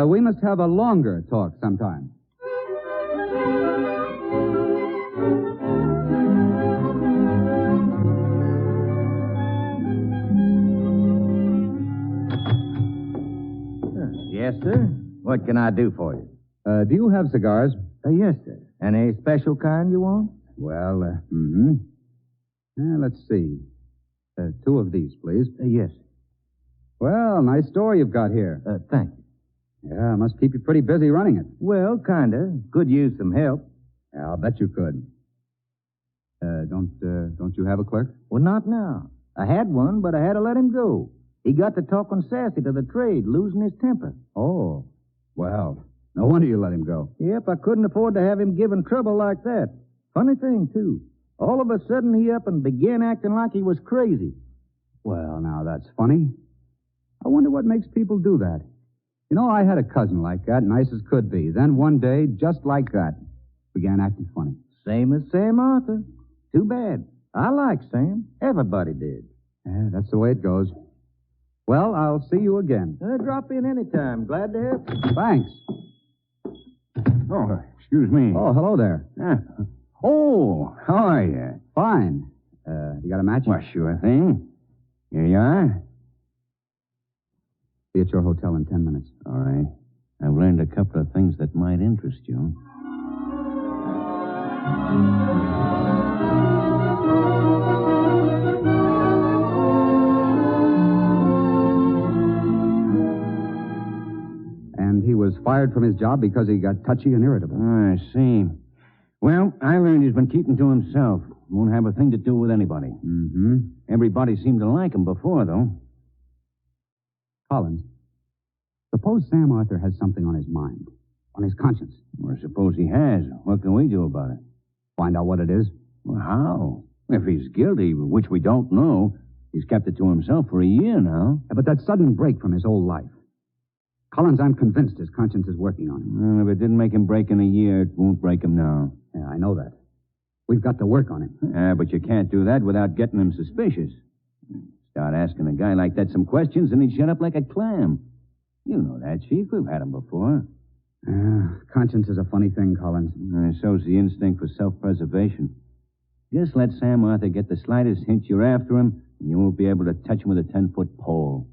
We must have a longer talk sometime. Yes, sir. What can I do for you? Do you have cigars? Yes, sir. Any special kind you want? Well, let's see. 2 of these, please. Yes. Well, nice store you've got here. Thank you. Yeah, must keep you pretty busy running it. Well, kinda. Could use some help. Yeah, I'll bet you could. Don't you have a clerk? Well, not now. I had one, but I had to let him go. He got to talking sassy to the trade, losing his temper. Oh, well, no wonder you let him go. Yep, I couldn't afford to have him giving trouble like that. Funny thing, too. All of a sudden, he up and began acting like he was crazy. Well, now, that's funny. I wonder what makes people do that. You know, I had a cousin like that, nice as could be. Then one day, just like that, began acting funny. Same as Sam Arthur. Too bad. I like Sam. Everybody did. Yeah, that's the way it goes. Well, I'll see you again. Drop in anytime. Glad to help. Thanks. Oh, excuse me. Oh, hello there. Oh, how are you? Fine. You got a match? Well, sure thing. Here you are. Be at your hotel in 10 minutes. All right. I've learned a couple of things that might interest you. And he was fired from his job because he got touchy and irritable. Oh, I see. Well, I learned he's been keeping to himself. Won't have a thing to do with anybody. Mm-hmm. Everybody seemed to like him before, though. Collins, suppose Sam Arthur has something on his mind, on his conscience. Or suppose he has. What can we do about it? Find out what it is? Well, how? If he's guilty, which we don't know, he's kept it to himself for a year now. Yeah, but that sudden break from his old life. Collins, I'm convinced his conscience is working on him. Well, if it didn't make him break in a year, it won't break him now. Yeah, I know that. We've got to work on him. Yeah, but you can't do that without getting him suspicious. Start asking a guy like that some questions, and he'd shut up like a clam. You know that, Chief. We've had him before. Conscience is a funny thing, Collins. So's the instinct for self-preservation. Just let Sam Arthur get the slightest hint you're after him, and you won't be able to touch him with a 10-foot pole.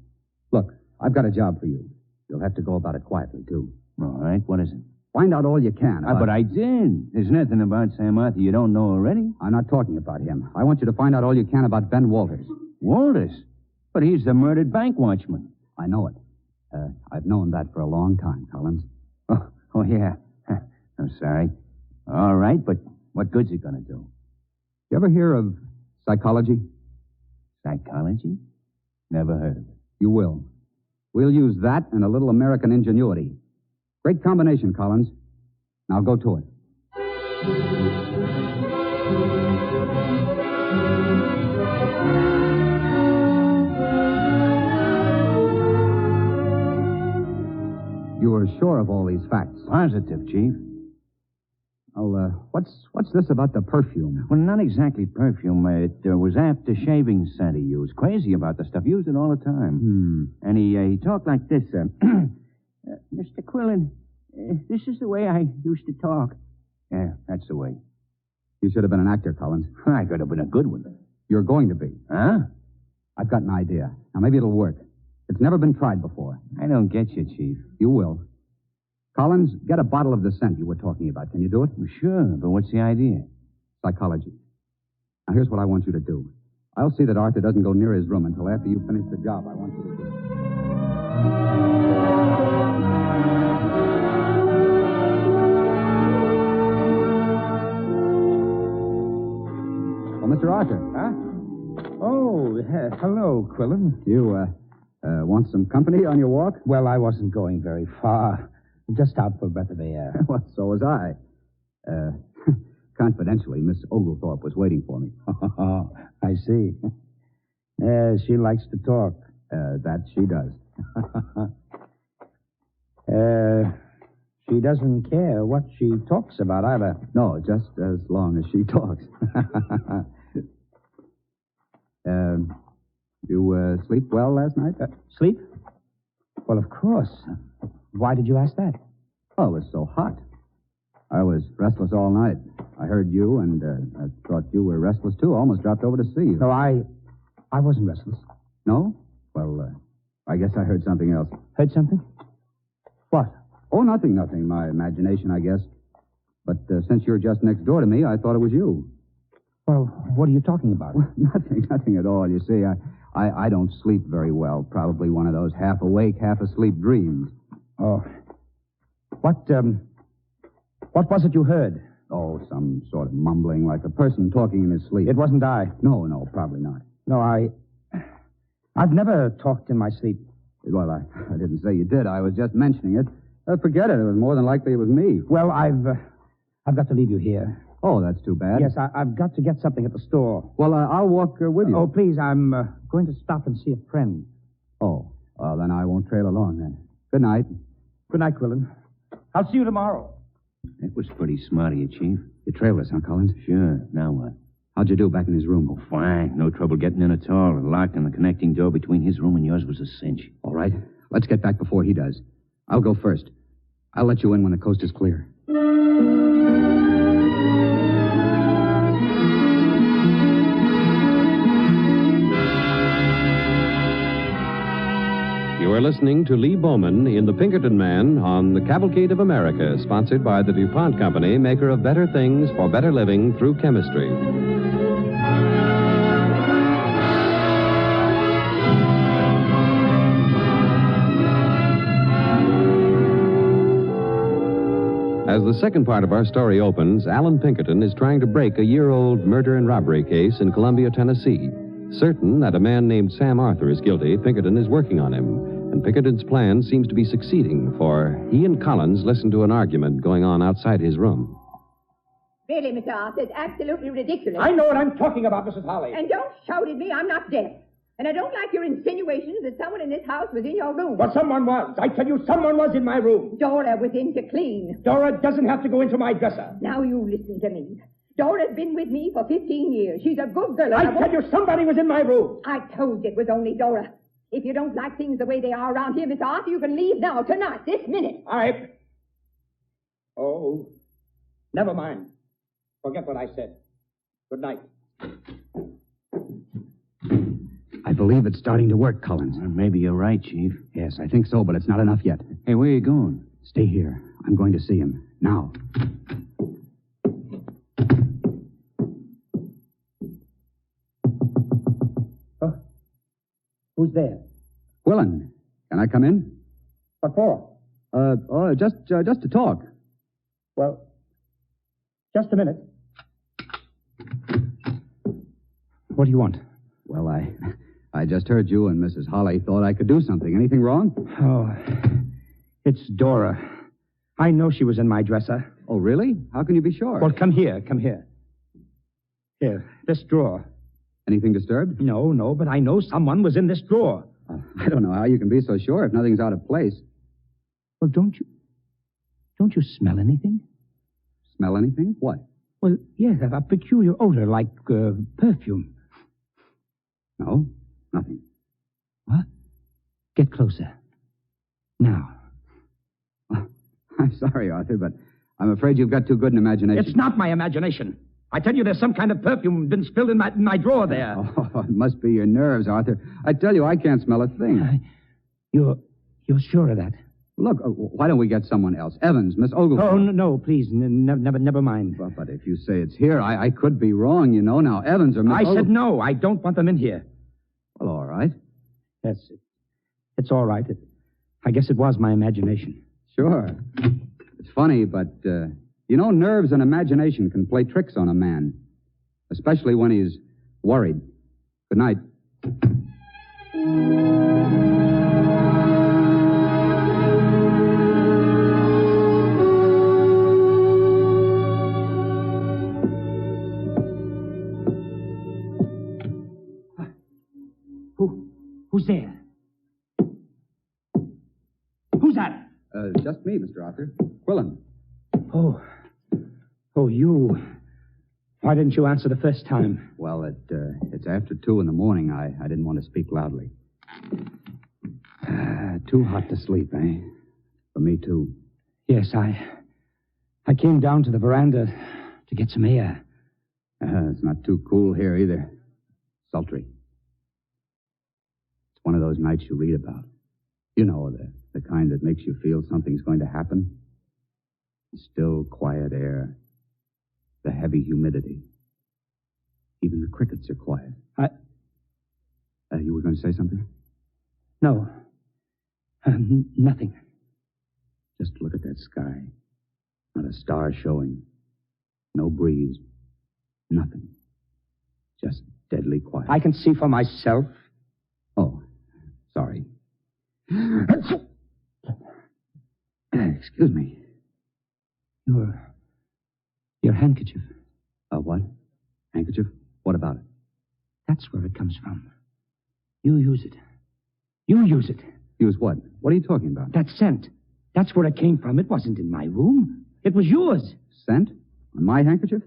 Look, I've got a job for you. You'll have to go about it quietly, too. All right, what is it? Find out all you can about... But I did. There's nothing about Sam Arthur you don't know already. I'm not talking about him. I want you to find out all you can about Ben Walters. Walters? But he's the murdered bank watchman. I know it. I've known that for a long time, Collins. Oh, yeah. I'm sorry. All right, but what good's it going to do? You ever hear of psychology? Psychology? Never heard of it. You will. We'll use that and a little American ingenuity. Great combination, Collins. Now go to it. You are sure of all these facts? Positive, Chief. Well, what's this about the perfume? Well, not exactly perfume. It was after-shaving scent he used. Crazy about the stuff. Used it all the time. And he talked like this. Mr. Quillen, This is the way I used to talk. Yeah, that's the way. You should have been an actor, Collins. I could have been a good one. You're going to be. Huh? I've got an idea. Now, maybe it'll work. It's never been tried before. I don't get you, Chief. You will. Collins, get a bottle of the scent you were talking about. Can you do it? Well, sure, but what's the idea? Psychology. Now, here's what I want you to do. I'll see that Arthur doesn't go near his room until after you finish the job I want you to do. Oh, Mr. Arthur. Huh? Oh, hello, Quillen. You, want some company on your walk? Well, I wasn't going very far. Just out for a breath of air. Well, so was I. Confidentially, Miss Oglethorpe was waiting for me. I see. She likes to talk. That she does. She doesn't care what she talks about either. No, just as long as she talks. You sleep well last night? Sleep? Well, of course. Why did you ask that? Oh, it was so hot. I was restless all night. I heard you, and I thought you were restless, too. Almost dropped over to see you. No, I wasn't restless. No? Well, I guess I heard something else. Heard something? What? Oh, nothing. My imagination, I guess. But since you're just next door to me, I thought it was you. Well, what are you talking about? Well, nothing at all. You see, I don't sleep very well. Probably one of those half-awake, half-asleep dreams. Oh. What was it you heard? Oh, some sort of mumbling, like a person talking in his sleep. It wasn't I. No, probably not. No, I've never talked in my sleep. Well, I didn't say you did. I was just mentioning it. Forget it. It was more than likely it was me. Well, I've got to leave you here. Oh, that's too bad. Yes, I've got to get something at the store. Well, I'll walk with you. Oh, please, I'm going to stop and see a friend. Oh, well, then I won't trail along then. Good night. Good night, Quillen. I'll see you tomorrow. That was pretty smart of you, Chief. You trailed us, huh, Collins? Sure. Now what? How'd you do back in his room? Oh, fine. No trouble getting in at all. The lock and the connecting door between his room and yours was a cinch. All right. Let's get back before he does. I'll go first. I'll let you in when the coast is clear. You are listening to Lee Bowman in The Pinkerton Man on the Cavalcade of America, sponsored by the DuPont Company, maker of better things for better living through chemistry. As the second part of our story opens, Alan Pinkerton is trying to break a year-old murder and robbery case in Columbia, Tennessee. Certain that a man named Sam Arthur is guilty, Pinkerton is working on him. And Pinkerton's plan seems to be succeeding, for he and Collins listen to an argument going on outside his room. Really, Mr. Arthur, it's absolutely ridiculous. I know what I'm talking about, Mrs. Holly. And don't shout at me. I'm not deaf. And I don't like your insinuations that someone in this house was in your room. Well, someone was. I tell you, someone was in my room. Dora was in to clean. Dora doesn't have to go into my dresser. Now you listen to me. Dora's been with me for 15 years. She's a good girl. I tell you, somebody was in my room. I told you it was only Dora. If you don't like things the way they are around here, Mr. Arthur, you can leave now, tonight, this minute. Oh, never mind. Forget what I said. Good night. I believe it's starting to work, Collins. Maybe you're right, Chief. Yes, I think so, but it's not enough yet. Hey, where are you going? Stay here. I'm going to see him. Now. Who's there? Quillen. Can I come in? What for? Just to talk. Well, just a minute. What do you want? Well, I just heard you and Mrs. Holly thought I could do something. Anything wrong? Oh, it's Dora. I know she was in my dresser. Oh, really? How can you be sure? Well, come here. Here, this drawer. Anything disturbed? No, but I know someone was in this drawer. I don't know how you can be so sure if nothing's out of place. Well, don't you smell anything? Smell anything? What? Well, yeah, a peculiar odor like perfume. No, nothing. What? Get closer. Now. I'm sorry, Arthur, but I'm afraid you've got too good an imagination. It's not my imagination. I tell you, there's some kind of perfume been spilled in my drawer there. Oh, it must be your nerves, Arthur. I tell you, I can't smell a thing. You're sure of that? Look, why don't we get someone else? Evans, Miss Oglethorpe. Oh, no, please. Never mind. But if you say it's here, I could be wrong, you know. Now, Evans or Miss I said no. I don't want them in here. Well, all right. Yes, it's all right. I guess it was my imagination. Sure. It's funny, but, you know, nerves and imagination can play tricks on a man, especially when he's worried. Good night. Who's there? Who's that? Just me, Mr. Arthur. Quillen. Oh, you. Why didn't you answer the first time? Well, it's after 2 in the morning. I didn't want to speak loudly. Too hot to sleep, eh? For me, too. Yes, I came down to the veranda to get some air. It's not too cool here either. Sultry. It's one of those nights you read about. You know, the kind that makes you feel something's going to happen. The still, quiet air. The heavy humidity. Even the crickets are quiet. You were going to say something? No. Nothing. Just look at that sky. Not a star showing. No breeze. Nothing. Just deadly quiet. I can see for myself. Oh, sorry. Excuse me. Your handkerchief. What? Handkerchief? What about it? That's where it comes from. You use it. You use it. Use what? What are you talking about? That scent. That's where it came from. It wasn't in my room. It was yours. Scent? On my handkerchief?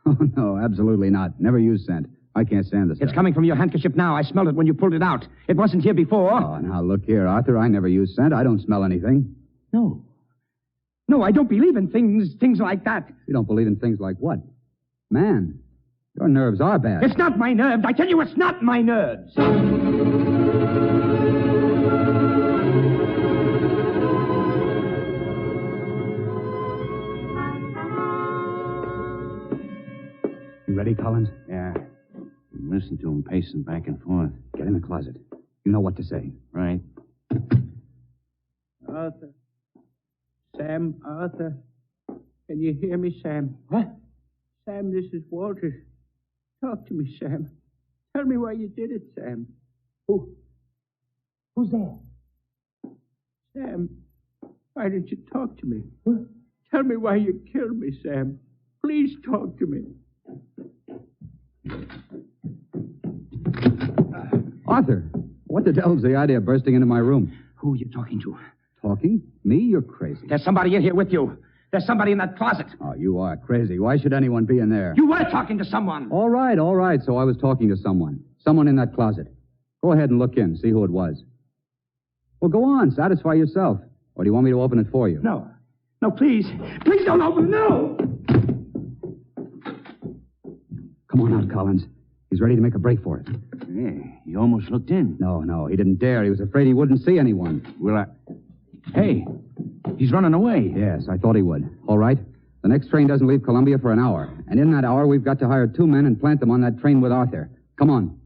Oh, no, absolutely not. Never use scent. I can't stand the stuff. It's coming from your handkerchief now. I smelled it when you pulled it out. It wasn't here before. Oh, now look here, Arthur. I never use scent. I don't smell anything. No. No, I don't believe in things like that. You don't believe in things like what? Man, your nerves are bad. It's not my nerves. I tell you, it's not my nerves. You ready, Collins? Yeah. Listen to him pacing back and forth. Get in the closet. You know what to say. Right. Arthur. Sam, Arthur. Can you hear me, Sam? What? Sam, this is Walter. Talk to me, Sam. Tell me why you did it, Sam. Who's there? Sam, why didn't you talk to me? What? Tell me why you killed me, Sam. Please talk to me. Arthur, what the devil's the idea of bursting into my room? Who are you talking to? Talking? Me? You're crazy. There's somebody in here with you. There's somebody in that closet. Oh, you are crazy. Why should anyone be in there? You were talking to someone. All right. So I was talking to someone. Someone in that closet. Go ahead and look in. See who it was. Well, go on. Satisfy yourself. Or do you want me to open it for you? No. No, please. Please don't open. No. Come on out, Collins. He's ready to make a break for it. Yeah, he almost looked in. No, he didn't dare. He was afraid he wouldn't see anyone. Hey, he's running away. Yes, I thought he would. All right. The next train doesn't leave Columbia for an hour. And in that hour, we've got to hire 2 men and plant them on that train with Arthur. Come on.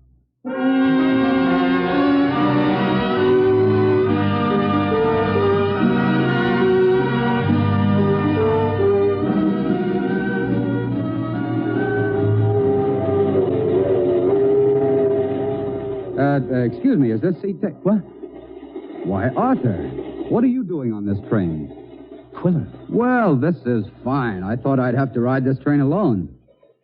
Excuse me, is this seat... What? Why, Arthur, what are you doing on this train? Quillen. Well, this is fine. I thought I'd have to ride this train alone.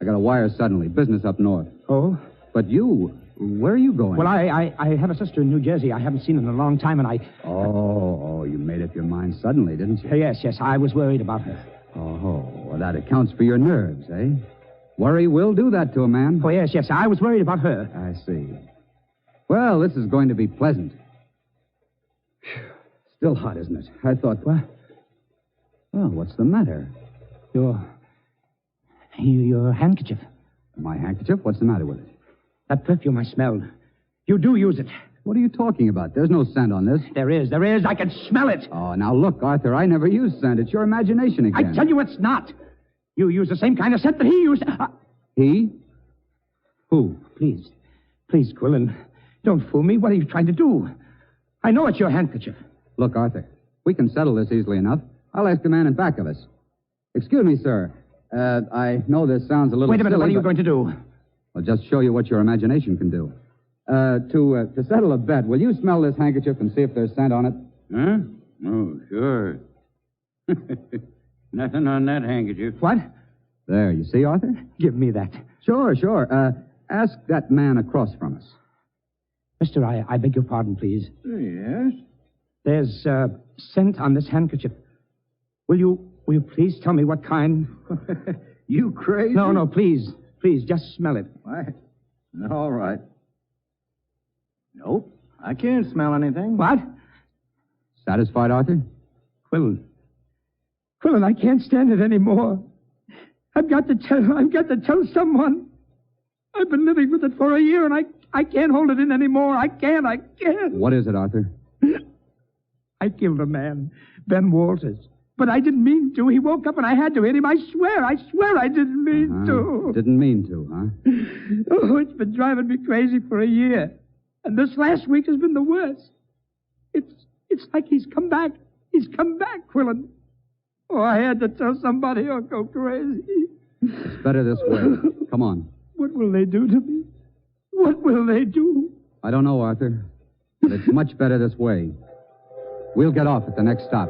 I got a wire suddenly. Business up north. Oh? But you, where are you going? Well, I have a sister in New Jersey. I haven't seen her in a long time, and I... Oh, you made up your mind suddenly, didn't you? Yes. I was worried about her. Oh, well, that accounts for your nerves, eh? Worry will do that to a man. Oh, yes. I was worried about her. I see. Well, this is going to be pleasant. Still hot, isn't it? I thought... Well, what's the matter? Your handkerchief. My handkerchief? What's the matter with it? That perfume I smelled. You do use it. What are you talking about? There's no scent on this. There is. I can smell it. Oh, now look, Arthur, I never used scent. It's your imagination again. I tell you it's not. You use the same kind of scent that he used. He? Who? Please, Quillen, don't fool me. What are you trying to do? I know it's your handkerchief. Look, Arthur, we can settle this easily enough. I'll ask the man in back of us. Excuse me, sir. I know this sounds a little Wait a minute, silly, what are you but... going to do? I'll just show you what your imagination can do. To settle a bet, will you smell this handkerchief and see if there's scent on it? Huh? Oh, sure. Nothing on that handkerchief. What? There, you see, Arthur? Give me that. Sure. Ask that man across from us. Mister, I beg your pardon, please. Yes? There's scent on this handkerchief. Will you please tell me what kind? You crazy? No, please. Please, just smell it. Why? All right. Nope. I can't smell anything. What? Satisfied, Arthur? Quillen, I can't stand it anymore. I've got to tell someone. I've been living with it for a year, and I can't hold it in anymore. I can't. What is it, Arthur? I killed a man, Ben Walters. But I didn't mean to. He woke up and I had to hit him. I swear I didn't mean to. Didn't mean to, huh? Oh, it's been driving me crazy for a year. And this last week has been the worst. It's like he's come back. He's come back, Quillen. Oh, I had to tell somebody or go crazy. It's better this way. Come on. What will they do to me? What will they do? I don't know, Arthur. But it's much better this way. We'll get off at the next stop.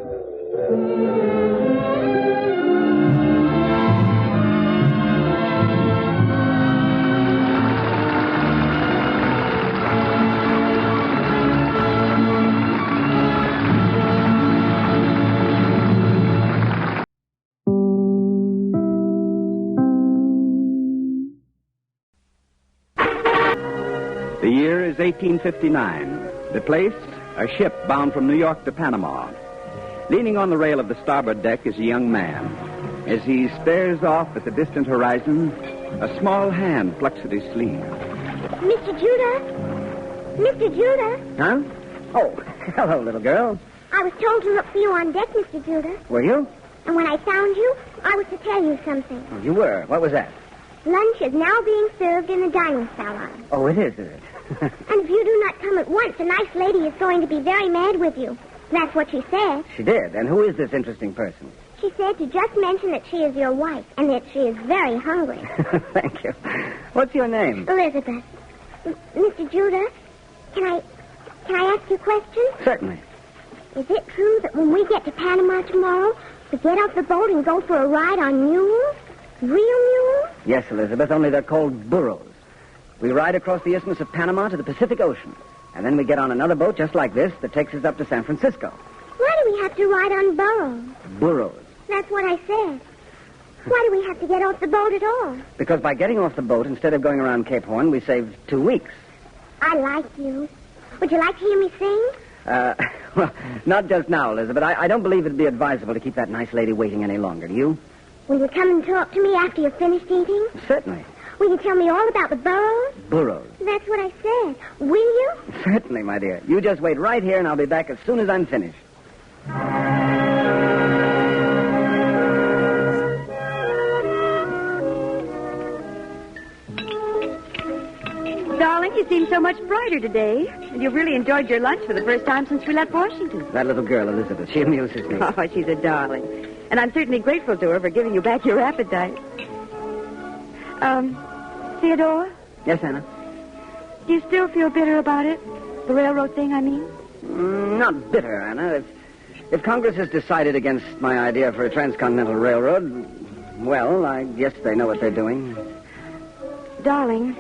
The year is 1859. The place, a ship bound from New York to Panama. Leaning on the rail of the starboard deck is a young man. As he stares off at the distant horizon, a small hand plucks at his sleeve. Mr. Judah? Mr. Judah? Huh? Oh, hello, little girl. I was told to look for you on deck, Mr. Judah. Were you? And when I found you, I was to tell you something. Oh, you were. What was that? Lunch is now being served in the dining salon. Oh, it is it? And if you do not come at once, a nice lady is going to be very mad with you. That's what she said. She did. And who is this interesting person? She said to just mention that she is your wife and that she is very hungry. Thank you. What's your name? Elizabeth. Mr. Judah, can I ask you a question? Certainly. Is it true that when we get to Panama tomorrow, we get off the boat and go for a ride on mules? Real mules? Yes, Elizabeth, only they're called burros. We ride across the Isthmus of Panama to the Pacific Ocean. And then we get on another boat just like this that takes us up to San Francisco. Why do we have to ride on burros? Burros. That's what I said. Why do we have to get off the boat at all? Because by getting off the boat, instead of going around Cape Horn, we saved 2 weeks. I like you. Would you like to hear me sing? Well, not just now, Elizabeth. I don't believe it'd be advisable to keep that nice lady waiting any longer. Do you? Will you come and talk to me after you've finished eating? Certainly. Will you tell me all about the burros? Burros. That's what I said. Will you? Certainly, my dear. You just wait right here, and I'll be back as soon as I'm finished. Darling, you seem so much brighter today. And you've really enjoyed your lunch for the first time since we left Washington. That little girl, Elizabeth, she amuses me. Oh, she's a darling. And I'm certainly grateful to her for giving you back your appetite. Theodore? Yes, Anna? Do you still feel bitter about it? The railroad thing, I mean? Not bitter, Anna. If Congress has decided against my idea for a transcontinental railroad, well, I guess they know what they're doing. Darling,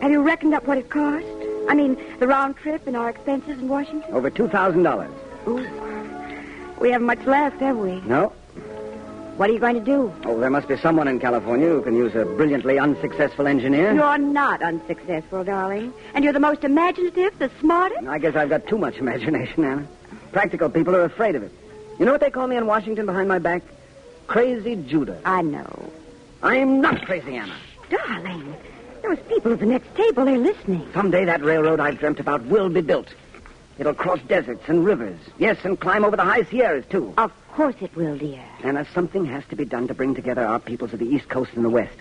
have you reckoned up what it cost? I mean, the round trip and our expenses in Washington? Over $2,000. Ooh. We haven't much left, have we? No. What are you going to do? Oh, there must be someone in California who can use a brilliantly unsuccessful engineer. You're not unsuccessful, darling. And you're the most imaginative, the smartest. I guess I've got too much imagination, Anna. Practical people are afraid of it. You know what they call me in Washington behind my back? crazy Judah. I know. I'm not crazy, Anna. Darling, those people at the next table, they're listening. Someday that railroad I've dreamt about will be built. It'll cross deserts and rivers. Yes, and climb over the high Sierras, too. Of course it will, dear. Anna, something has to be done to bring together our peoples of the East Coast and the West.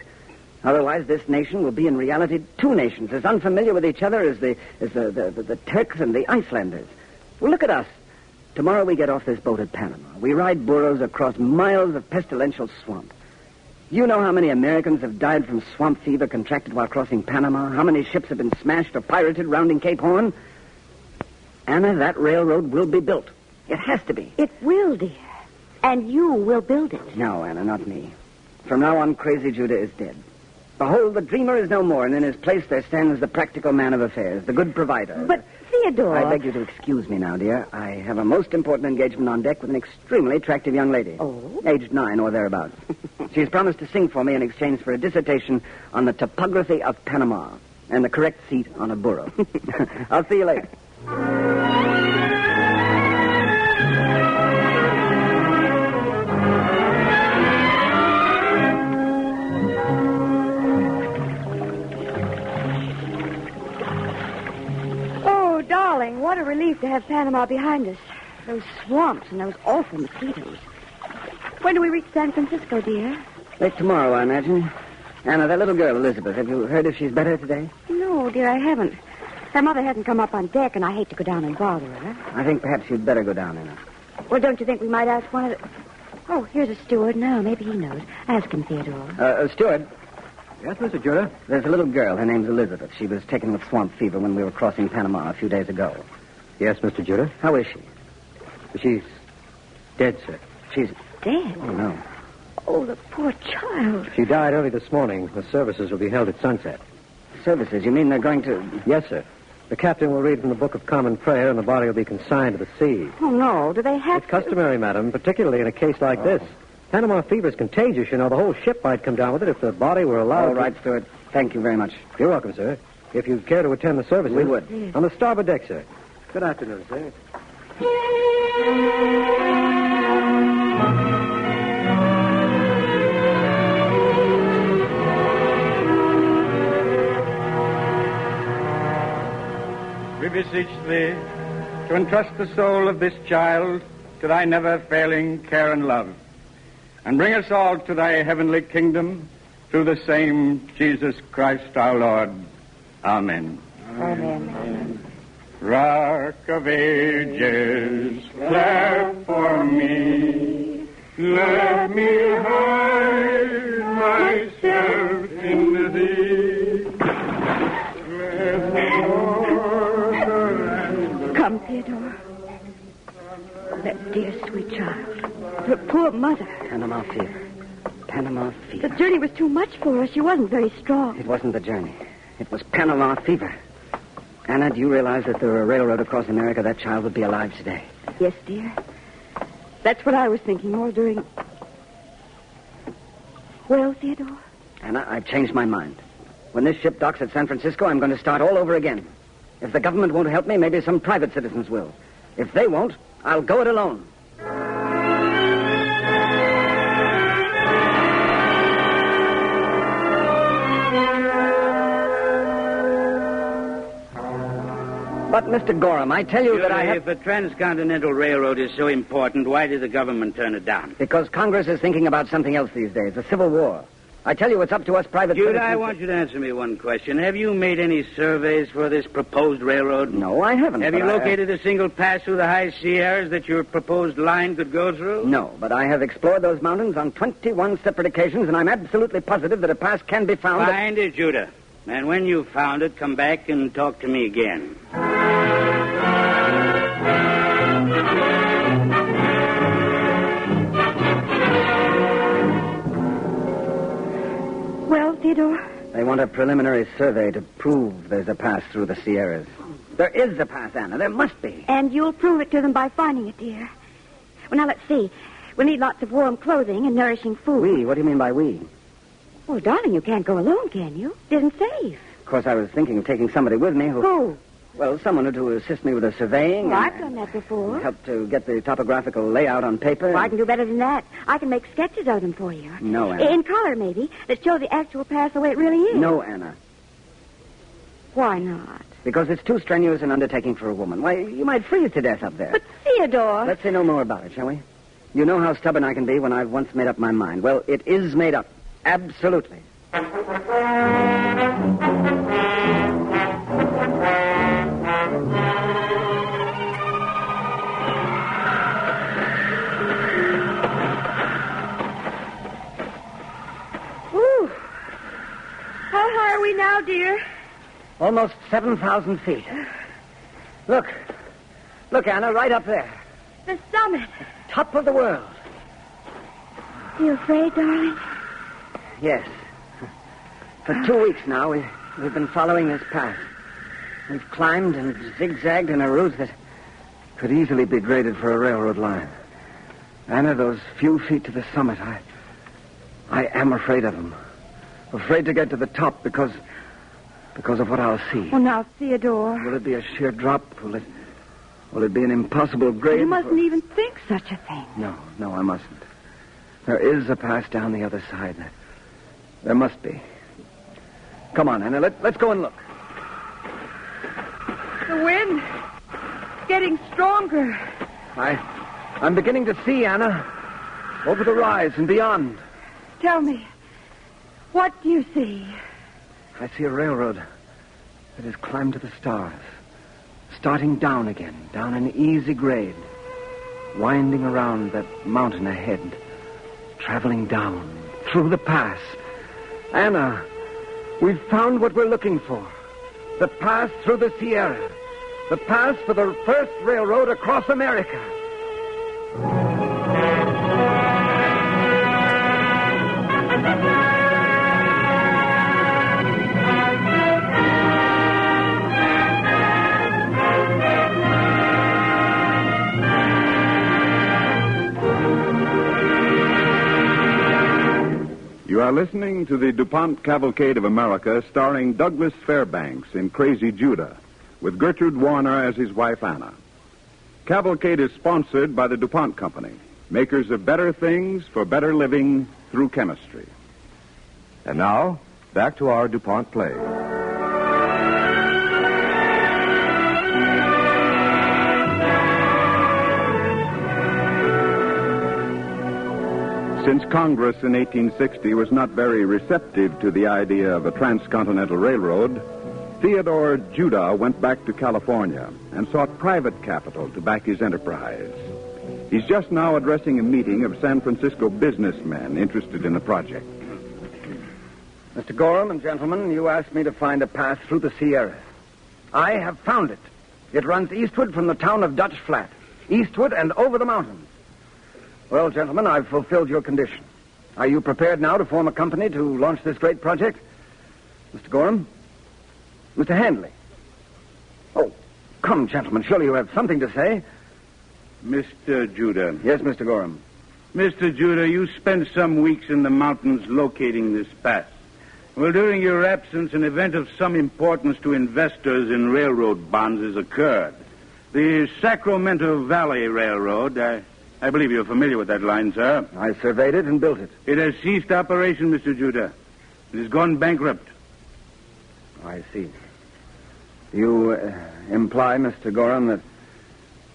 Otherwise, this nation will be in reality two nations, as unfamiliar with each other as the Turks and the Icelanders. Well, look at us. Tomorrow we get off this boat at Panama. We ride burros across miles of pestilential swamp. You know how many Americans have died from swamp fever contracted while crossing Panama? How many ships have been smashed or pirated rounding Cape Horn? Anna, that railroad will be built. It has to be. It will, dear. And you will build it. No, Anna, not me. From now on, Crazy Judah is dead. Behold, the dreamer is no more, and in his place there stands the practical man of affairs, the good provider. But, Theodore... I beg you to excuse me now, dear. I have a most important engagement on deck with an extremely attractive young lady. Oh? Aged 9 or thereabouts. She's promised to sing for me in exchange for a dissertation on the topography of Panama and the correct seat on a burro. I'll see you later. Darling, what a relief to have Panama behind us. Those swamps and those awful mosquitoes. When do we reach San Francisco, dear? Late tomorrow, I imagine. Anna, that little girl, Elizabeth, have you heard if she's better today? No, dear, I haven't. Her mother hasn't come up on deck, and I hate to go down and bother her. I think perhaps you'd better go down, Anna. Well, don't you think we might ask one of the... Oh, here's a steward now. Maybe he knows. Ask him, Theodore. Steward. Yes, Mr. Judah? There's a little girl. Her name's Elizabeth. She was taken with swamp fever when we were crossing Panama a few days ago. Yes, Mr. Judah? How is she? She's dead, sir. She's... Dead? Oh, no. Oh, the poor child. She died early this morning. The services will be held at sunset. Services? You mean they're going to... Yes, sir. The captain will read from the Book of Common Prayer, and the body will be consigned to the sea. Oh, no. Do they have It's customary, madam, particularly in a case like this. Panama fever is contagious. You know, the whole ship might come down with it if the body were allowed. All right, Stuart. Thank you very much. You're welcome, sir. If you'd care to attend the services... We would. On the starboard deck, sir. Good afternoon, sir. We beseech thee to entrust the soul of this child to thy never-failing care and love, and bring us all to thy heavenly kingdom through the same Jesus Christ our Lord. Amen. Amen. Rock of ages, clap for me. Let me hide myself in thee. Let me Come, Theodore. That dear, sweet child. Her poor mother. Panama fever. Panama fever. The journey was too much for her. She wasn't very strong. It wasn't the journey. It was Panama fever. Anna, do you realize that there were a railroad across America, that child would be alive today? Yes, dear. That's what I was thinking all during... Well, Theodore? Anna, I've changed my mind. When this ship docks at San Francisco, I'm going to start all over again. If the government won't help me, maybe some private citizens will. If they won't, I'll go it alone. But, Mr. Gorham, I tell you that I have... If the Transcontinental Railroad is so important, why did the government turn it down? Because Congress is thinking about something else these days, a civil war. I tell you, it's up to us private Judah, citizens... I want you to answer me one question. Have you made any surveys for this proposed railroad? No, I haven't. Have you located a single pass through the high Sierras that your proposed line could go through? No, but I have explored those mountains on 21 separate occasions, and I'm absolutely positive that a pass can be found... Find it, Judah. And when you've found it, come back and talk to me again. Well, Theodore? They want a preliminary survey to prove there's a pass through the Sierras. There is a pass, Anna. There must be. And you'll prove it to them by finding it, dear. Well, now, let's see. We'll need lots of warm clothing and nourishing food. We? What do you mean by we? Well, darling, you can't go alone, can you? It isn't safe. Of course, I was thinking of taking somebody with me who... Who? Well, someone to assist me with the surveying. Well, I've done that before. Help to get the topographical layout on paper. Well, I can do better than that. I can make sketches of them for you. No, Anna. In color, maybe, that show the actual path the way it really is. No, Anna. Why not? Because it's too strenuous an undertaking for a woman. Why, you might freeze to death up there. But, Theodore... Let's say no more about it, shall we? You know how stubborn I can be when I've once made up my mind. Well, it is made up. Absolutely. Ooh. How high are we now, dear? Almost 7,000 feet. Look. Look, Anna, right up there. The summit. Top of the world. You afraid, darling? Yes. For 2 weeks now, we've been following this path. We've climbed and zigzagged in a route that could easily be graded for a railroad line. Anna, those few feet to the summit, I am afraid of them. Afraid to get to the top because of what I'll see. Well, now, Theodore... Will it be a sheer drop? Will it be an impossible grade? You mustn't even think such a thing. No, I mustn't. There is a pass down the other side. There must be. Come on, Anna, let's go and look. The wind... getting stronger. I'm beginning to see, Anna. Over the rise and beyond. Tell me, what do you see? I see a railroad that has climbed to the stars. Starting down again, down an easy grade. Winding around that mountain ahead. Traveling down, through the pass. Anna, we've found what we're looking for. The pass through the Sierra. The pass for the first railroad across America. You are listening to the DuPont Cavalcade of America, starring Douglas Fairbanks in Crazy Judah, with Gertrude Warner as his wife, Anna. Cavalcade is sponsored by the DuPont Company, makers of better things for better living through chemistry. And now, back to our DuPont play. Since Congress in 1860 was not very receptive to the idea of a transcontinental railroad, Theodore Judah went back to California and sought private capital to back his enterprise. He's just now addressing a meeting of San Francisco businessmen interested in the project. Mr. Gorham and gentlemen, you asked me to find a path through the Sierra. I have found it. It runs eastward from the town of Dutch Flat, eastward and over the mountains. Well, gentlemen, I've fulfilled your condition. Are you prepared now to form a company to launch this great project? Mr. Gorham? Mr. Handley? Oh, come, gentlemen. Surely you have something to say. Mr. Judah. Yes, Mr. Gorham. Mr. Judah, you spent some weeks in the mountains locating this pass. Well, during your absence, an event of some importance to investors in railroad bonds has occurred. The Sacramento Valley Railroad, I believe you're familiar with that line, sir. I surveyed it and built it. It has ceased operation, Mr. Judah. It has gone bankrupt. I see. You imply, Mr. Gorham, that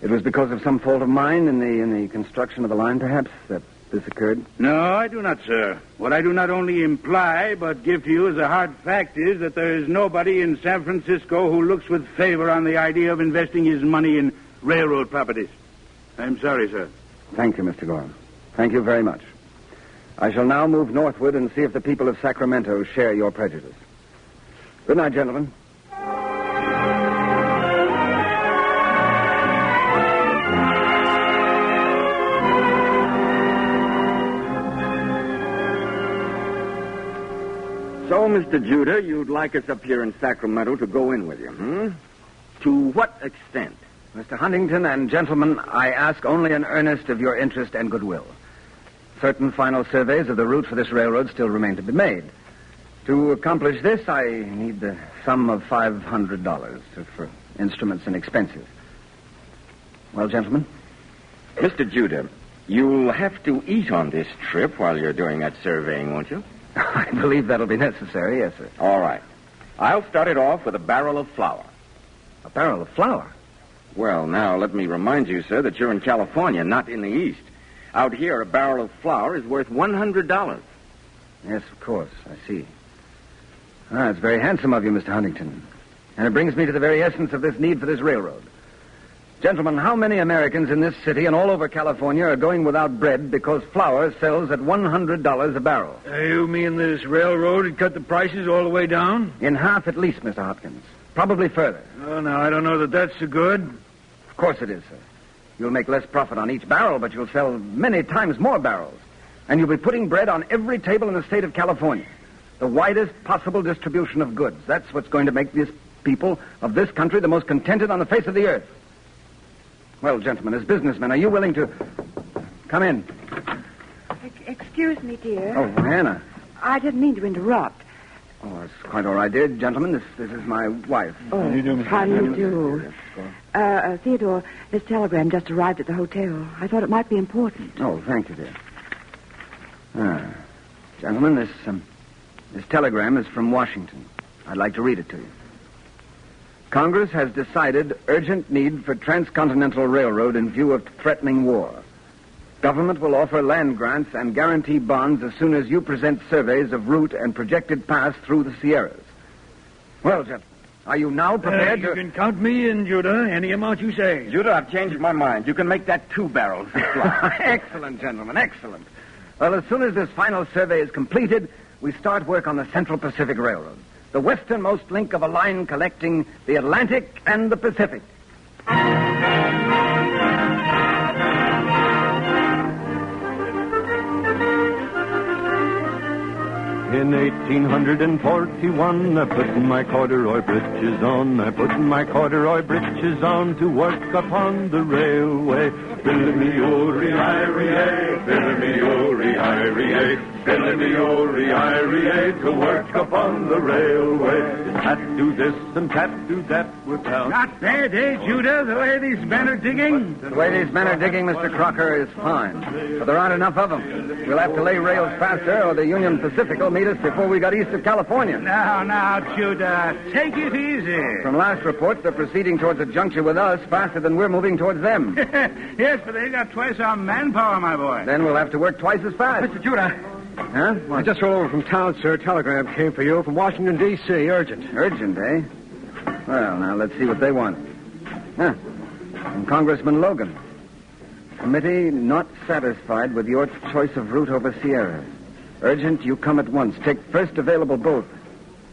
it was because of some fault of mine in the construction of the line, perhaps, that this occurred? No, I do not, sir. What I do not only imply, but give to you as a hard fact is that there is nobody in San Francisco who looks with favor on the idea of investing his money in railroad properties. I'm sorry, sir. Thank you, Mr. Gorham. Thank you very much. I shall now move northward and see if the people of Sacramento share your prejudice. Good night, gentlemen. So, Mr. Judah, you'd like us up here in Sacramento to go in with you, hmm? To what extent? Mr. Huntington and gentlemen, I ask only an earnest of your interest and goodwill. Certain final surveys of the route for this railroad still remain to be made. To accomplish this, I need the sum of $500. instruments and expenses. Well, gentlemen? Mr. Judah, you'll have to eat on this trip while you're doing that surveying, won't you? I believe that'll be necessary, yes, sir. All right. I'll start it off with a barrel of flour. A barrel of flour? Well, now, let me remind you, sir, that you're in California, not in the East. Out here, a barrel of flour is worth $100. Yes, of course. I see. It's very handsome of you, Mr. Huntington. And it brings me to the very essence of this need for this railroad. Gentlemen, how many Americans in this city and all over California are going without bread because flour sells at $100 a barrel? You mean this railroad had cut the prices all the way down? In half at least, Mr. Hopkins. Probably further. Oh, no, I don't know that that's so good. Of course it is, sir. You'll make less profit on each barrel, but you'll sell many times more barrels. And you'll be putting bread on every table in the state of California. The widest possible distribution of goods. That's what's going to make these people of this country the most contented on the face of the earth. Well, gentlemen, as businessmen, are you willing to... Come in. Excuse me, dear. Oh, Hannah. I didn't mean to interrupt. Oh, it's quite all right, dear. Gentlemen, this is my wife. Oh, how do you do, Mr. How do you do? Theodore, this telegram just arrived at the hotel. I thought it might be important. Oh, thank you, dear. Gentlemen, this telegram is from Washington. I'd like to read it to you. Congress has decided urgent need for transcontinental railroad in view of threatening war. Government will offer land grants and guarantee bonds as soon as you present surveys of route and projected paths through the Sierras. Well, gentlemen, are you now prepared You can count me in, Judah, any amount you say. Judah, I've changed my mind. You can make that 2 barrels of flour. Excellent, gentlemen, excellent. Well, as soon as this final survey is completed, we start work on the Central Pacific Railroad, the westernmost link of a line connecting the Atlantic and the Pacific. In 1841, I put my corduroy breeches on. I put my corduroy breeches on to work upon the railway. Billy-me-o-re-I-re-A, billy-me-o-re-I-re-A, billy-me-o-re-I-re-A, to work upon the railway. Tat do this and tat do that without... Not bad, eh, Judah, the way these men are digging? The way these men are digging, Mr. Crocker, is fine. But there aren't enough of them. We'll have to lay rails faster, or the Union Pacific will meet us before we got east of California. Now, Judah, take it easy. From last reports, they're proceeding towards a juncture with us faster than we're moving towards them. Yes, but they got twice our manpower, my boy. Then we'll have to work twice as fast. Mr. Judah. Huh? What? I just rolled over from town, sir. A telegram came for you from Washington, D.C. Urgent. Urgent, eh? Well, now, let's see what they want. Huh. From Congressman Logan. Committee not satisfied with your choice of route over Sierra. Urgent, you come at once. Take first available boat.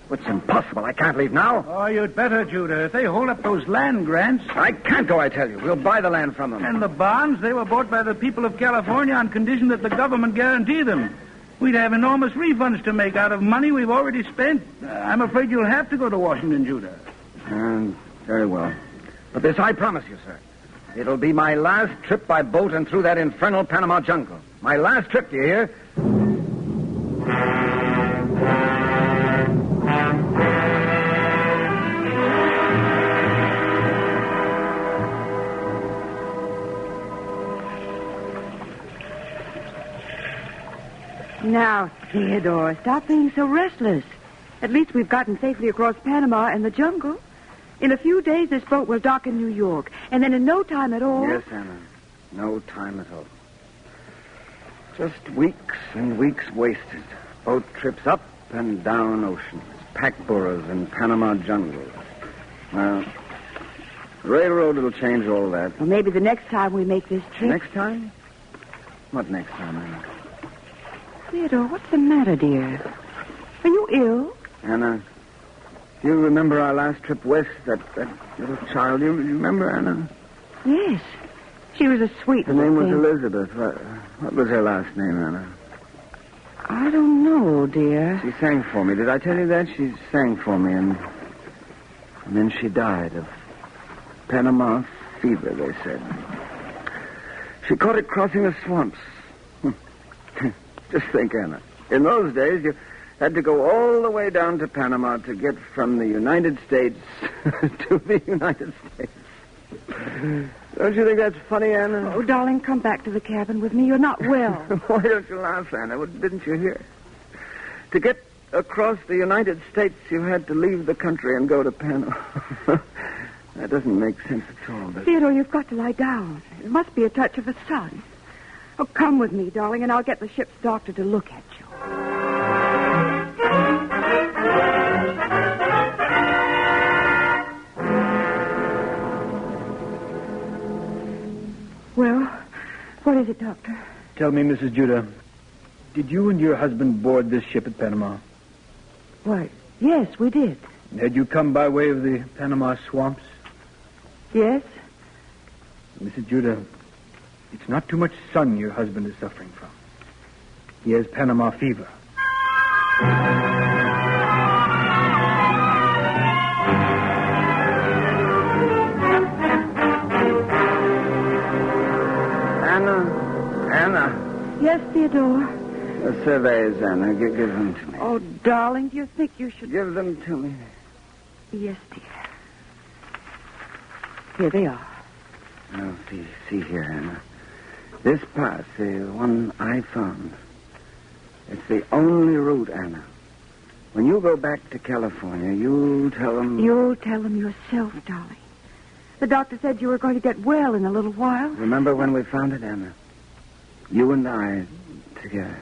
It's impossible. I can't leave now. Oh, you'd better, Judah. If they hold up those land grants... I can't go, I tell you. We'll buy the land from them. And the bonds, they were bought by the people of California on condition that the government guarantee them. We'd have enormous refunds to make out of money we've already spent. I'm afraid you'll have to go to Washington, Judah. Very well. But this I promise you, sir. It'll be my last trip by boat and through that infernal Panama jungle. My last trip, do you hear? Now, Theodore, stop being so restless. At least we've gotten safely across Panama and the jungle. In a few days, this boat will dock in New York. And then in no time at all... Yes, Anna. No time at all. Just weeks and weeks wasted. Boat trips up and down oceans. Pack burros in Panama jungles. Well, railroad will change all that. Well, maybe the next time we make this trip... Next time? What next time, Anna? Theodore, what's the matter, dear? Are you ill? Anna, do you remember our last trip west? That little child, you remember, Anna? Yes. She was a sweet Her little name was thing. Elizabeth. What was her last name, Anna? I don't know, dear. She sang for me. Did I tell you that? She sang for me, and then she died of Panama fever, they said. She caught it crossing the swamps. Just think, Anna. In those days, Had to go all the way down to Panama to get from the United States to the United States. Don't you think that's funny, Anna? Oh, darling, come back to the cabin with me. You're not well. Why don't you laugh, Anna? Didn't you hear? To get across the United States, you had to leave the country and go to Panama. That doesn't make sense at all, does it? Theodore, you've got to lie down. It must be a touch of the sun. Oh, come with me, darling, and I'll get the ship's doctor to look at you. Well, what is it, Doctor? Tell me, Mrs. Judah, did you and your husband board this ship at Panama? Why, yes, we did. Had you come by way of the Panama swamps? Yes? Mrs. Judah, it's not too much sun your husband is suffering from. He has Panama fever. Anna. Yes, Theodore? The surveys, Anna. Give them to me. Oh, darling, do you think you should... Give them to me. Yes, dear. Here they are. Oh, see here, Anna. This pass, the one I found, it's the only route, Anna. When you go back to California, you'll tell them... You'll tell them yourself, darling. The doctor said you were going to get well in a little while. Remember when we found it, Anna? You and I together.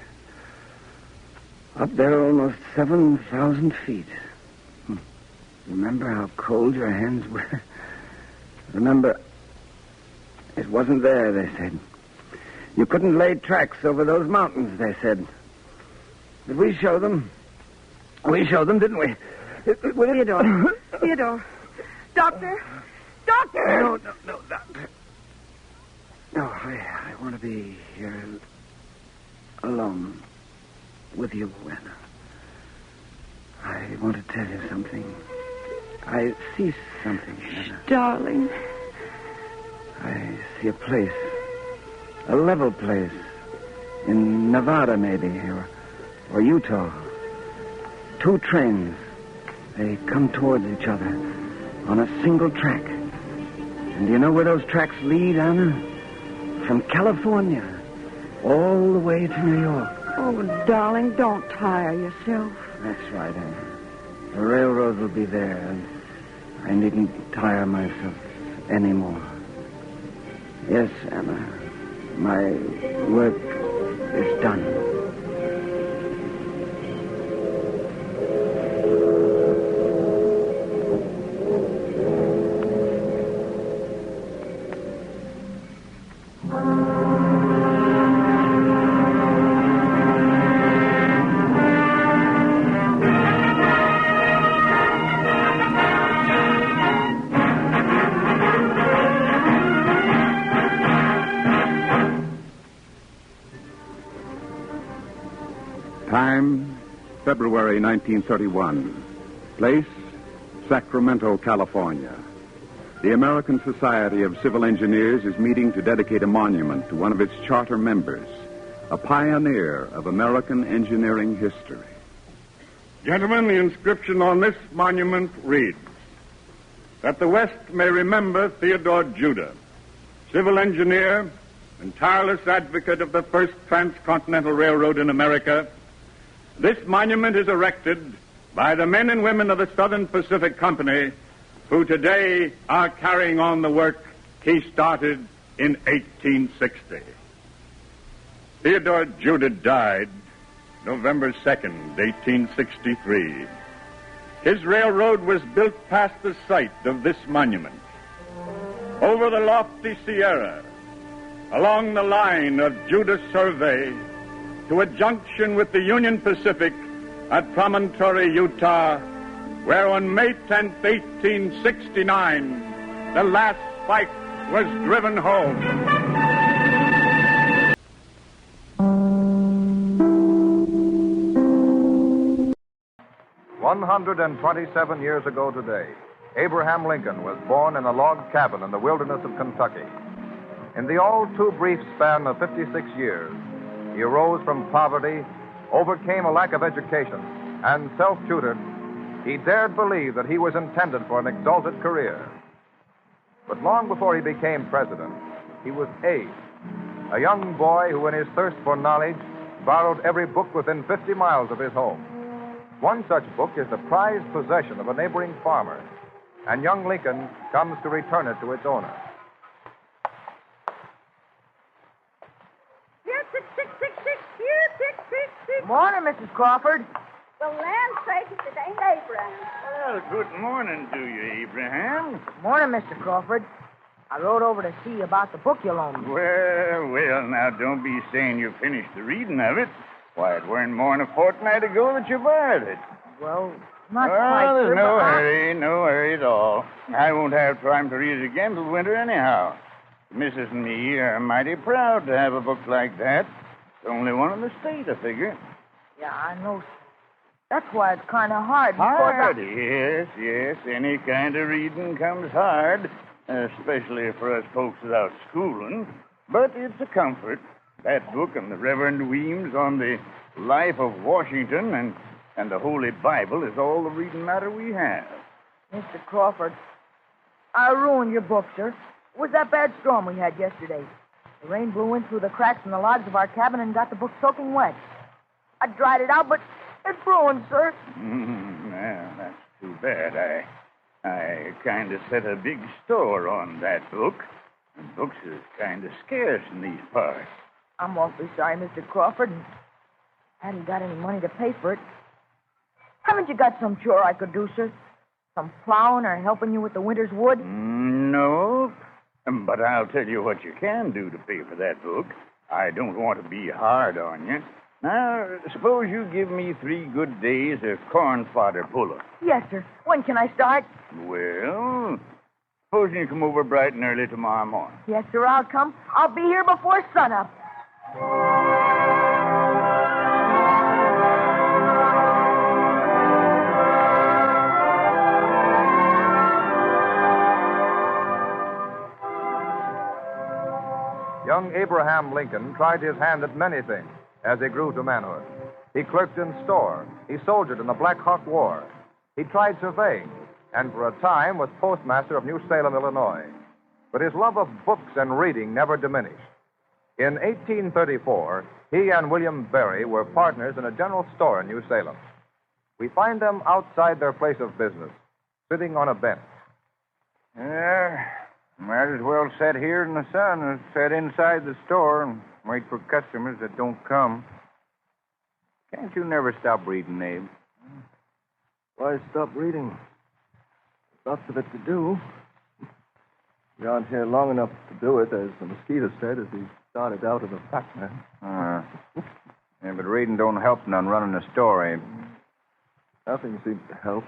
Up there almost 7,000 feet. Remember how cold your hands were? Remember, it wasn't there, they said. You couldn't lay tracks over those mountains, they said. Did we show them? We showed them, didn't we? Theodore. Theodore. Doctor. Doctor! No, Doctor. No, I want to be here alone with you, Anna. I want to tell you something. I see something, Anna. Darling. I see a place. A level place. In Nevada, maybe, or Utah. Two trains. They come towards each other on a single track. And do you know where those tracks lead, Anna? From California all the way to New York. Oh, darling, don't tire yourself. That's right, Anna. The railroad will be there, and I needn't tire myself anymore. Yes, Anna. My work is done. Time, February 1931. Place, Sacramento, California. The American Society of Civil Engineers is meeting to dedicate a monument to one of its charter members, a pioneer of American engineering history. Gentlemen, the inscription on this monument reads, that the West may remember Theodore Judah, civil engineer and tireless advocate of the first transcontinental railroad in America. This monument is erected by the men and women of the Southern Pacific Company who today are carrying on the work he started in 1860. Theodore Judah died November 2nd, 1863. His railroad was built past the site of this monument. Over the lofty Sierra, along the line of Judah Survey, to a junction with the Union Pacific at Promontory, Utah, where on May 10th, 1869, the last spike was driven home. "127 years ago today, Abraham Lincoln was born in a log cabin in the wilderness of Kentucky. In the all too brief span of 56 years, he arose from poverty, overcame a lack of education, and self-tutored, he dared believe that he was intended for an exalted career. But long before he became president, he was Abe, a young boy who, in his thirst for knowledge, borrowed every book within 50 miles of his home. One such book is the prized possession of a neighboring farmer, and young Lincoln comes to return it to its owner. Morning, Mrs. Crawford. The land sakes, it ain't Abraham. Well, good morning to you, Abraham. Morning, Mr. Crawford. I rode over to see you about the book you loaned me. Well, now, don't be saying you finished the reading of it. Why, it weren't more than a fortnight ago that you borrowed it. Well, not quite there's sure, no but no hurry at all. I won't have time to read it again till winter anyhow. Mrs. and me are mighty proud to have a book like that. It's the only one in the state, I figure. Yeah, I know. That's why it's kind of hard. Hard, yes. Any kind of reading comes hard, especially for us folks without schooling. But it's a comfort. That book and the Reverend Weems on the life of Washington and the Holy Bible is all the reading matter we have. Mr. Crawford, I ruined your book, sir. It was that bad storm we had yesterday. The rain blew in through the cracks in the logs of our cabin and got the book soaking wet. I dried it out, but it's ruined, sir. Well, that's too bad. I kind of set a big store on that book. And books is kind of scarce in these parts. I'm awfully sorry, Mr. Crawford. And I hadn't got any money to pay for it. Haven't you got some chore I could do, sir? Some plowing or helping you with the winter's wood? No. But I'll tell you what you can do to pay for that book. I don't want to be hard on you. Now, suppose you give me 3 good days of corn fodder pulling. Yes, sir. When can I start? Well, suppose you come over bright and early tomorrow morning. Yes, sir, I'll come. I'll be here before sunup. Young Abraham Lincoln tried his hand at many things as he grew to manhood. He clerked in store. He soldiered in the Black Hawk War. He tried surveying, and for a time was postmaster of New Salem, Illinois. But his love of books and reading never diminished. In 1834, he and William Berry were partners in a general store in New Salem. We find them outside their place of business, sitting on a bench. Might as well sit here in the sun as sit inside the store and wait for customers that don't come. Can't you never stop reading, Abe? Why stop reading? Lots of it to do. We aren't here long enough to do it, as the mosquito said as he started out as a fat man. Yeah, but reading don't help none running the store, Abe. Nothing seems to help.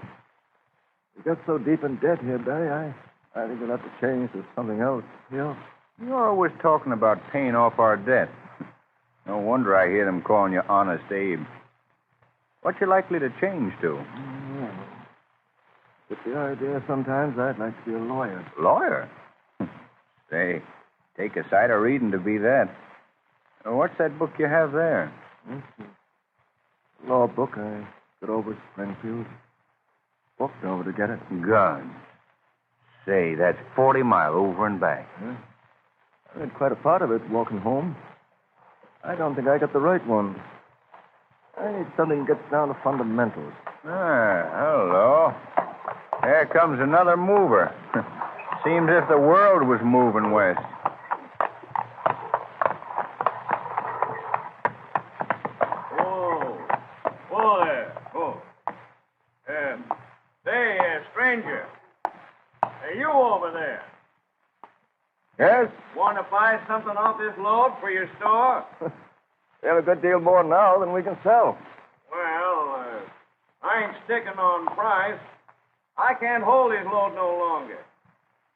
We got so deep in debt here, Barry, I think we'll have to change to something else. Yeah. You're always talking about paying off our debt. No wonder I hear them calling you Honest Abe. What you likely to change to? With the idea sometimes I'd like to be a lawyer. Lawyer? Say, take a sight of reading to be that. What's that book you have there? Law book I got over at Springfield. Walked over to get it. Guns. Say, that's 40 miles over and back. Yeah. I read quite a part of it walking home. I don't think I got the right one. I need something that gets down to fundamentals. Hello. There comes another mover. Seems as if the world was moving west. Whoa there. Whoa. Say, stranger. Hey, you over there. Yes? Want to buy something off this load for your store? We have a good deal more now than we can sell. Well, I ain't sticking on price. I can't hold this load no longer.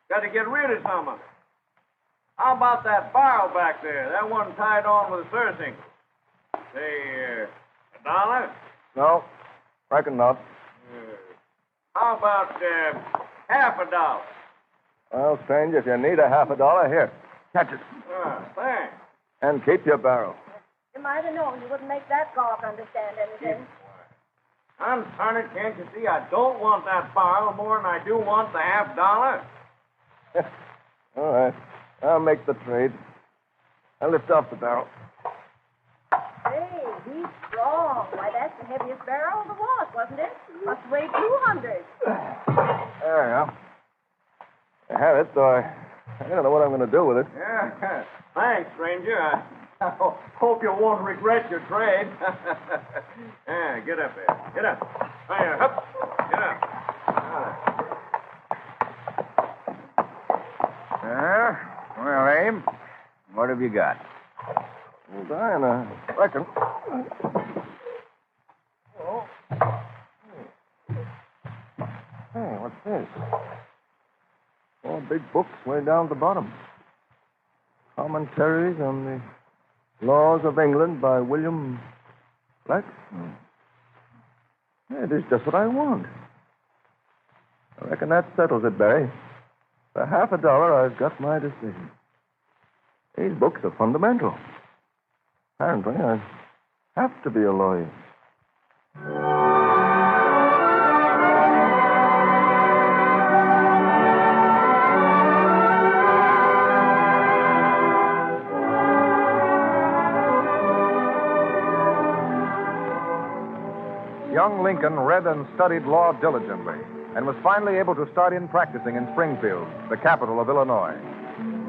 Got to get rid of some of it. How about that barrel back there? That one tied on with a surcingle. Say, $1? No, reckon not. How about half $1? Well, stranger, if you need a $50, here. Catch it. Thanks. And keep your barrel. You might have known you wouldn't make that golf understand anything. Darn it, can't you see? I don't want that barrel more than I do want the $50. All right. I'll make the trade. I'll lift off the barrel. Hey, he's strong. Why, that's the heaviest barrel there was, wasn't it? Must weigh 200. There we go. I have it, though I don't know what I'm going to do with it. Yeah. Thanks, stranger. I hope you won't regret your trade. Yeah, get up there. Get up. There, up. Get up. Well, Abe, what have you got? Well, Diane, I reckon. Oh. Hey, what's this? 4 big books way down at the bottom. Commentaries on the Laws of England by William Black. Yeah, it is just what I want. I reckon that settles it, Barry. For $50, I've got my decision. These books are fundamental. Apparently, I have to be a lawyer. Young Lincoln read and studied law diligently and was finally able to start in practicing in Springfield, the capital of Illinois.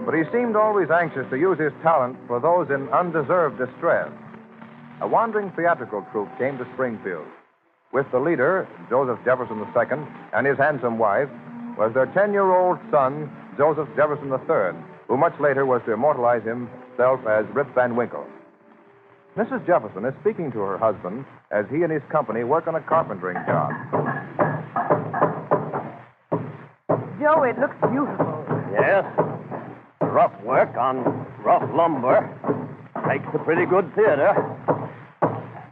But he seemed always anxious to use his talent for those in undeserved distress. A wandering theatrical troupe came to Springfield. With the leader, Joseph Jefferson II, and his handsome wife, was their 10-year-old son, Joseph Jefferson III, who much later was to immortalize himself as Rip Van Winkle. Mrs. Jefferson is speaking to her husband as he and his company work on a carpentering job. Joe, it looks beautiful. Yes. Rough work on rough lumber. Makes a pretty good theater.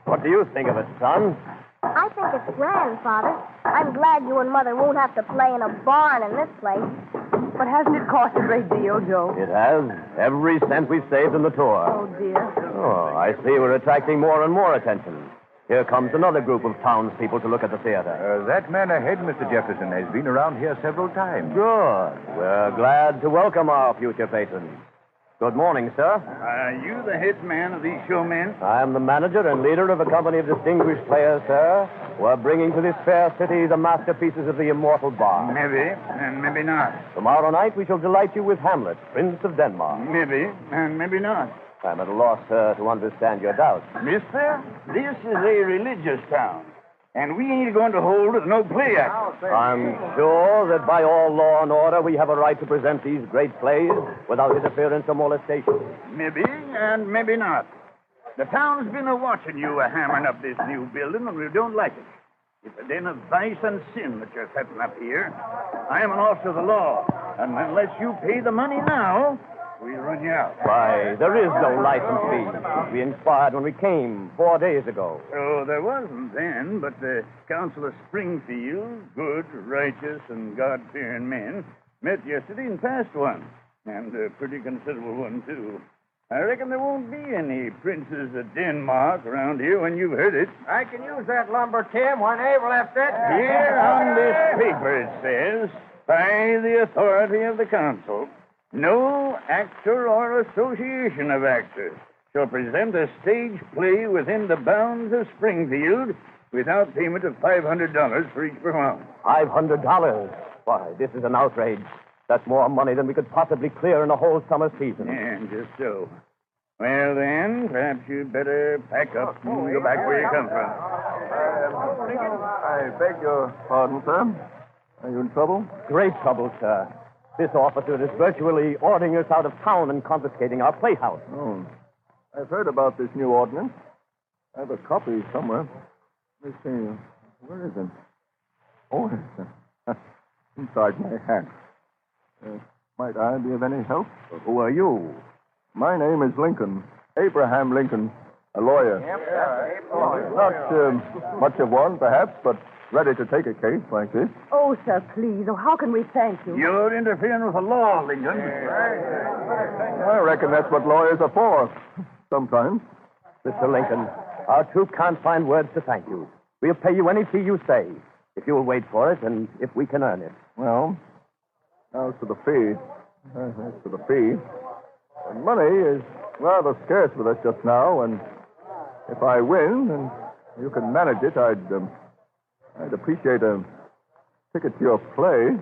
What do you think of it, son? I think it's grand, Father. I'm glad you and Mother won't have to play in a barn in this place. But hasn't it cost a great deal, Joe? It has. Every cent we've saved in the tour. Oh, dear. Oh, I see we're attracting more and more attention. Here comes another group of townspeople to look at the theater. That man ahead, Mr. Jefferson, has been around here several times. Good. We're glad to welcome our future patrons. Good morning, sir. Are you the head man of these showmen? I am the manager and leader of a company of distinguished players, sir. We're bringing to this fair city the masterpieces of the immortal Bard. Maybe, and maybe not. Tomorrow night we shall delight you with Hamlet, Prince of Denmark. Maybe, and maybe not. I'm at a loss, sir, to understand your doubts. Mister, this is a religious town, and we ain't going to hold no play act. I'm sure that by all law and order we have a right to present these great plays without interference or molestation. Maybe, and maybe not. The town's been a-watching you hammering up this new building, and we don't like it. It's a den of vice and sin that you're setting up here. I am an officer of the law, and unless you pay the money now, we'll run you out. Why, there is no license fee. We inquired when we came 4 days ago. Oh, there wasn't then, but the Council of Springfield, good, righteous, and God-fearing men, met yesterday and passed one. And a pretty considerable one, too. I reckon there won't be any princes of Denmark around here when you've heard it. I can use that lumber, Tim, whenever left it. Here on this paper it says, by the authority of the council, no actor or association of actors shall present a stage play within the bounds of Springfield without payment of $500 for each performance. $500? Why, this is an outrage. That's more money than we could possibly clear in a whole summer season. And just so. Well, then, perhaps you'd better pack up and go back where you come from. I beg your pardon, sir. Are you in trouble? Great trouble, sir. This officer is virtually ordering us out of town and confiscating our playhouse. Oh. I've heard about this new ordinance. I have a copy somewhere. Let me see. Where is it? Oh, it's inside my hat. Might I be of any help? Who are you? My name is Lincoln. Abraham Lincoln, a lawyer. Not much of one, perhaps, but ready to take a case like this. Oh, sir, please. Oh, how can we thank you? You're interfering with the law, Lincoln. I reckon that's what lawyers are for. Sometimes. Mr. Lincoln, our troop can't find words to thank you. We'll pay you any fee you say, if you'll wait for it and if we can earn it. Well, as for the fee, the money is rather scarce with us just now, and if I win and you can manage it, I'd appreciate a ticket to your play.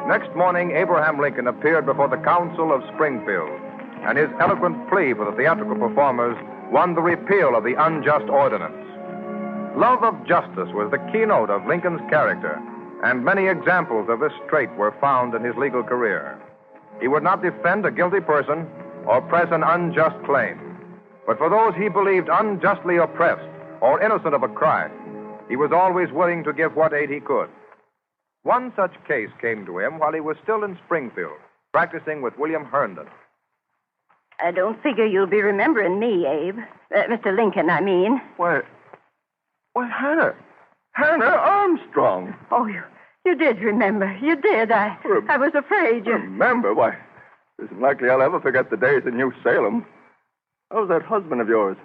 Next morning, Abraham Lincoln appeared before the Council of Springfield, and his eloquent plea for the theatrical performers won the repeal of the unjust ordinance. Love of justice was the keynote of Lincoln's character, and many examples of this trait were found in his legal career. He would not defend a guilty person or press an unjust claim, but for those he believed unjustly oppressed or innocent of a crime, he was always willing to give what aid he could. One such case came to him while he was still in Springfield, practicing with William Herndon. I don't figure you'll be remembering me, Abe. Mr. Lincoln, I mean. Why, Hannah Armstrong. Oh, you did remember. You did. I was afraid you... Remember? Why, it isn't likely I'll ever forget the days in New Salem. How's that husband of yours?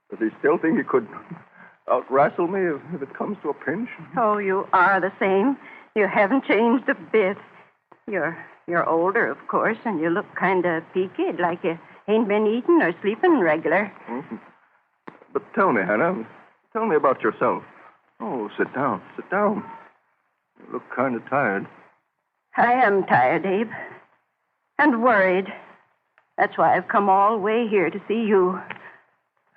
Does he still think he could out-wrestle me if it comes to a pinch? Oh, you are the same. You haven't changed a bit. You're older, of course, and you look kind of peaked, like you ain't been eating or sleeping regular. Mm-hmm. But tell me, Hannah, tell me about yourself. Oh, sit down. You look kind of tired. I am tired, Abe. And worried. That's why I've come all the way here to see you.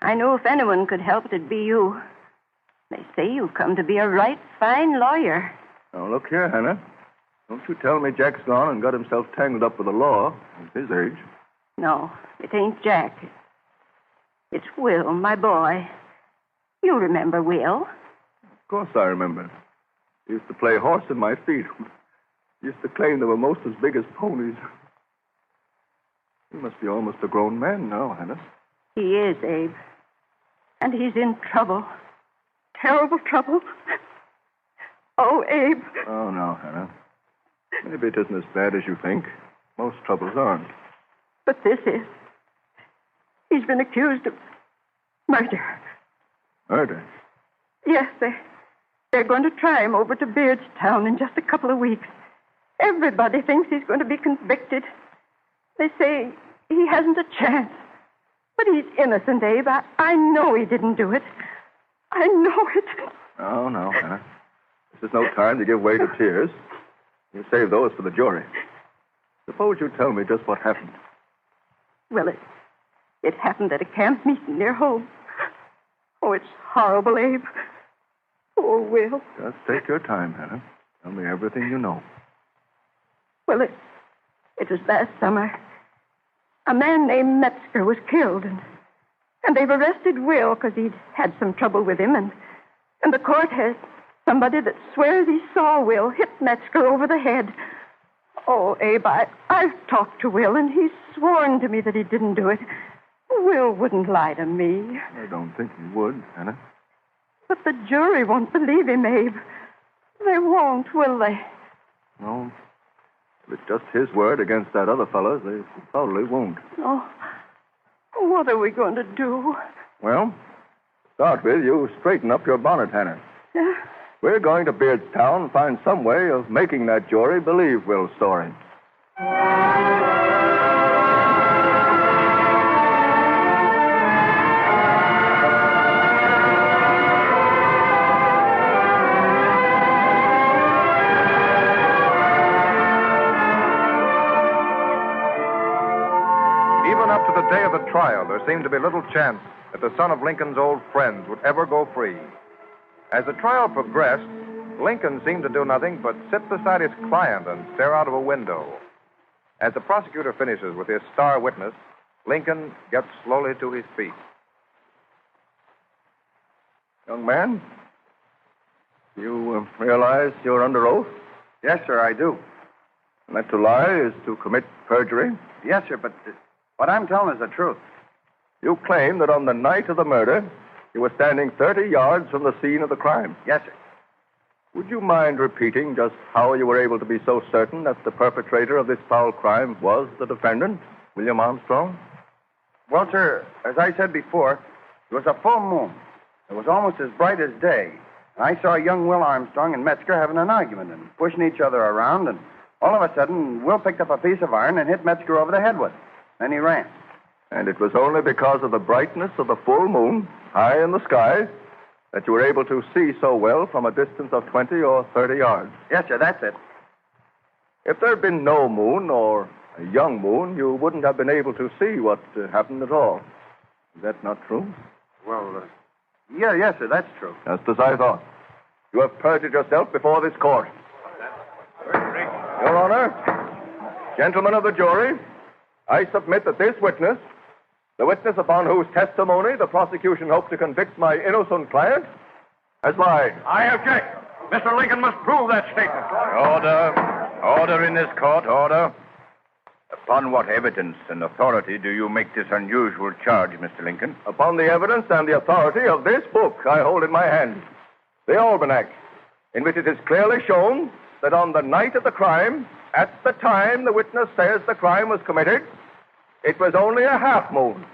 I know if anyone could help it, it'd be you. They say you've come to be a right fine lawyer. Now, look here, Hannah. Don't you tell me Jack's gone and got himself tangled up with the law at his age. No, it ain't Jack. It's Will, my boy. You remember Will? Of course I remember. He used to play horse in my feet. He used to claim they were most as big as ponies. He must be almost a grown man now, Hannah. He is, Abe. And he's in trouble. Terrible trouble. Oh, Abe. Oh, no, Hannah. Maybe it isn't as bad as you think. Most troubles aren't. But this is. He's been accused of murder. Murder? Yes, they're going to try him over to Beardstown in just a couple of weeks. Everybody thinks he's going to be convicted. They say he hasn't a chance. But he's innocent, Abe. I know he didn't do it. I know it. Oh, no, Hannah. This is no time to give way to tears. You save those for the jury. Suppose you tell me just what happened. Well, it happened at a camp meeting near home. Oh, it's horrible, Abe. Oh, Will. Just take your time, Hannah. Tell me everything you know. Well, it was last summer. A man named Metzger was killed, and they've arrested Will because he'd had some trouble with him, and the court has somebody that swears he saw Will hit Metzger over the head. Oh, Abe, I've talked to Will, and he's sworn to me that he didn't do it. Will wouldn't lie to me. I don't think he would, Hannah. But the jury won't believe him, Abe. They won't, will they? No. If it's just his word against that other fellow's, they probably won't. Oh, what are we going to do? Well, to start with, you straighten up your bonnet, Hannah. Yeah? We're going to Beardstown and find some way of making that jury believe Will's story. Even up to the day of the trial, there seemed to be little chance that the son of Lincoln's old friends would ever go free. As the trial progressed, Lincoln seemed to do nothing but sit beside his client and stare out of a window. As the prosecutor finishes with his star witness, Lincoln gets slowly to his feet. Young man, you realize you're under oath? Yes, sir, I do. And that to lie is to commit perjury? Yes, sir, but what I'm telling is the truth. You claim that on the night of the murder, You were standing 30 yards from the scene of the crime. Yes, sir. Would you mind repeating just how you were able to be so certain that the perpetrator of this foul crime was the defendant, William Armstrong? Well, sir, as I said before, it was a full moon. It was almost as bright as day. And I saw young Will Armstrong and Metzger having an argument and pushing each other around, and all of a sudden, Will picked up a piece of iron and hit Metzger over the head with it. Then he ran. And it was only because of the brightness of the full moon, high in the sky, that you were able to see so well from a distance of 20 or 30 yards. Yes, sir, that's it. If there had been no moon or a young moon, you wouldn't have been able to see what happened at all. Is that not true? Well, yes, sir, that's true. Just as I thought. You have perjured yourself before this court. Your Honor, gentlemen of the jury, I submit that this witness, the witness upon whose testimony the prosecution hoped to convict my innocent client, has lied. I object. Mr. Lincoln must prove that statement. Order. Order in this court, order. Upon what evidence and authority do you make this unusual charge, Mr. Lincoln? Upon the evidence and the authority of this book I hold in my hand, the Almanac, in which it is clearly shown that on the night of the crime, at the time the witness says the crime was committed, it was only a half moon,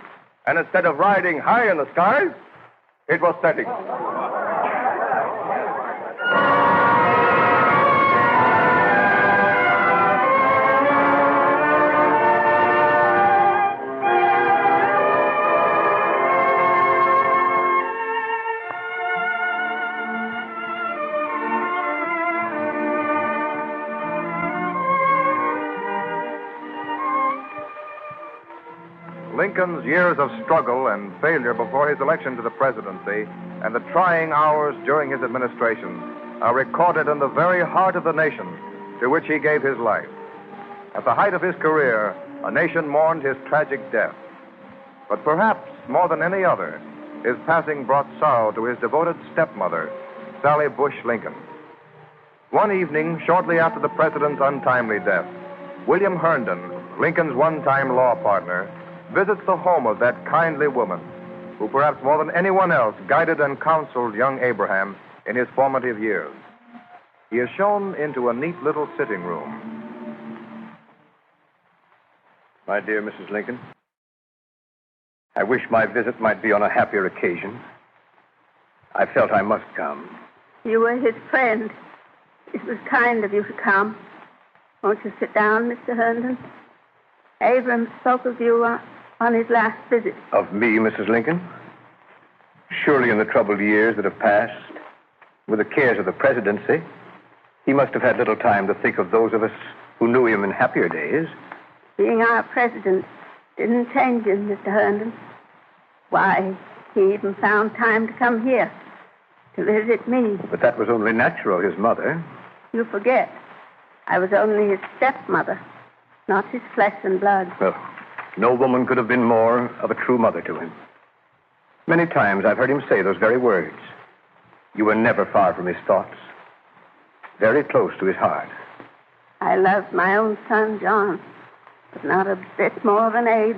and instead of riding high in the sky, it was setting. Lincoln's years of struggle and failure before his election to the presidency and the trying hours during his administration are recorded in the very heart of the nation to which he gave his life. At the height of his career, a nation mourned his tragic death. But perhaps more than any other, his passing brought sorrow to his devoted stepmother, Sally Bush Lincoln. One evening, shortly after the president's untimely death, William Herndon, Lincoln's one-time law partner, visits the home of that kindly woman who perhaps more than anyone else guided and counseled young Abraham in his formative years. He is shown into a neat little sitting room. My dear Mrs. Lincoln, I wish my visit might be on a happier occasion. I felt I must come. You were his friend. It was kind of you to come. Won't you sit down, Mr. Herndon? Abram spoke of you on his last visit. Of me, Mrs. Lincoln? Surely in the troubled years that have passed, with the cares of the presidency, he must have had little time to think of those of us who knew him in happier days. Being our president didn't change him, Mr. Herndon. Why, he even found time to come here to visit me. But that was only natural, his mother. You forget. I was only his stepmother, not his flesh and blood. Well, no woman could have been more of a true mother to him. Many times I've heard him say those very words. You were never far from his thoughts, very close to his heart. I loved my own son, John, but not a bit more than Abe.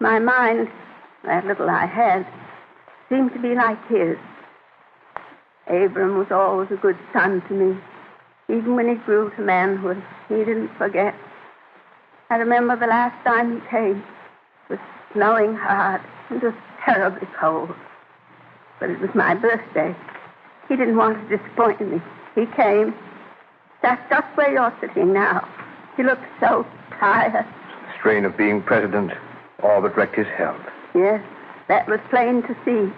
My mind, that little I had, seemed to be like his. Abram was always a good son to me, even when he grew to manhood. He didn't forget. I remember the last time he came. It was snowing hard and just terribly cold. But it was my birthday. He didn't want to disappoint me. He came, sat just where you're sitting now. He looked so tired. The strain of being president all but wrecked his health. Yes, that was plain to see.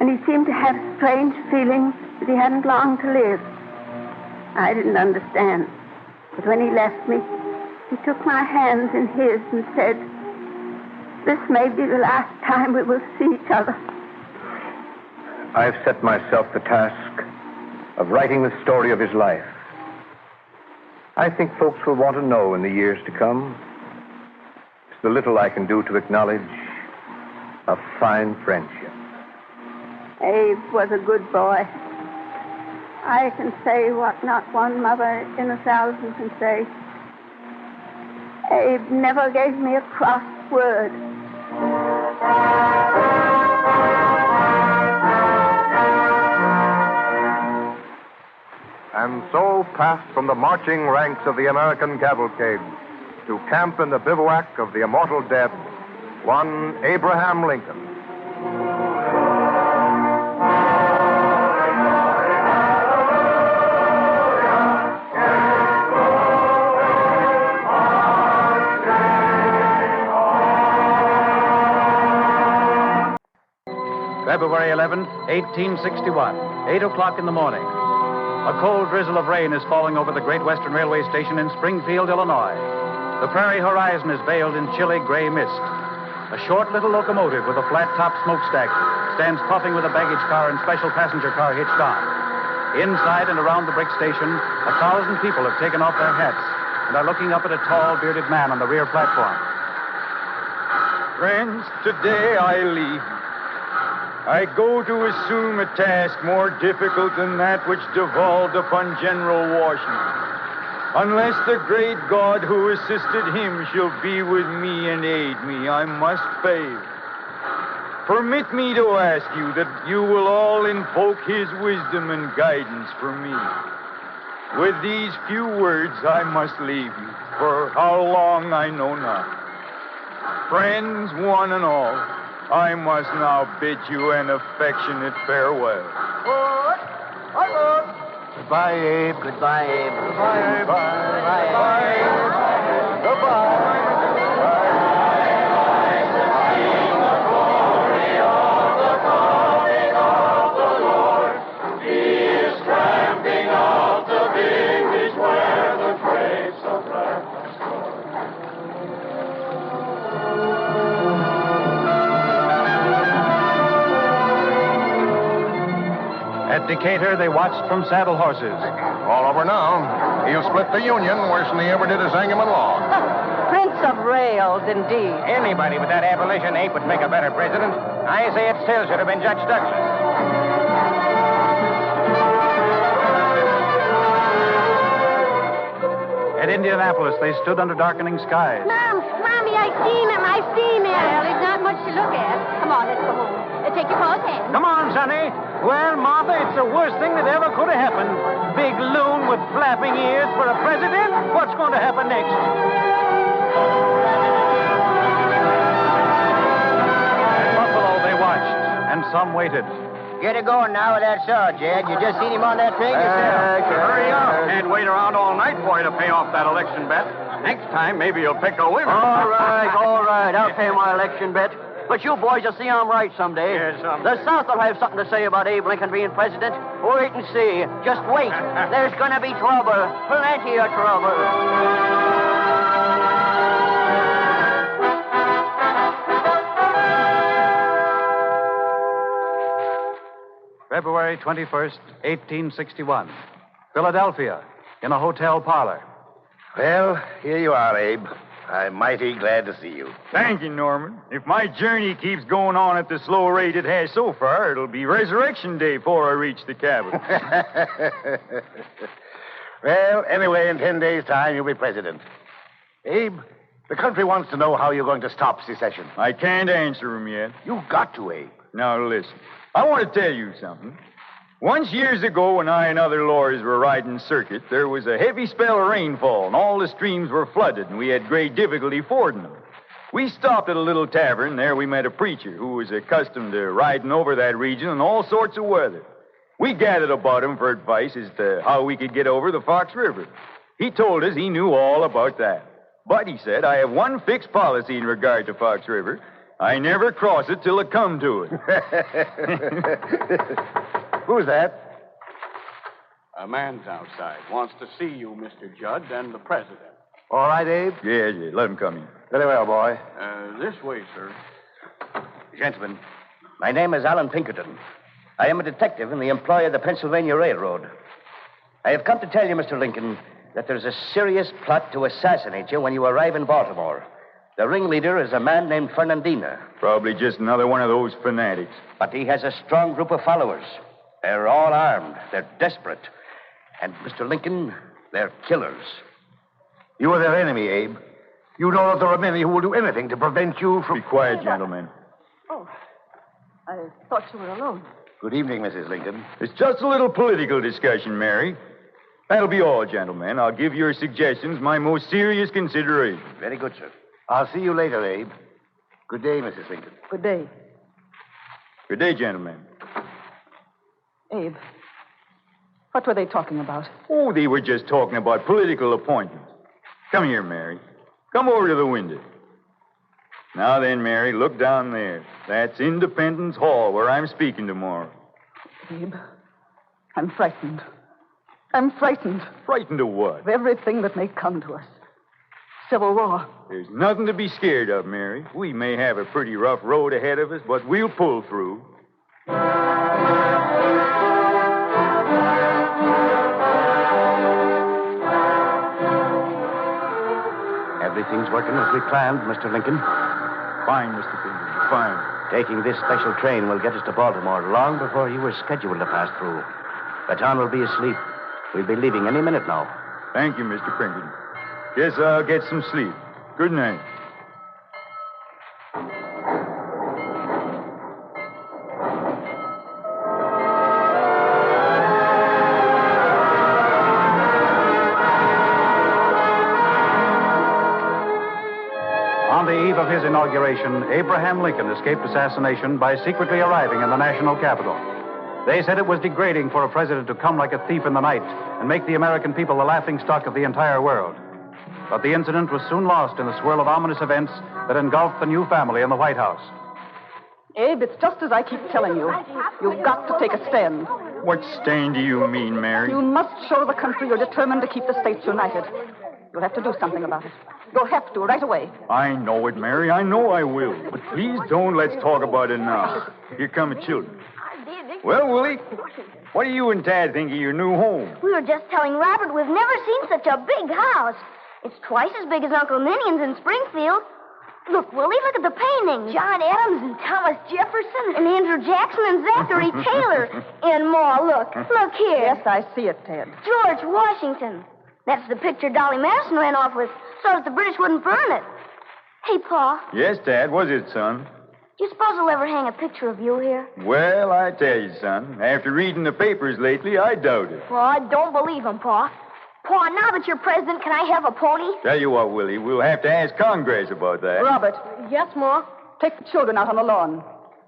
And he seemed to have a strange feeling that he hadn't long to live. I didn't understand. But when he left me, he took my hands in his and said, "This may be the last time we will see each other." I've set myself the task of writing the story of his life. I think folks will want to know in the years to come. It's the little I can do to acknowledge a fine friendship. Abe was a good boy. I can say what not one mother in 1,000 can say. Abe never gave me a cross word. and so passed from the marching ranks of the American cavalcade to camp in the bivouac of the immortal dead, one Abraham Lincoln. February 11th, 1861, 8 o'clock in the morning. A cold drizzle of rain is falling over the Great Western Railway Station in Springfield, Illinois. The prairie horizon is veiled in chilly gray mist. A short little locomotive with a flat-top smokestack stands puffing with a baggage car and special passenger car hitched on. Inside and around the brick station, 1,000 people have taken off their hats and are looking up at a tall, bearded man on the rear platform. Friends, today I leave. I go to assume a task more difficult than that which devolved upon General Washington. Unless the great God who assisted him shall be with me and aid me, I must fail. Permit me to ask you that you will all invoke his wisdom and guidance for me. With these few words, I must leave you. For how long, I know not. Friends, one and all, I must now bid you an affectionate farewell. Goodbye, Abe. Goodbye, Abe. Goodbye, Abe. Goodbye. Goodbye. At Decatur, they watched from saddle horses. All over now. He'll split the Union worse than he ever did a Sangamon log. Prince of rails, indeed. Anybody with that abolition ape would make a better president. I say it still should have been Judge Douglas. At Indianapolis, they stood under darkening skies. Mommy, I seen him. Well, there's not much to look at. Come on, let's go home. Take your pa's hand. Come on, Sonny. Well, Martha, it's the worst thing that ever could have happened. Big loon with flapping ears for a president? What's going to happen next? At Buffalo, they watched, and some waited. Get it going now with that saw, Jed. You just seen him on that train yourself. Hurry up. Can't wait around all night for you to pay off that election bet. Next time, maybe you'll pick a winner. All right. I'll pay my election bet. But you boys will see I'm right someday. Yes, someday. The South will have something to say about Abe Lincoln being president. Wait and see. Just wait. There's going to be trouble. Plenty of trouble. February 21st, 1861. Philadelphia, in a hotel parlor. Well, here you are, Abe. I'm mighty glad to see you. Thank you, Norman. If my journey keeps going on at the slow rate it has so far, it'll be Resurrection Day before I reach the cabin. Well, anyway, in 10 days' time, you'll be president. Abe, the country wants to know how you're going to stop secession. I can't answer him yet. You've got to, Abe. Now, listen. I want to tell you something. Once years ago, when I and other lawyers were riding circuit, there was a heavy spell of rainfall, and all the streams were flooded, and we had great difficulty fording them. We stopped at a little tavern. There we met a preacher who was accustomed to riding over that region in all sorts of weather. We gathered about him for advice as to how we could get over the Fox River. He told us he knew all about that. But, he said, I have one fixed policy in regard to Fox River. I never cross it till I come to it. Who's that? A man's outside. Wants to see you, Mr. Judd, and the president. All right, Abe? Yeah, let him come in. Very well, boy. This way, sir. Gentlemen, my name is Alan Pinkerton. I am a detective in the employ of the Pennsylvania Railroad. I have come to tell you, Mr. Lincoln, that there's a serious plot to assassinate you when you arrive in Baltimore. The ringleader is a man named Fernandina. Probably just another one of those fanatics. But he has a strong group of followers. They're all armed. They're desperate. And, Mr. Lincoln, they're killers. You are their enemy, Abe. You know that there are many who will do anything to prevent you from... Be quiet, gentlemen. Oh, I thought you were alone. Good evening, Mrs. Lincoln. It's just a little political discussion, Mary. That'll be all, gentlemen. I'll give your suggestions my most serious consideration. Very good, sir. I'll see you later, Abe. Good day, Mrs. Lincoln. Good day. Good day, gentlemen. Abe, what were they talking about? Oh, they were just talking about political appointments. Come here, Mary. Come over to the window. Now then, Mary, look down there. That's Independence Hall, where I'm speaking tomorrow. Abe, I'm frightened. I'm frightened. Frightened of what? Of everything that may come to us. Civil War. There's nothing to be scared of, Mary. We may have a pretty rough road ahead of us, but we'll pull through. Everything's working as we planned, Mr. Lincoln. Fine, Mr. Pinkerton, fine. Taking this special train will get us to Baltimore long before you were scheduled to pass through. Baton will be asleep. We'll be leaving any minute now. Thank you, Mr. Pinkerton. Guess I'll get some sleep. Good night. On the eve of his inauguration, Abraham Lincoln escaped assassination by secretly arriving in the national capital. They said it was degrading for a president to come like a thief in the night and make the American people the laughingstock of the entire world. But the incident was soon lost in the swirl of ominous events that engulfed the new family in the White House. Abe, it's just as I keep telling you. You've got to take a stand. What stand do you mean, Mary? You must show the country you're determined to keep the states united. You'll have to do something about it. You'll have to, right away. I know it, Mary. I know I will. But please don't let's talk about it now. Here come the children. Well, Willie, what do you and Tad think of your new home? We were just telling Robert we've never seen such a big house. It's twice as big as Uncle Minion's in Springfield. Look, Willie, look at the paintings. John Adams and Thomas Jefferson and Andrew Jackson and Zachary Taylor. And more, look. Look here. Yes, I see it, Ted. George Washington. That's the picture Dolly Madison ran off with so that the British wouldn't burn it. Hey, Pa, Yes, Dad. What's it, son? do you suppose they'll ever hang a picture of you here? Well, I tell you, son, after reading the papers lately, I doubt it. Well, I don't believe him, Pa. Pa, now that you're president, can I have a pony? Tell you what, Willie, we'll have to ask Congress about that. Robert, Yes, Ma. take the children out on the lawn.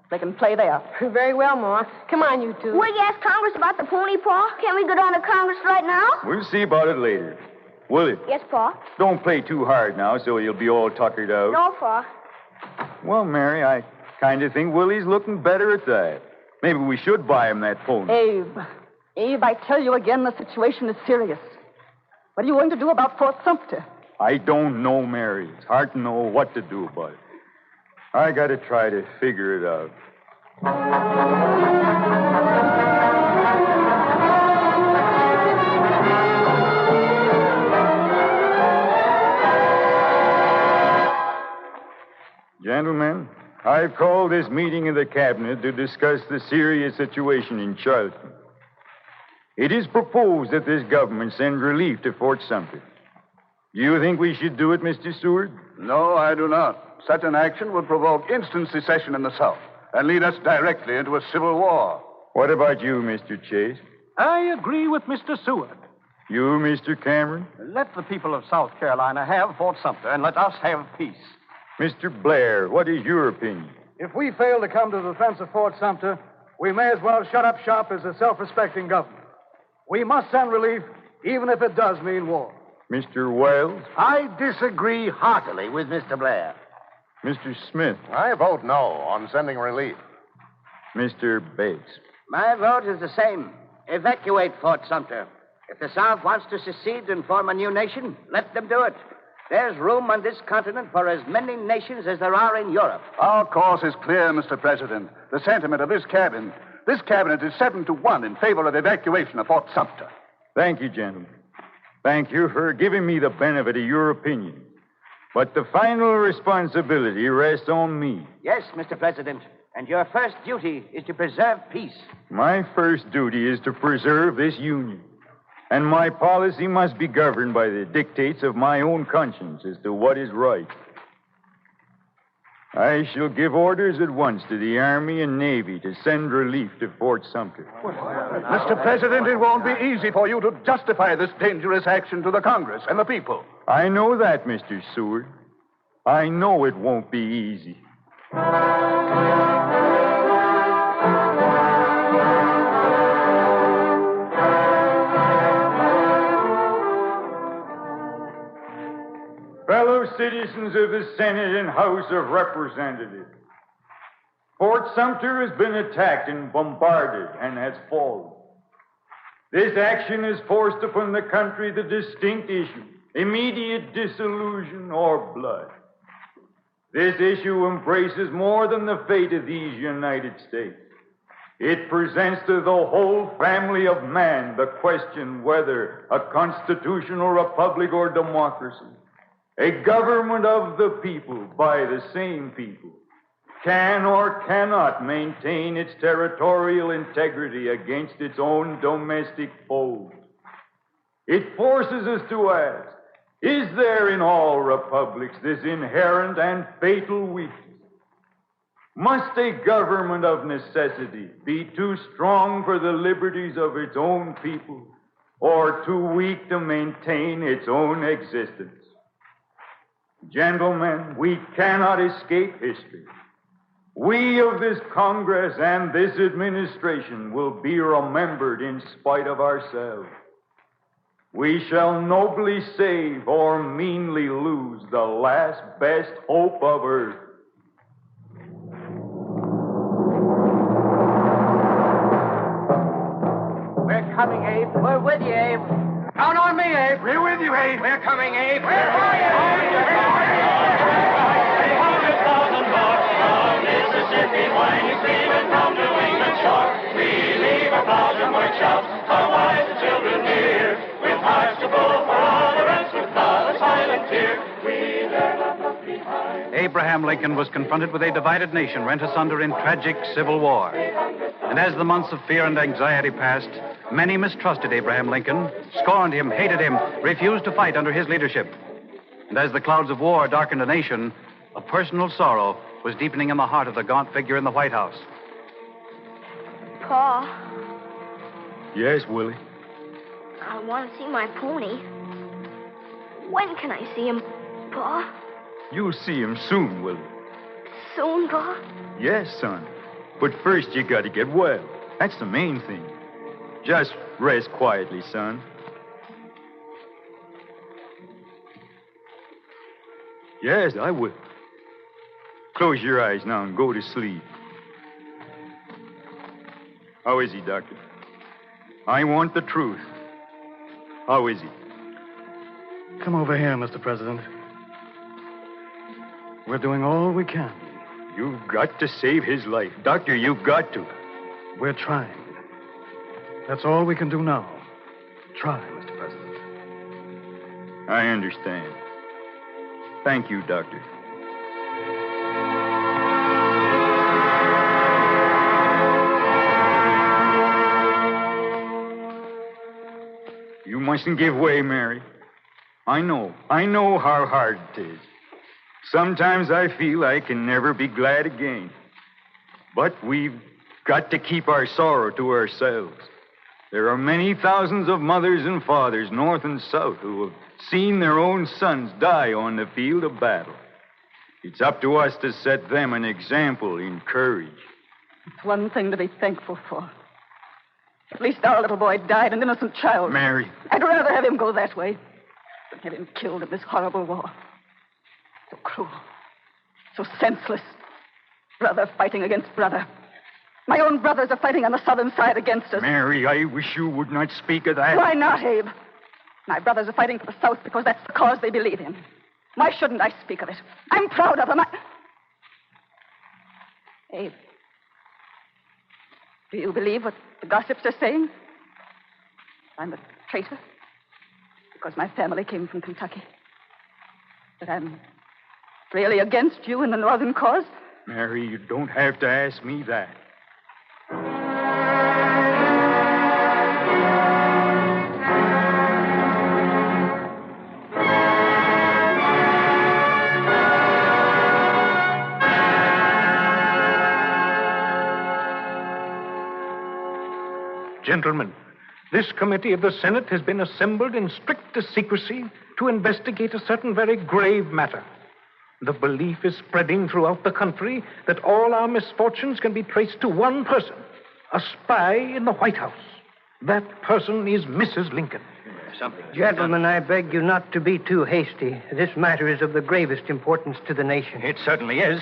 They can play there. Very well, Ma. Come on, you two. Will you ask Congress about the pony, Pa? Can we go down to Congress right now? We'll see about it later. Willie, Yes, Pa. don't play too hard now so you'll be all tuckered out. No, Pa. Well, Mary, I kind of think Willie's looking better at that. Maybe we should buy him that pony. Abe, I tell you again, the situation is serious. What are you going to do about Fort Sumter? I don't know, Mary. It's hard to know what to do about it. I got to try to figure it out. Gentlemen, I've called this meeting of the Cabinet to discuss the serious situation in Charleston. It is proposed that this government send relief to Fort Sumter. Do you think we should do it, Mr. Seward? No, I do not. Such an action would provoke instant secession in the South and lead us directly into a civil war. What about you, Mr. Chase? I agree with Mr. Seward. You, Mr. Cameron? Let the people of South Carolina have Fort Sumter, and let us have peace. Mr. Blair, what is your opinion? If we fail to come to the defense of Fort Sumter, we may as well shut up shop as a self-respecting government. We must send relief, even if it does mean war. Mr. Wells? I disagree heartily with Mr. Blair. Mr. Smith? I vote no on sending relief. Mr. Bates? My vote is the same. Evacuate Fort Sumter. If the South wants to secede and form a new nation, let them do it. There's room on this continent for as many nations as there are in Europe. Our course is clear, Mr. President. The sentiment of this cabinet is 7-1 in favor of evacuation of Fort Sumter. Thank you, gentlemen. Thank you for giving me the benefit of your opinion. But the final responsibility rests on me. Yes, Mr. President. And your first duty is to preserve peace. My first duty is to preserve this union. And my policy must be governed by the dictates of my own conscience as to what is right. I shall give orders at once to the Army and Navy to send relief to Fort Sumter. Mr. President, it won't be easy for you to justify this dangerous action to the Congress and the people. I know that, Mr. Seward. I know it won't be easy. Fellow citizens of the Senate and House of Representatives, Fort Sumter has been attacked and bombarded and has fallen. This action has forced upon the country the distinct issue, immediate dissolution or blood. This issue embraces more than the fate of these United States. It presents to the whole family of man the question whether a constitutional republic or democracy, a government of the people by the same people, can or cannot maintain its territorial integrity against its own domestic foes. It forces us to ask, is there in all republics this inherent and fatal weakness? Must a government of necessity be too strong for the liberties of its own people or too weak to maintain its own existence? Gentlemen, we cannot escape history. We of this Congress and this administration will be remembered in spite of ourselves. We shall nobly save or meanly lose the last best hope of earth. We're coming, Abe. We're with you, Abe. Count on me, Abe. We're with you, Abe. We're coming, Abe. We're for you, Mississippi, winding stream, and from New England shore, we leave our plows and workshops, our wives and children near, with hearts to pull for all the rest, with not a silent tear. We never look behind. Abraham Lincoln was confronted with a divided nation rent asunder in tragic civil war. And as the months of fear and anxiety passed, many mistrusted Abraham Lincoln, scorned him, hated him, refused to fight under his leadership. And as the clouds of war darkened a nation, a personal sorrow was deepening in the heart of the gaunt figure in the White House. Pa, Yes, Willie. I want to see my pony. When can I see him, Pa? You'll see him soon, Willie. Soon, Pa? Yes, son. But first you got to get well. That's the main thing. Just rest quietly, son. Yes, I will. Close your eyes now and go to sleep. How is he, Doctor? I want the truth. How is he? Come over here, Mr. President. We're doing all we can. You've got to save his life. Doctor, you've got to. We're trying. That's all we can do now. Try, Mr. President. I understand. Thank you, Doctor. You mustn't give way, Mary. I know how hard it is. Sometimes I feel I can never be glad again. But we've got to keep our sorrow to ourselves. There are many thousands of mothers and fathers, north and south, who have seen their own sons die on the field of battle. It's up to us to set them an example in courage. It's one thing to be thankful for. At least our little boy died, an innocent child. Mary. I'd rather have him go that way than have him killed in this horrible war. So cruel. So senseless. Brother fighting against brother. My own brothers are fighting on the southern side against us. Mary, I wish you would not speak of that. Why not, Abe? My brothers are fighting for the South because that's the cause they believe in. Why shouldn't I speak of it? I'm proud of them. Abe, do you believe what the gossips are saying? I'm a traitor because my family came from Kentucky. That I'm really against you in the Northern cause? Mary, you don't have to ask me that. Gentlemen, this committee of the Senate has been assembled in strictest secrecy to investigate a certain very grave matter. The belief is spreading throughout the country that all our misfortunes can be traced to one person, a spy in the White House. That person is Mrs. Lincoln. Gentlemen, I beg you not to be too hasty. This matter is of the gravest importance to the nation. It certainly is.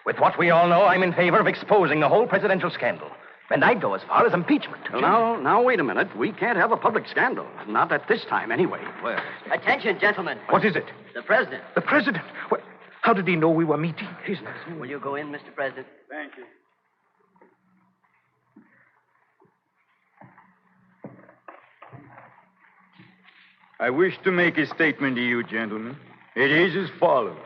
With what we all know, I'm in favor of exposing the whole presidential scandal. And I'd go as far as impeachment. Well, now, wait a minute. We can't have a public scandal. Not at this time, anyway. Well, Attention, gentlemen. What is it? The president. The president? How did he know we were meeting? Will you go in, Mr. President? Thank you. I wish to make a statement to you, gentlemen. It is as follows.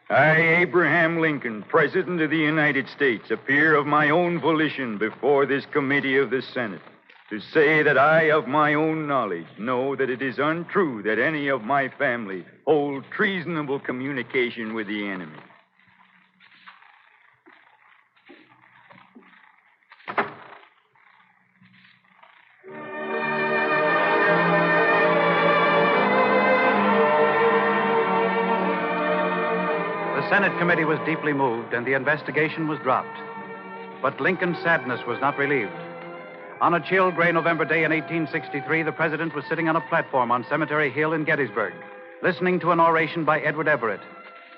I, Abraham Lincoln, President of the United States, appear of my own volition before this committee of the Senate to say that I, of my own knowledge, know that it is untrue that any of my family hold treasonable communication with the enemy. The Senate committee was deeply moved, and the investigation was dropped. But Lincoln's sadness was not relieved. On a chill, gray November day in 1863, the president was sitting on a platform on Cemetery Hill in Gettysburg, listening to an oration by Edward Everett.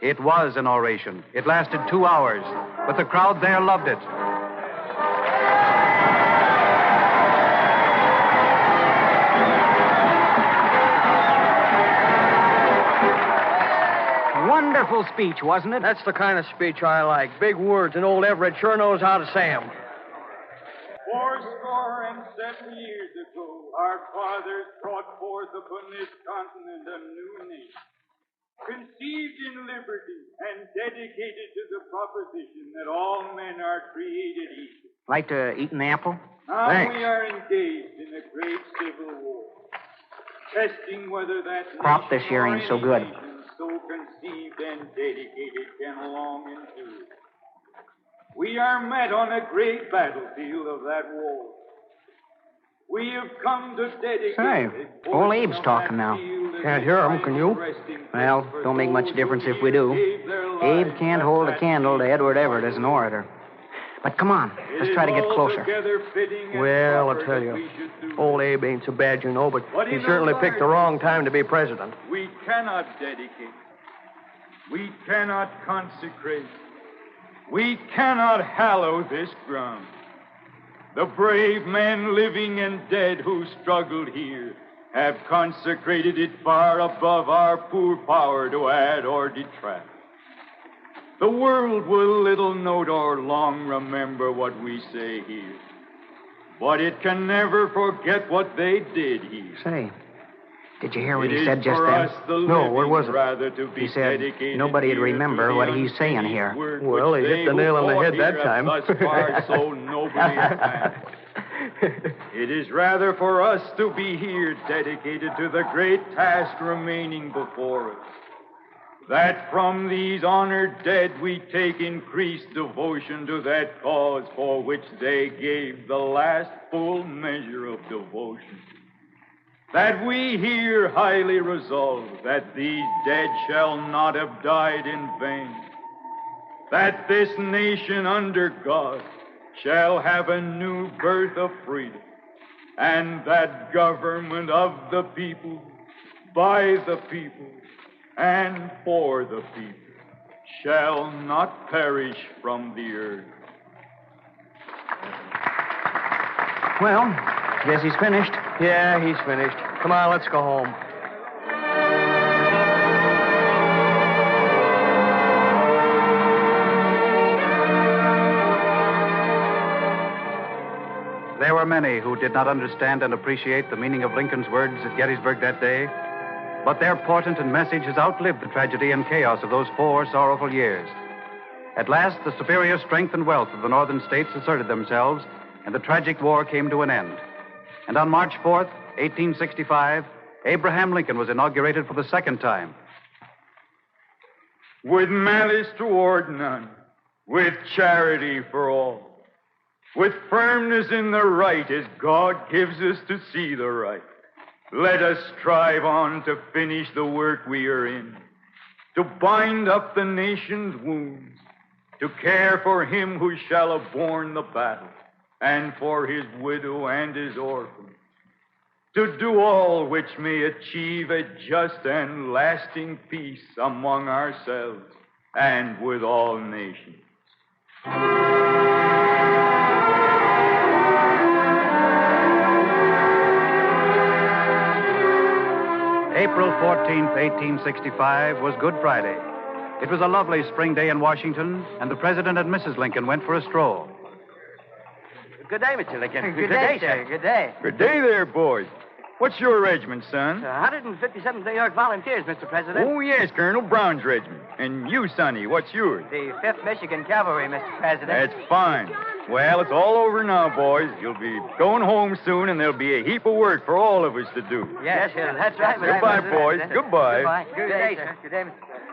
It was an oration. It lasted 2 hours, but the crowd there loved it. Wonderful speech, wasn't it? That's the kind of speech I like. Big words, and old Everett sure knows how to say them. 87 years ago, our fathers brought forth upon this continent a new nation, conceived in liberty and dedicated to the proposition that all men are created equal. Like to eat an apple? Now Thanks. we are engaged in a great civil war, testing whether that Crop this nation year or ain't so any good. nation so conceived and dedicated can long endure. We are met on a great battlefield of that war. We have come to dedicate... Say, old Abe's talking now. Can't hear him, can you? Well, don't make much difference if we do. Abe can't hold a candle to Edward Everett as an orator. But come on, let's try to get closer. Well, I tell you, old Abe ain't so bad, you know, but he certainly picked the wrong time to be president. We cannot dedicate. We cannot consecrate. We cannot hallow this ground. The brave men living and dead who struggled here have consecrated it far above our poor power to add or detract. The world will little note or long remember what we say here, but it can never forget what they did here. Say, did you hear what It he is said just for then? us, the No, what living, was it? rather to be He said dedicated nobody'd here remember to what the he's saying here. word Well, which he hit they the nail who on the fought head here that time. have thus far so nobly advanced. It is rather for us to be here dedicated to the great task remaining before us, that from these honored dead we take increased devotion to that cause for which they gave the last full measure of devotion. That we here highly resolve that these dead shall not have died in vain, that this nation under God shall have a new birth of freedom, and that government of the people, by the people, and for the people shall not perish from the earth. Well, guess he's finished. Yeah, he's finished. Come on, let's go home. There were many who did not understand and appreciate the meaning of Lincoln's words at Gettysburg that day, but their portent and message has outlived the tragedy and chaos of those 4 sorrowful years. At last, the superior strength and wealth of the northern states asserted themselves, and the tragic war came to an end. And on March 4th, 1865, Abraham Lincoln was inaugurated for the second time. With malice toward none, with charity for all, with firmness in the right as God gives us to see the right. Let us strive on to finish the work we are in, to bind up the nation's wounds, to care for him who shall have borne the battle, and for his widow and his orphan, to do all which may achieve a just and lasting peace among ourselves and with all nations. April 14th, 1865 was Good Friday. It was a lovely spring day in Washington, and the President and Mrs. Lincoln went for a stroll. Good day, Mr. Lincoln. Good day, sir. Good day. Good day there, boys. What's your regiment, son? 157th New York Volunteers, Mr. President. Oh, yes, Colonel Brown's regiment. And you, Sonny, what's yours? The 5th Michigan Cavalry, Mr. President. That's fine. Well, it's all over now, boys. You'll be going home soon, and there'll be a heap of work for all of us to do. Yes, sir. That's right, Mr. Goodbye, President. boys. Goodbye. Good day, sir. Good day, Mr. President.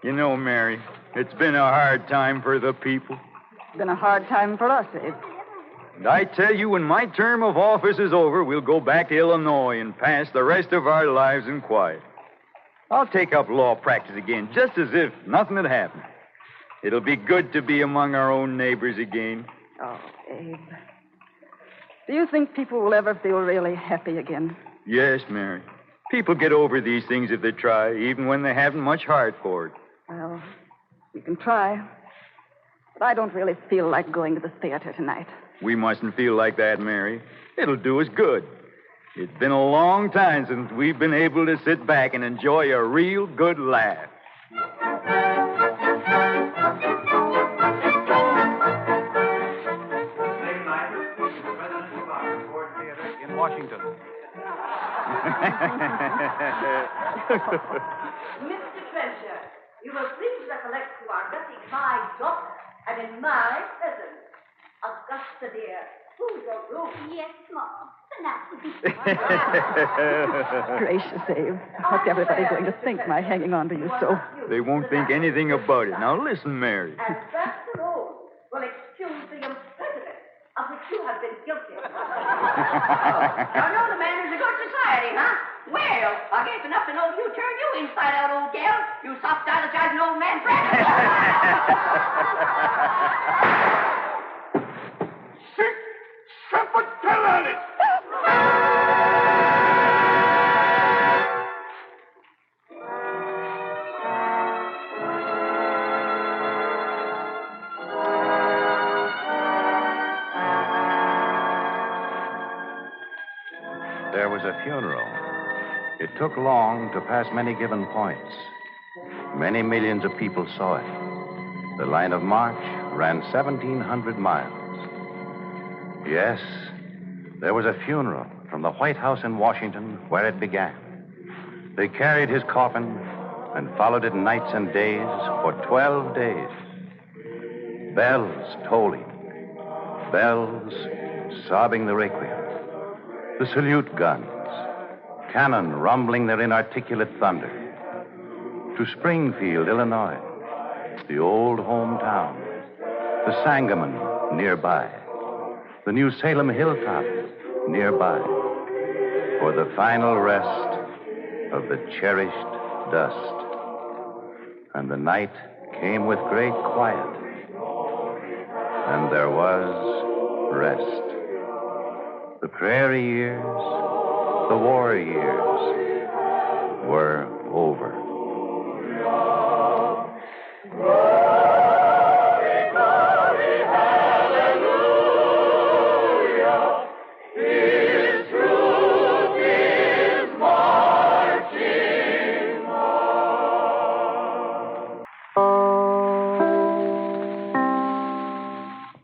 You know, Mary, it's been a hard time for the people. It's been a hard time for us, Abe. And I tell you, when my term of office is over, we'll go back to Illinois and pass the rest of our lives in quiet. I'll take up law practice again, just as if nothing had happened. It'll be good to be among our own neighbors again. Oh, Abe. Do you think people will ever feel really happy again? Yes, Mary. People get over these things if they try, even when they haven't much heart for it. Well, you can try. But I don't really feel like going to the theater tonight. We mustn't feel like that, Mary. It'll do us good. It's been a long time since we've been able to sit back and enjoy a real good laugh. In Washington. Mr. Trencher, you will please recollect you are getting my daughter and in my presence. Augusta, dear, who's your room? Yes, Mom. Gracious, Abe. What's everybody going to think, my hanging on to you so? They won't think anything about it. Now listen, Mary. And that alone will excuse the impertinence of which you have been guilty. You know the man is a good society, huh? Well, I guess enough to know you turned you inside out, old gal. You soft dilatorizing old man friend. There was a funeral. It took long to pass many given points. Many millions of people saw it. The line of march ran 1,700 miles. Yes, there was a funeral from the White House in Washington where it began. They carried his coffin and followed it nights and days for 12 days. Bells tolling, bells sobbing the requiem. The salute guns, cannon rumbling their inarticulate thunder. To Springfield, Illinois, the old hometown, the Sangamon nearby, the New Salem hilltop nearby, for the final rest of the cherished dust. And the night came with great quiet, and there was rest. The prairie years, the war years were over.